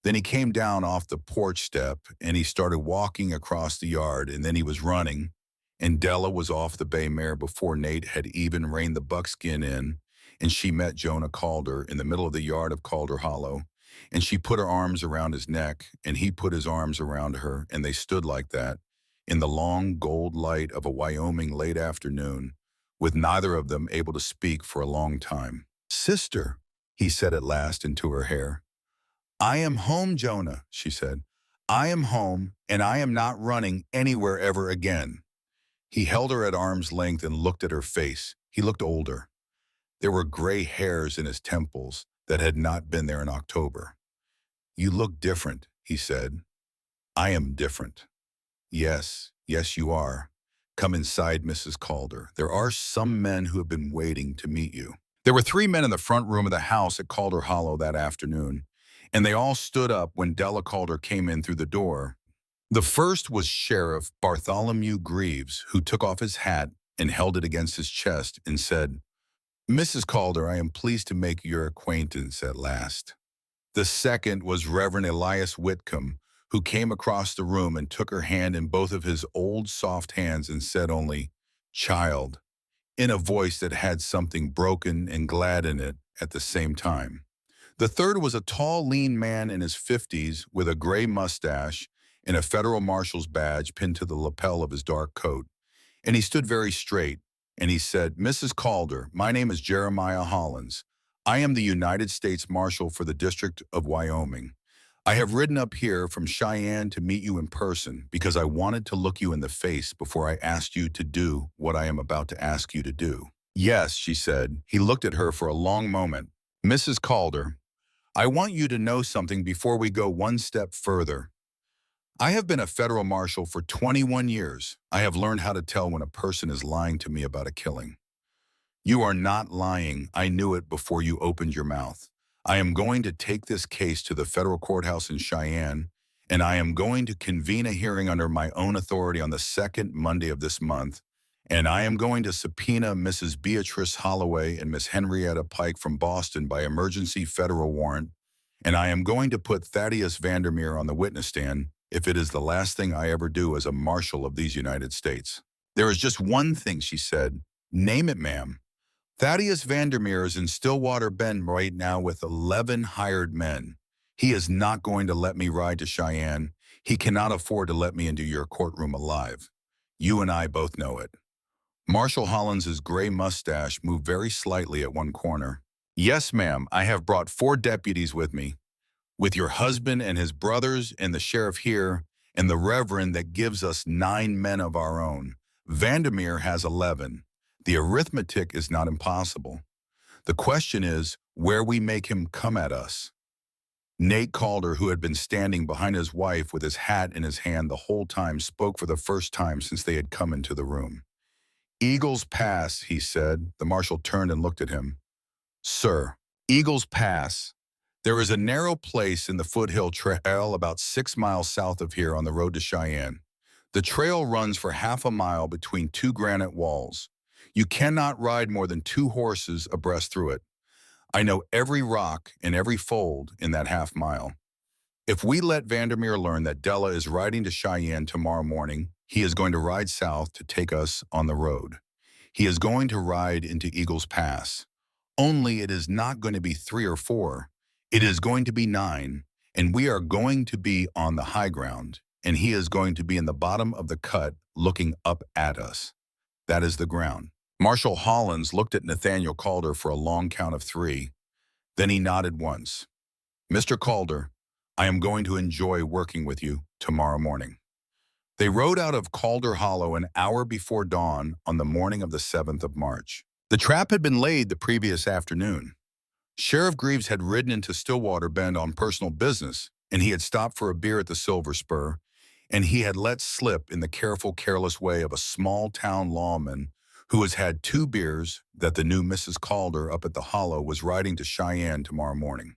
Then he came down off the porch step and he started walking across the yard, and then he was running, and Della was off the bay mare before Nate had even reined the buckskin in, and she met Jonah Calder in the middle of the yard of Calder Hollow, and she put her arms around his neck and he put his arms around her, and they stood like that in the long gold light of a Wyoming late afternoon, with neither of them able to speak for a long time. "Sister," he said at last into her hair. "I am home, Jonah," she said. "I am home, and I am not running anywhere ever again." He held her at arm's length and looked at her face. He looked older. There were gray hairs in his temples that had not been there in October. "You look different," he said. "I am different." "Yes, yes, you are. Come inside, Mrs. Calder. There are some men who have been waiting to meet you." There were 3 men in the front room of the house at Calder Hollow that afternoon, and they all stood up when Della Calder came in through the door. The first was Sheriff Bartholomew Greaves, who took off his hat and held it against his chest and said, "Mrs. Calder, I am pleased to make your acquaintance at last." The second was Reverend Elias Whitcomb, who came across the room and took her hand in both of his old soft hands and said only, "Child," in a voice that had something broken and glad in it at the same time. The third was a tall, lean man in his 50s with a gray mustache and a federal marshal's badge pinned to the lapel of his dark coat. And he stood very straight, and he said, "Mrs. Calder, my name is Jeremiah Hollins. I am the United States Marshal for the District of Wyoming. I have ridden up here from Cheyenne to meet you in person because I wanted to look you in the face before I asked you to do what I am about to ask you to do." "Yes," she said. He looked at her for a long moment. "Mrs. Calder, I want you to know something before we go one step further. I have been a federal marshal for 21 years. I have learned how to tell when a person is lying to me about a killing. You are not lying. I knew it before you opened your mouth. I am going to take this case to the federal courthouse in Cheyenne, and I am going to convene a hearing under my own authority on the second Monday of this month, and I am going to subpoena Mrs. Beatrice Holloway and Miss Henrietta Pike from Boston by emergency federal warrant, and I am going to put Thaddeus Vandermeer on the witness stand if it is the last thing I ever do as a marshal of these United States." "There is just one thing," she said. "Name it, ma'am." "Thaddeus Vandermeer is in Stillwater Bend right now with 11 hired men. He is not going to let me ride to Cheyenne. He cannot afford to let me into your courtroom alive. You and I both know it." Marshal Hollins's gray mustache moved very slightly at one corner. "Yes, ma'am, I have brought 4 deputies with me, with your husband and his brothers and the sheriff here, and the reverend that gives us 9 men of our own. Vandermeer has 11. The arithmetic is not impossible. The question is where we make him come at us." Nate Calder, who had been standing behind his wife with his hat in his hand the whole time, spoke for the first time since they had come into the room. "Eagles Pass," he said. The marshal turned and looked at him. "Sir, Eagles Pass. There is a narrow place in the foothill trail about 6 miles south of here on the road to Cheyenne. The trail runs for half a mile between 2 granite walls. You cannot ride more than 2 horses abreast through it. I know every rock and every fold in that half mile. If we let Vandermeer learn that Della is riding to Cheyenne tomorrow morning, he is going to ride south to take us on the road. He is going to ride into Eagles Pass. Only it is not going to be 3 or 4. It is going to be 9, and we are going to be on the high ground, and he is going to be in the bottom of the cut looking up at us. That is the ground." Marshal Hollins looked at Nathaniel Calder for a long count of 3. Then he nodded once. "Mr. Calder, I am going to enjoy working with you tomorrow morning." They rode out of Calder Hollow an hour before dawn on the morning of the 7th of March. The trap had been laid the previous afternoon. Sheriff Greaves had ridden into Stillwater Bend on personal business, and he had stopped for a beer at the Silver Spur, and he had let slip in the careful, careless way of a small-town lawman who has had 2 beers that the new Mrs. Calder up at the Hollow was riding to Cheyenne tomorrow morning.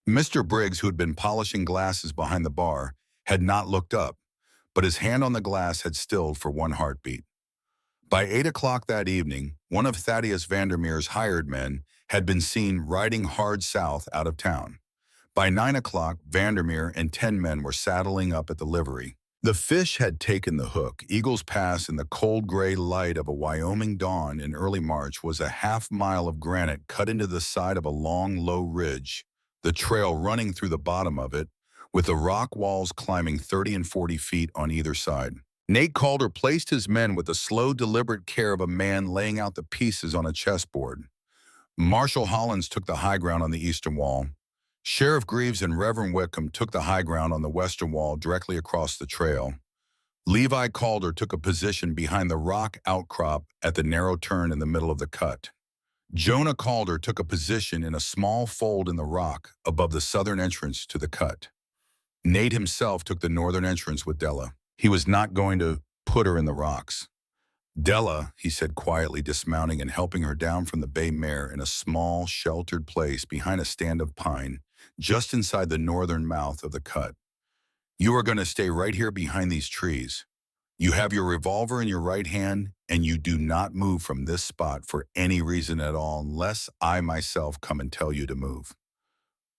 Mr. Briggs, who had been polishing glasses behind the bar, had not looked up, but his hand on the glass had stilled for 1 heartbeat. By 8 o'clock that evening, one of Thaddeus Vandermeer's hired men had been seen riding hard south out of town. By 9 o'clock, Vandermeer and 10 men were saddling up at the livery. The fish had taken the hook. Eagles Pass, in the cold gray light of a Wyoming dawn in early March, was a half-mile of granite cut into the side of a long, low ridge, the trail running through the bottom of it, with the rock walls climbing 30 and 40 feet on either side. Nate Calder placed his men with the slow, deliberate care of a man laying out the pieces on a chessboard. Marshal Hollins took the high ground on the eastern wall. Sheriff Greaves and Reverend Wickham took the high ground on the western wall directly across the trail. Levi Calder took a position behind the rock outcrop at the narrow turn in the middle of the cut. Jonah Calder took a position in a small fold in the rock above the southern entrance to the cut. Nate himself took the northern entrance with Della. He was not going to put her in the rocks. "Della," he said quietly, dismounting and helping her down from the bay mare in a small, sheltered place behind a stand of pine, just inside the northern mouth of the cut. "You are going to stay right here behind these trees. You have your revolver in your right hand, and you do not move from this spot for any reason at all unless I myself come and tell you to move."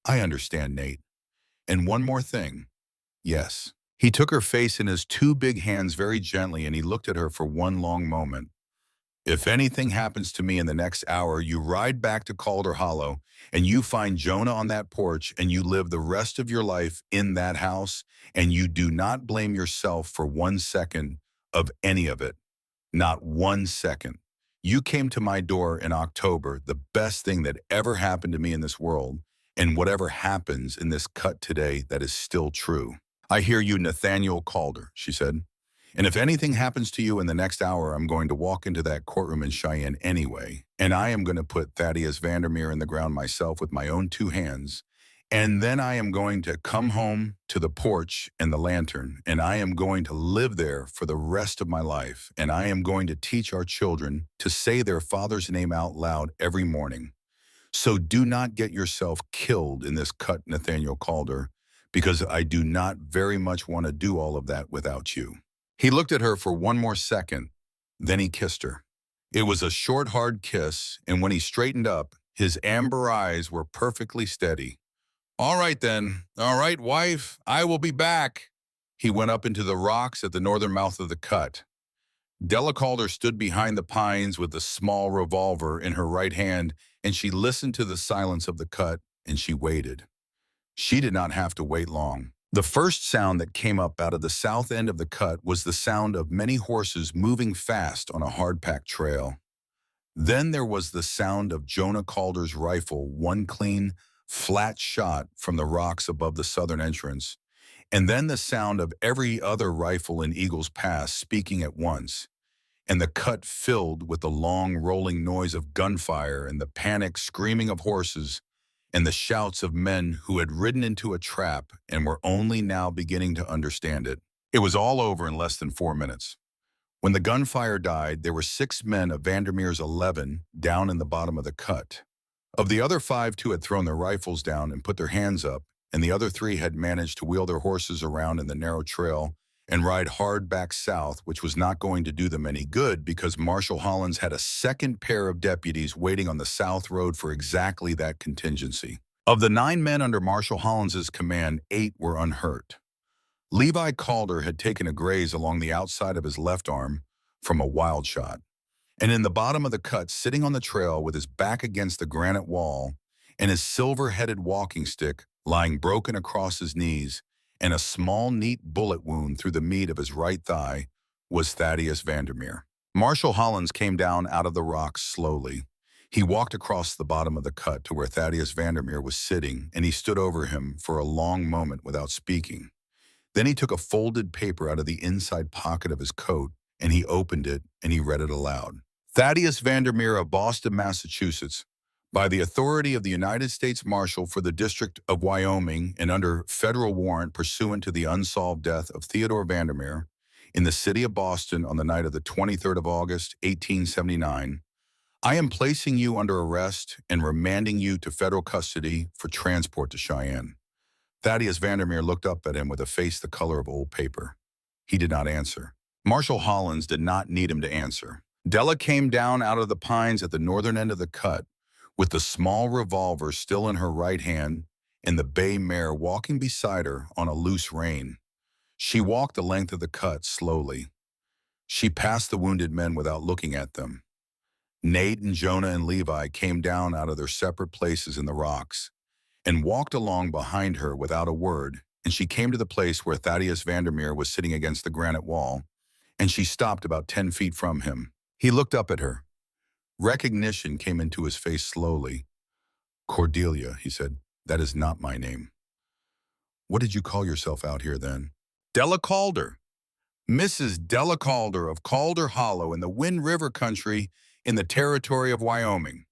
"I understand, Nate. And one more thing." "Yes." He took her face in his 2 big hands very gently, and he looked at her for 1 long moment. "If anything happens to me in the next hour, you ride back to Calder Hollow, and you find Jonah on that porch, and you live the rest of your life in that house, and you do not blame yourself for 1 second of any of it. Not 1 second. You came to my door in October, the best thing that ever happened to me in this world, and whatever happens in this cut today, that is still true." "I hear you, Nathaniel Calder," she said. "And if anything happens to you in the next hour, I'm going to walk into that courtroom in Cheyenne anyway, and I am going to put Thaddeus Vandermeer in the ground myself with my own 2 hands, and then I am going to come home to the porch and the lantern, and I am going to live there for the rest of my life, and I am going to teach our children to say their father's name out loud every morning. So do not get yourself killed in this cut, Nathaniel Calder, because I do not very much want to do all of that without you." He looked at her for 1 more second, then he kissed her. It was a short, hard kiss, and when he straightened up, his amber eyes were perfectly steady. "All right then, all right, wife, I will be back." He went up into the rocks at the northern mouth of the cut. Della Calder stood behind the pines with a small revolver in her right hand, and she listened to the silence of the cut, and she waited. She did not have to wait long. The first sound that came up out of the south end of the cut was the sound of many horses moving fast on a hard-packed trail. Then there was the sound of Jonah Calder's rifle, 1 clean, flat shot from the rocks above the southern entrance, and then the sound of every other rifle in Eagles Pass speaking at once, and the cut filled with the long rolling noise of gunfire and the panic screaming of horses and the shouts of men who had ridden into a trap and were only now beginning to understand it. It was all over in less than 4 minutes. When the gunfire died, there were 6 men of Vandermeer's 11 down in the bottom of the cut. Of the other 5, 2 had thrown their rifles down and put their hands up, and the other 3 had managed to wheel their horses around in the narrow trail and ride hard back south, which was not going to do them any good because Marshal Hollins had a second pair of deputies waiting on the south road for exactly that contingency. Of the 9 men under Marshal Hollins's command, 8 were unhurt. Levi Calder had taken a graze along the outside of his left arm from a wild shot, and in the bottom of the cut, sitting on the trail with his back against the granite wall and his silver-headed walking stick lying broken across his knees, and a small, neat bullet wound through the meat of his right thigh, was Thaddeus Vandermeer. Marshal Hollins came down out of the rocks slowly. He walked across the bottom of the cut to where Thaddeus Vandermeer was sitting, and he stood over him for a long moment without speaking. Then he took a folded paper out of the inside pocket of his coat, and he opened it, and he read it aloud. Thaddeus Vandermeer of Boston, Massachusetts, by the authority of the United States Marshal for the District of Wyoming and under federal warrant pursuant to the unsolved death of Theodore Vandermeer in the city of Boston on the night of the 23rd of August, 1879, I am placing you under arrest and remanding you to federal custody for transport to Cheyenne. Thaddeus Vandermeer looked up at him with a face the color of old paper. He did not answer. Marshal Hollins did not need him to answer. Della came down out of the pines at the northern end of the cut, with the small revolver still in her right hand and the bay mare walking beside her on a loose rein. She walked the length of the cut slowly. She passed the wounded men without looking at them. Nate and Jonah and Levi came down out of their separate places in the rocks and walked along behind her without a word, and she came to the place where Thaddeus Vandermeer was sitting against the granite wall, and she stopped about 10 feet from him. He looked up at her. Recognition came into his face slowly. "Cordelia," he said, "that is not my name." "What did you call yourself out here then?" "Della Calder. Mrs. Della Calder of Calder Hollow in the Wind River country in the territory of Wyoming.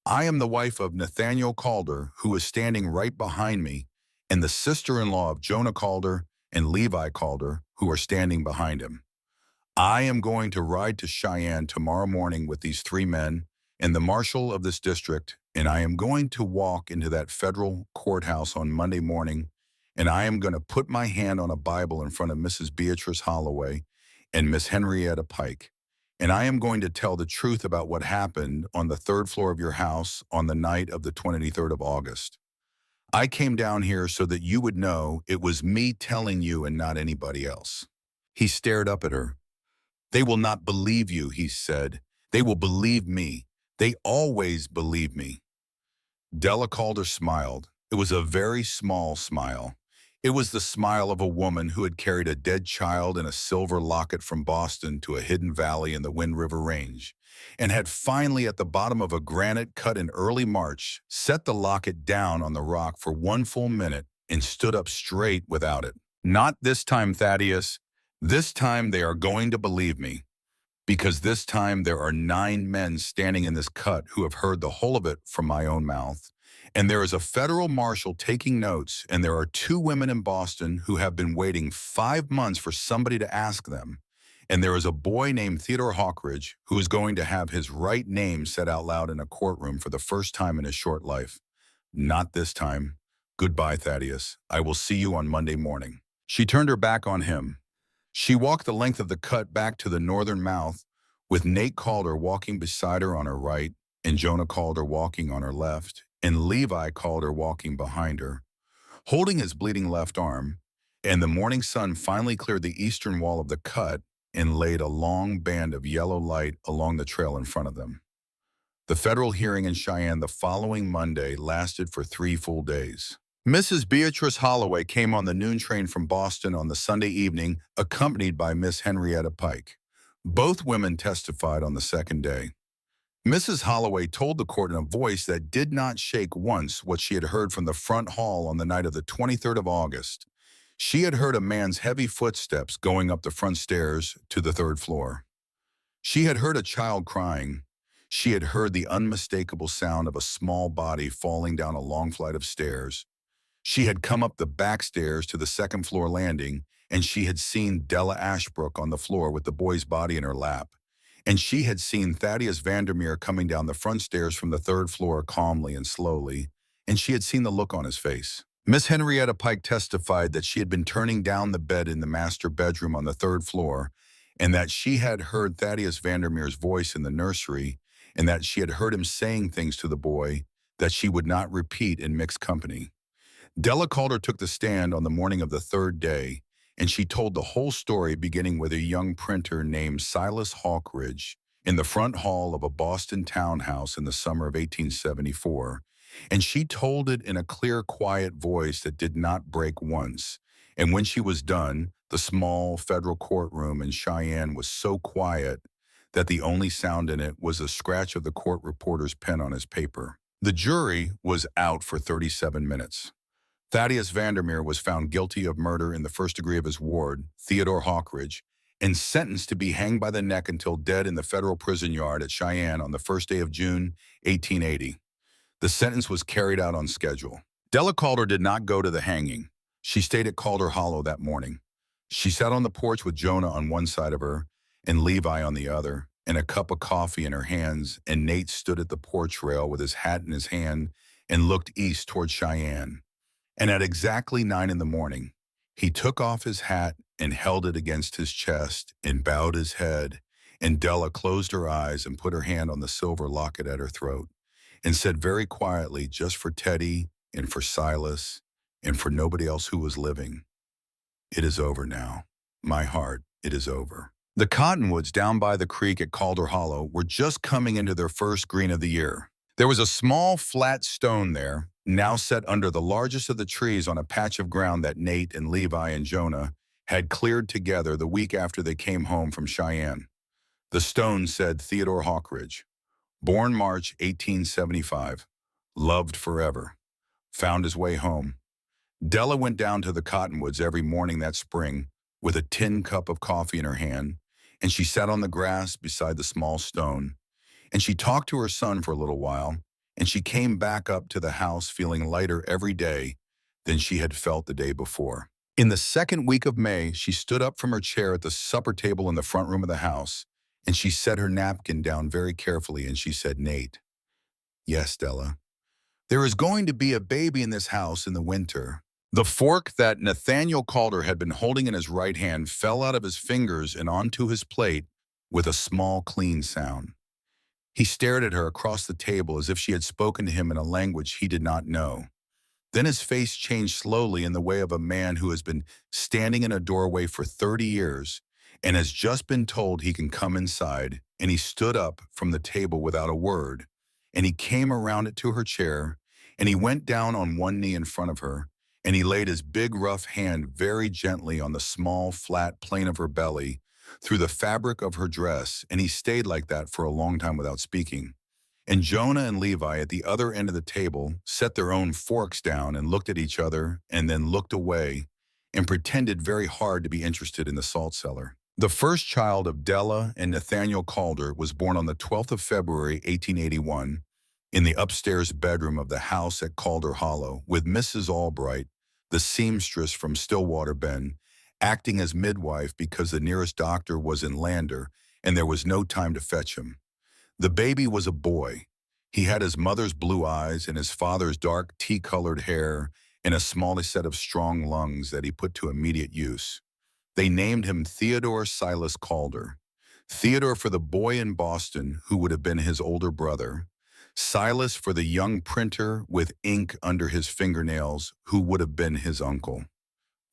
I am the wife of Nathaniel Calder, who is standing right behind me, and the sister-in-law of Jonah Calder and Levi Calder, who are standing behind him. I am going to ride to Cheyenne tomorrow morning with these 3 men and the marshal of this district, and I am going to walk into that federal courthouse on Monday morning, and I am going to put my hand on a Bible in front of Mrs. Beatrice Holloway and Miss Henrietta Pike, and I am going to tell the truth about what happened on the 3rd floor of your house on the night of the 23rd of August. I came down here so that you would know it was me telling you and not anybody else." He stared up at her. "They will not believe you," he said. "They will believe me. They always believe me." Della Calder smiled. It was a very small smile. It was the smile of a woman who had carried a dead child in a silver locket from Boston to a hidden valley in the Wind River Range, and had finally, at the bottom of a granite cut in early March, set the locket down on the rock for 1 full minute and stood up straight without it. "Not this time, Thaddeus. This time they are going to believe me, because this time there are 9 men standing in this cut who have heard the whole of it from my own mouth. And there is a federal marshal taking notes, and there are 2 women in Boston who have been waiting 5 months for somebody to ask them. And there is a boy named Theodore Hawkridge who is going to have his right name said out loud in a courtroom for the first time in his short life. Not this time. Goodbye, Thaddeus. I will see you on Monday morning." She turned her back on him. She walked the length of the cut back to the northern mouth, with Nate Calder walking beside her on her right, and Jonah Calder walking on her left, and Levi Calder walking behind her, holding his bleeding left arm, and the morning sun finally cleared the eastern wall of the cut and laid a long band of yellow light along the trail in front of them. The federal hearing in Cheyenne the following Monday lasted for 3 full days. Mrs. Beatrice Holloway came on the noon train from Boston on the Sunday evening, accompanied by Miss Henrietta Pike. Both women testified on the second day. Mrs. Holloway told the court in a voice that did not shake once what she had heard from the front hall on the night of the 23rd of August. She had heard a man's heavy footsteps going up the front stairs to the 3rd floor. She had heard a child crying. She had heard the unmistakable sound of a small body falling down a long flight of stairs. She had come up the back stairs to the 2nd floor landing, and she had seen Della Ashbrook on the floor with the boy's body in her lap. And she had seen Thaddeus Vandermeer coming down the front stairs from the 3rd floor calmly and slowly, and she had seen the look on his face. Miss Henrietta Pike testified that she had been turning down the bed in the master bedroom on the 3rd floor, and that she had heard Thaddeus Vandermeer's voice in the nursery, and that she had heard him saying things to the boy that she would not repeat in mixed company. Della Calder took the stand on the morning of the 3rd day, and she told the whole story beginning with a young printer named Silas Hawkridge in the front hall of a Boston townhouse in the summer of 1874, and she told it in a clear, quiet voice that did not break once. And when she was done, the small federal courtroom in Cheyenne was so quiet that the only sound in it was the scratch of the court reporter's pen on his paper. The jury was out for 37 minutes. Thaddeus Vandermeer was found guilty of murder in the first degree of his ward, Theodore Hawkridge, and sentenced to be hanged by the neck until dead in the federal prison yard at Cheyenne on the first day of June, 1880. The sentence was carried out on schedule. Della Calder did not go to the hanging. She stayed at Calder Hollow that morning. She sat on the porch with Jonah on one side of her and Levi on the other, and a cup of coffee in her hands, and Nate stood at the porch rail with his hat in his hand and looked east toward Cheyenne. And at exactly 9 in the morning, he took off his hat and held it against his chest and bowed his head, and Della closed her eyes and put her hand on the silver locket at her throat and said very quietly, just for Teddy and for Silas and for nobody else who was living, "It is over now. My heart, it is over." The cottonwoods down by the creek at Calder Hollow were just coming into their first green of the year. There was a small flat stone there, now set under the largest of the trees on a patch of ground that Nate and Levi and Jonah had cleared together the week after they came home from Cheyenne. The stone said Theodore Hawkridge, born March 1875, loved forever, found his way home. Della went down to the cottonwoods every morning that spring with a tin cup of coffee in her hand, and she sat on the grass beside the small stone, and she talked to her son for a little while, and she came back up to the house feeling lighter every day than she had felt the day before. In the second week of May, she stood up from her chair at the supper table in the front room of the house, and she set her napkin down very carefully, and she said, "Nate." "Yes, Della." "There is going to be a baby in this house in the winter." The fork that Nathaniel Calder had been holding in his right hand fell out of his fingers and onto his plate with a small, clean sound. He stared at her across the table as if she had spoken to him in a language he did not know. Then his face changed slowly in the way of a man who has been standing in a doorway for 30 years and has just been told he can come inside, and he stood up from the table without a word, and he came around it to her chair, and he went down on one knee in front of her, and he laid his big rough hand very gently on the small flat plane of her belly through the fabric of her dress, and he stayed like that for a long time without speaking. And Jonah and Levi at the other end of the table set their own forks down and looked at each other and then looked away and pretended very hard to be interested in the salt cellar. The first child of Della and Nathaniel Calder was born on the 12th of February, 1881, in the upstairs bedroom of the house at Calder Hollow, with Mrs. Albright, the seamstress from Stillwater Bend, acting as midwife because the nearest doctor was in Lander and there was no time to fetch him. The baby was a boy. He had his mother's blue eyes and his father's dark tea-colored hair and a small set of strong lungs that he put to immediate use. They named him Theodore Silas Calder. Theodore for the boy in Boston who would have been his older brother, Silas for the young printer with ink under his fingernails who would have been his uncle.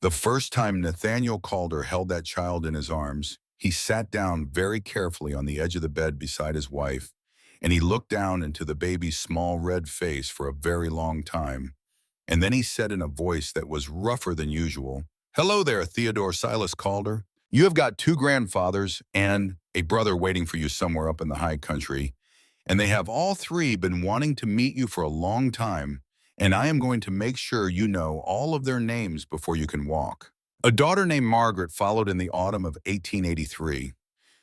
The first time Nathaniel Calder held that child in his arms, he sat down very carefully on the edge of the bed beside his wife, and he looked down into the baby's small red face for a very long time, and then he said in a voice that was rougher than usual, "Hello there, Theodore Silas Calder. You have got two grandfathers and a brother waiting for you somewhere up in the high country, and they have all three been wanting to meet you for a long time, and I am going to make sure you know all of their names before you can walk." A daughter named Margaret followed in the autumn of 1883.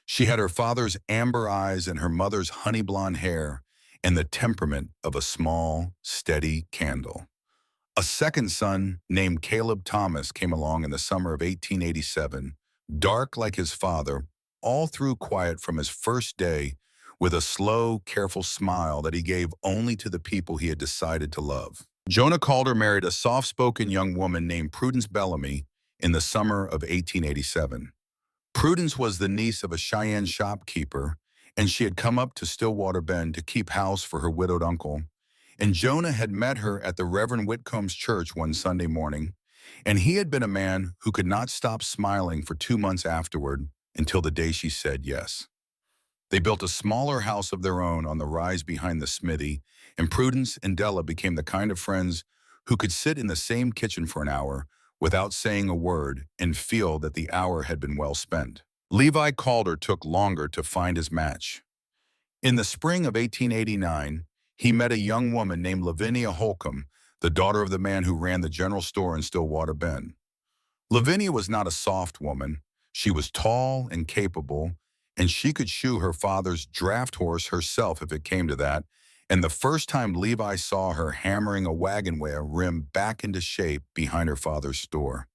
She had her father's amber eyes and her mother's honey blonde hair and the temperament of a small, steady candle. A second son named Caleb Thomas came along in the summer of 1887, dark like his father, all through quiet from his first day, with a slow, careful smile that he gave only to the people he had decided to love. Jonah Calder married a soft-spoken young woman named Prudence Bellamy in the summer of 1887. Prudence was the niece of a Cheyenne shopkeeper, and she had come up to Stillwater Bend to keep house for her widowed uncle. And Jonah had met her at the Reverend Whitcomb's church one Sunday morning, and he had been a man who could not stop smiling for 2 months afterward until the day she said yes. They built a smaller house of their own on the rise behind the smithy, and Prudence and Della became the kind of friends who could sit in the same kitchen for an hour without saying a word and feel that the hour had been well spent. Levi Calder took longer to find his match. In the spring of 1889, he met a young woman named Lavinia Holcomb, the daughter of the man who ran the general store in Stillwater Bend. Lavinia was not a soft woman. She was tall and capable, and she could shoe her father's draft horse herself if it came to that. And the first time Levi saw her hammering a wagon wheel rim back into shape behind her father's store,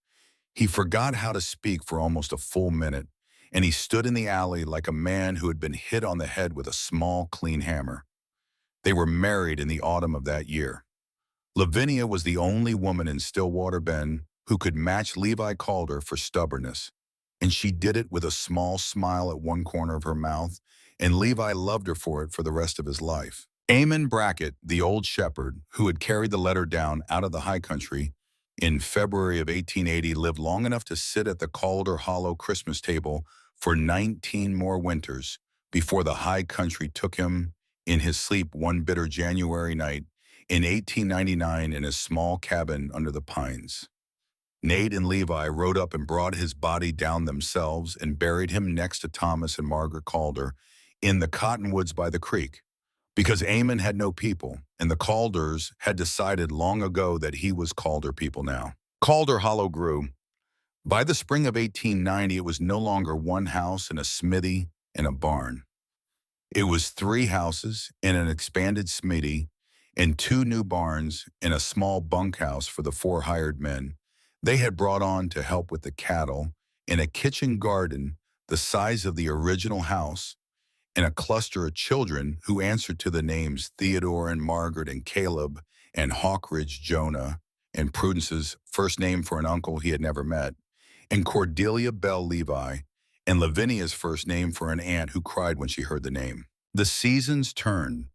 he forgot how to speak for almost a full minute, and he stood in the alley like a man who had been hit on the head with a small, clean hammer. They were married in the autumn of that year. Lavinia was the only woman in Stillwater Bend who could match Levi Calder for stubbornness, and she did it with a small smile at one corner of her mouth, and Levi loved her for it for the rest of his life. Amon Brackett, the old shepherd, who had carried the letter down out of the high country in February of 1880, lived long enough to sit at the Calder Hollow Christmas table for 19 more winters before the high country took him in his sleep one bitter January night in 1899 in his small cabin under the pines. Nate and Levi rode up and brought his body down themselves and buried him next to Thomas and Margaret Calder in the cottonwoods by the creek, because Amon had no people, and the Calders had decided long ago that he was Calder people now. Calder Hollow grew. By the spring of 1890, it was no longer one house and a smithy and a barn. It was 3 houses and an expanded smithy and 2 new barns and a small bunkhouse for the 4 hired men they had brought on to help with the cattle, and a kitchen garden the size of the original house, and a cluster of children who answered to the names Theodore and Margaret and Caleb and Hawkridge Jonah, and Prudence's first name for an uncle he had never met, and Cordelia Bell Levi, and Lavinia's first name for an aunt who cried when she heard the name. The seasons turned.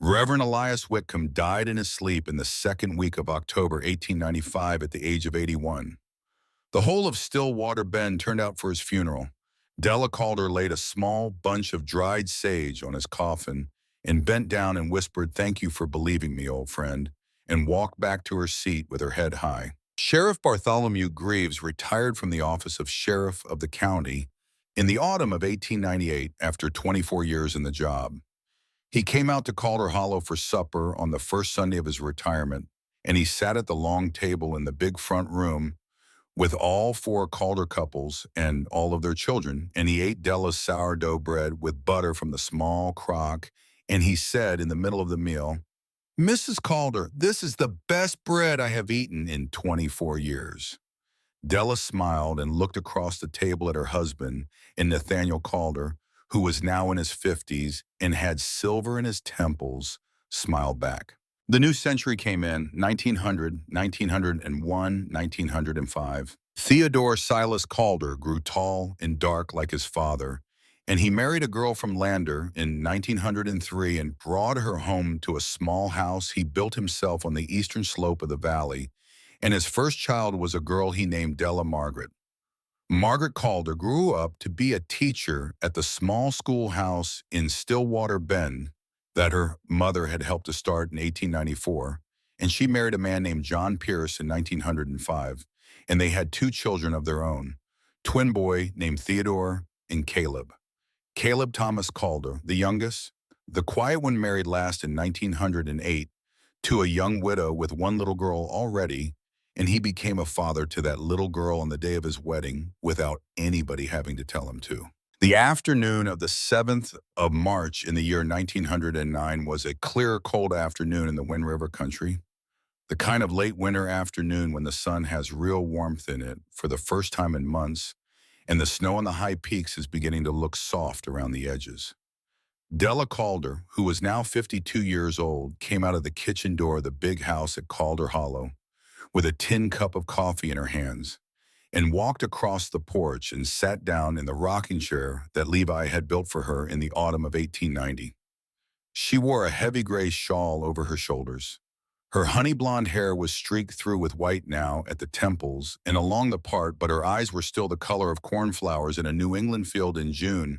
Reverend Elias Whitcomb died in his sleep in the second week of October 1895 at the age of 81. The whole of Stillwater Bend turned out for his funeral. Della Calder laid a small bunch of dried sage on his coffin and bent down and whispered, "Thank you for believing me, old friend," and walked back to her seat with her head high. Sheriff Bartholomew Greaves retired from the office of sheriff of the county in the autumn of 1898 after 24 years in the job. He came out to Calder Hollow for supper on the first Sunday of his retirement, and he sat at the long table in the big front room with all 4 Calder couples and all of their children, and he ate Della's sourdough bread with butter from the small crock, and he said in the middle of the meal, "Mrs. Calder, this is the best bread I have eaten in 24 years. Della smiled and looked across the table at her husband and Nathaniel Calder, who was now in his 50s and had silver in his temples, smiled back. The new century came in, 1900, 1901, 1905. Theodore Silas Calder grew tall and dark like his father, and he married a girl from Lander in 1903 and brought her home to a small house he built himself on the eastern slope of the valley, and his first child was a girl he named Della Margaret. Margaret Calder grew up to be a teacher at the small schoolhouse in Stillwater Bend that her mother had helped to start in 1894, and she married a man named John Pierce in 1905, and they had 2 children of their own, twin boy named Theodore and Caleb. Caleb Thomas Calder, the youngest, the quiet one, married last in 1908 to a young widow with 1 little girl already, and he became a father to that little girl on the day of his wedding without anybody having to tell him to. The afternoon of the 7th of March in the year 1909 was a clear, cold afternoon in the Wind River country, the kind of late winter afternoon when the sun has real warmth in it for the first time in months, and the snow on the high peaks is beginning to look soft around the edges. Della Calder, who was now 52 years old, came out of the kitchen door of the big house at Calder Hollow with a tin cup of coffee in her hands, and walked across the porch and sat down in the rocking chair that Levi had built for her in the autumn of 1890. She wore a heavy gray shawl over her shoulders. Her honey blonde hair was streaked through with white now at the temples and along the part, but her eyes were still the color of cornflowers in a New England field in June,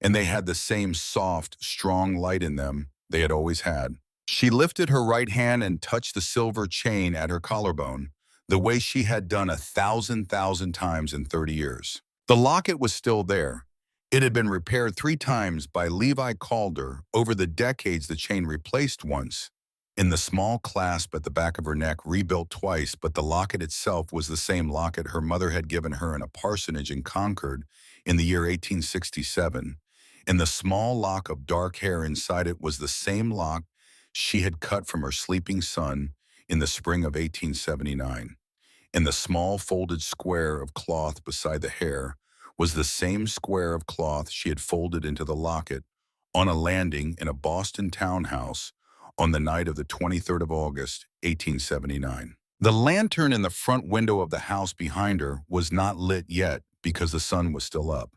and they had the same soft, strong light in them they had always had. She lifted her right hand and touched the silver chain at her collarbone, the way she had done 1,000 times in 30 years. The locket was still there. It had been repaired 3 times by Levi Calder over the decades the chain replaced once, In the small clasp at the back of her neck, rebuilt twice, but the locket itself was the same locket her mother had given her in a parsonage in Concord in the year 1867. And the small lock of dark hair inside it was the same lock she had cut from her sleeping son in the spring of 1879. And the small folded square of cloth beside the hair was the same square of cloth she had folded into the locket on a landing in a Boston townhouse on the night of the 23rd of August, 1879. The lantern in the front window of the house behind her was not lit yet because the sun was still up,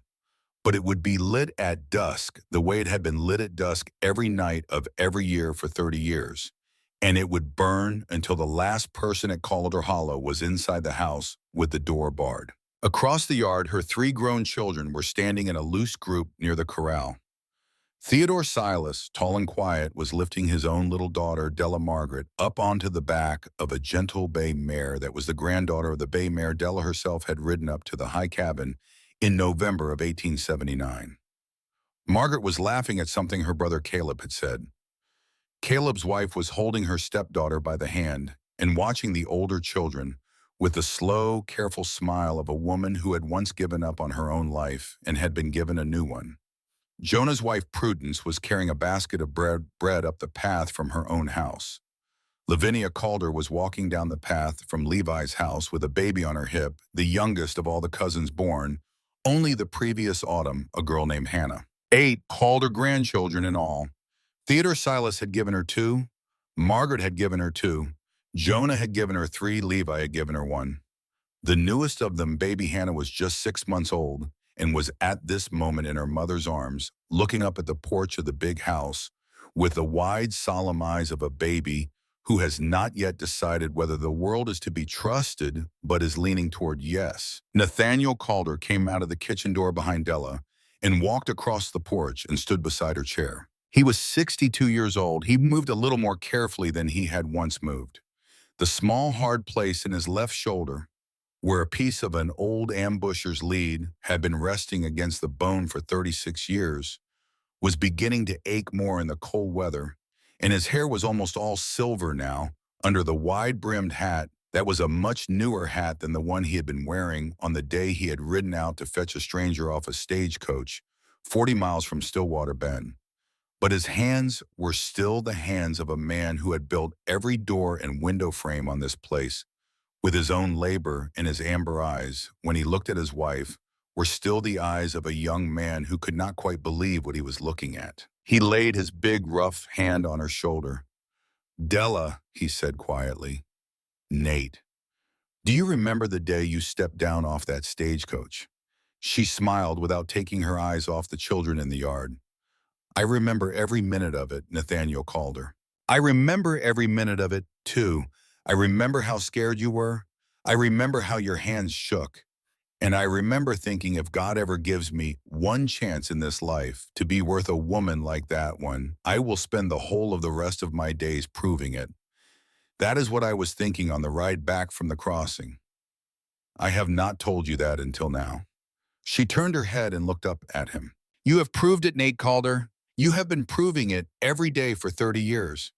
but it would be lit at dusk the way it had been lit at dusk every night of every year for 30 years. And it would burn until the last person at Calder Hollow was inside the house with the door barred. Across the yard, her 3 grown children were standing in a loose group near the corral. Theodore Silas, tall and quiet, was lifting his own little daughter, Della Margaret, up onto the back of a gentle bay mare that was the granddaughter of the bay mare Della herself had ridden up to the high cabin in November of 1879. Margaret was laughing at something her brother Caleb had said. Caleb's wife was holding her stepdaughter by the hand and watching the older children with the slow, careful smile of a woman who had once given up on her own life and had been given a new one. Jonah's wife Prudence was carrying a basket of bread up the path from her own house. Lavinia Calder was walking down the path from Levi's house with a baby on her hip, the youngest of all the cousins born, only the previous autumn, a girl named Hannah. 8 Calder grandchildren in all. Theodore Silas had given her 2, Margaret had given her 2, Jonah had given her 3, Levi had given her 1. The newest of them, baby Hannah, was just 6 months old and was at this moment in her mother's arms, looking up at the porch of the big house with the wide, solemn eyes of a baby who has not yet decided whether the world is to be trusted but is leaning toward yes. Nathaniel Calder came out of the kitchen door behind Della and walked across the porch and stood beside her chair. He was 62 years old. He moved a little more carefully than he had once moved. The small, hard place in his left shoulder, where a piece of an old ambusher's lead had been resting against the bone for 36 years, was beginning to ache more in the cold weather, and his hair was almost all silver now under the wide-brimmed hat that was a much newer hat than the one he had been wearing on the day he had ridden out to fetch a stranger off a stagecoach 40 miles from Stillwater Bend. But his hands were still the hands of a man who had built every door and window frame on this place with his own labor, and his amber eyes, when he looked at his wife, were still the eyes of a young man who could not quite believe what he was looking at. He laid his big, rough hand on her shoulder. "Della," he said quietly. "Nate, do you remember the day you stepped down off that stagecoach?" She smiled without taking her eyes off the children in the yard. "I remember every minute of it," Nathaniel called her. "I remember every minute of it, too. I remember how scared you were. I remember how your hands shook. And I remember thinking, if God ever gives me one chance in this life to be worth a woman like that one, I will spend the whole of the rest of my days proving it. That is what I was thinking on the ride back from the crossing. I have not told you that until now." She turned her head and looked up at him. "You have proved it, Nate Calder. You have been proving it every day for 30 years.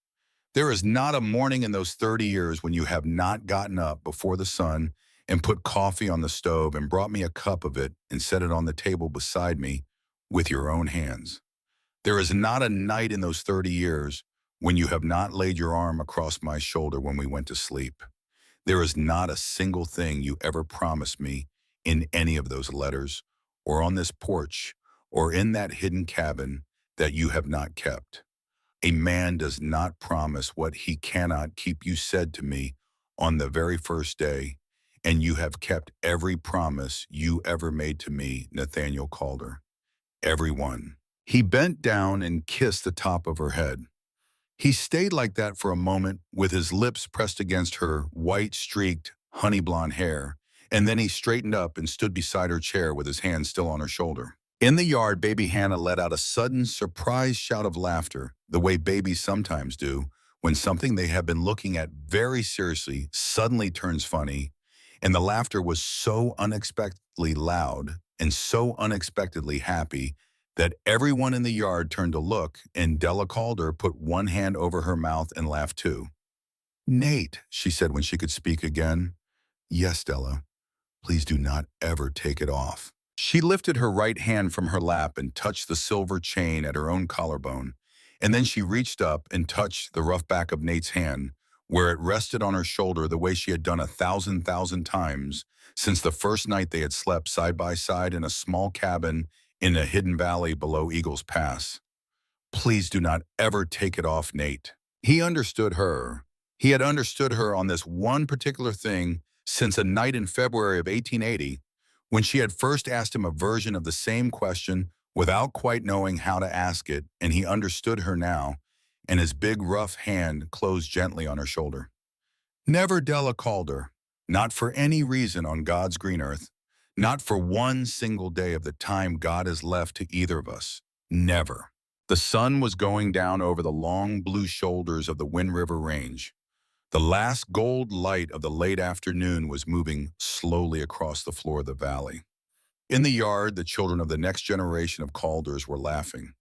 There is not a morning in those 30 years when you have not gotten up before the sun and put coffee on the stove and brought me a cup of it and set it on the table beside me with your own hands. There is not a night in those 30 years when you have not laid your arm across my shoulder when we went to sleep. There is not a single thing you ever promised me in any of those letters or on this porch or in that hidden cabin that you have not kept. A man does not promise what he cannot keep, you said to me on the very first day, and you have kept every promise you ever made to me, Nathaniel Calder. Every one." He bent down and kissed the top of her head. He stayed like that for a moment with his lips pressed against her white-streaked, honey blonde hair, and then he straightened up and stood beside her chair with his hand still on her shoulder. In the yard, baby Hannah let out a sudden, surprised shout of laughter, the way babies sometimes do when something they have been looking at very seriously suddenly turns funny, and the laughter was so unexpectedly loud and so unexpectedly happy that everyone in the yard turned to look, and Della Calder put one hand over her mouth and laughed too. "Nate," she said when she could speak again. "Yes, Della. Please do not ever take it off." She lifted her right hand from her lap and touched the silver chain at her own collarbone, and then she reached up and touched the rough back of Nate's hand, where it rested on her shoulder the way she had done 1,000 times since the first night they had slept side by side in a small cabin in a hidden valley below Eagle's Pass. "Please do not ever take it off, Nate." He understood her. He had understood her on this one particular thing since a night in February of 1880, when she had first asked him a version of the same question without quite knowing how to ask it, and he understood her now, and his big rough hand closed gently on her shoulder. "Never Della Calder, not for any reason on God's green earth, not for one single day of the time God has left to either of us. Never." The sun was going down over the long blue shoulders of the Wind River Range. The last gold light of the late afternoon was moving slowly across the floor of the valley. In the yard, the children of the next generation of Calders were laughing.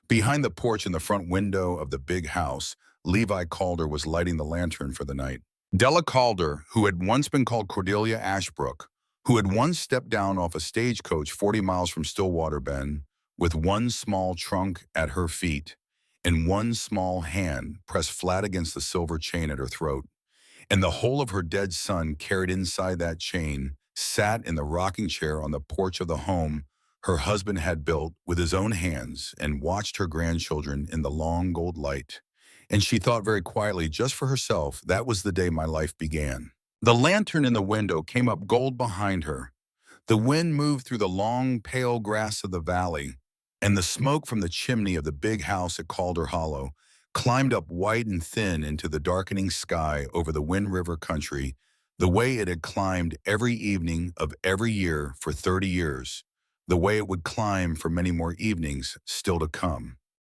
Behind the porch in the front window of the big house, Levi Calder was lighting the lantern for the night. Della Calder, who had once been called Cordelia Ashbrook, who had once stepped down off a stagecoach 40 miles from Stillwater Bend, with one small trunk at her feet and one small hand pressed flat against the silver chain at her throat, and the whole of her dead son carried inside that chain, sat in the rocking chair on the porch of the home her husband had built with his own hands and watched her grandchildren in the long gold light. And she thought very quietly, just for herself, that was the day my life began. The lantern in the window came up gold behind her. The wind moved through the long, pale grass of the valley, and the smoke from the chimney of the big house at Calder Hollow climbed up white and thin into the darkening sky over the Wind River country, the way it had climbed every evening of every year for 30 years, the way it would climb for many more evenings still to come.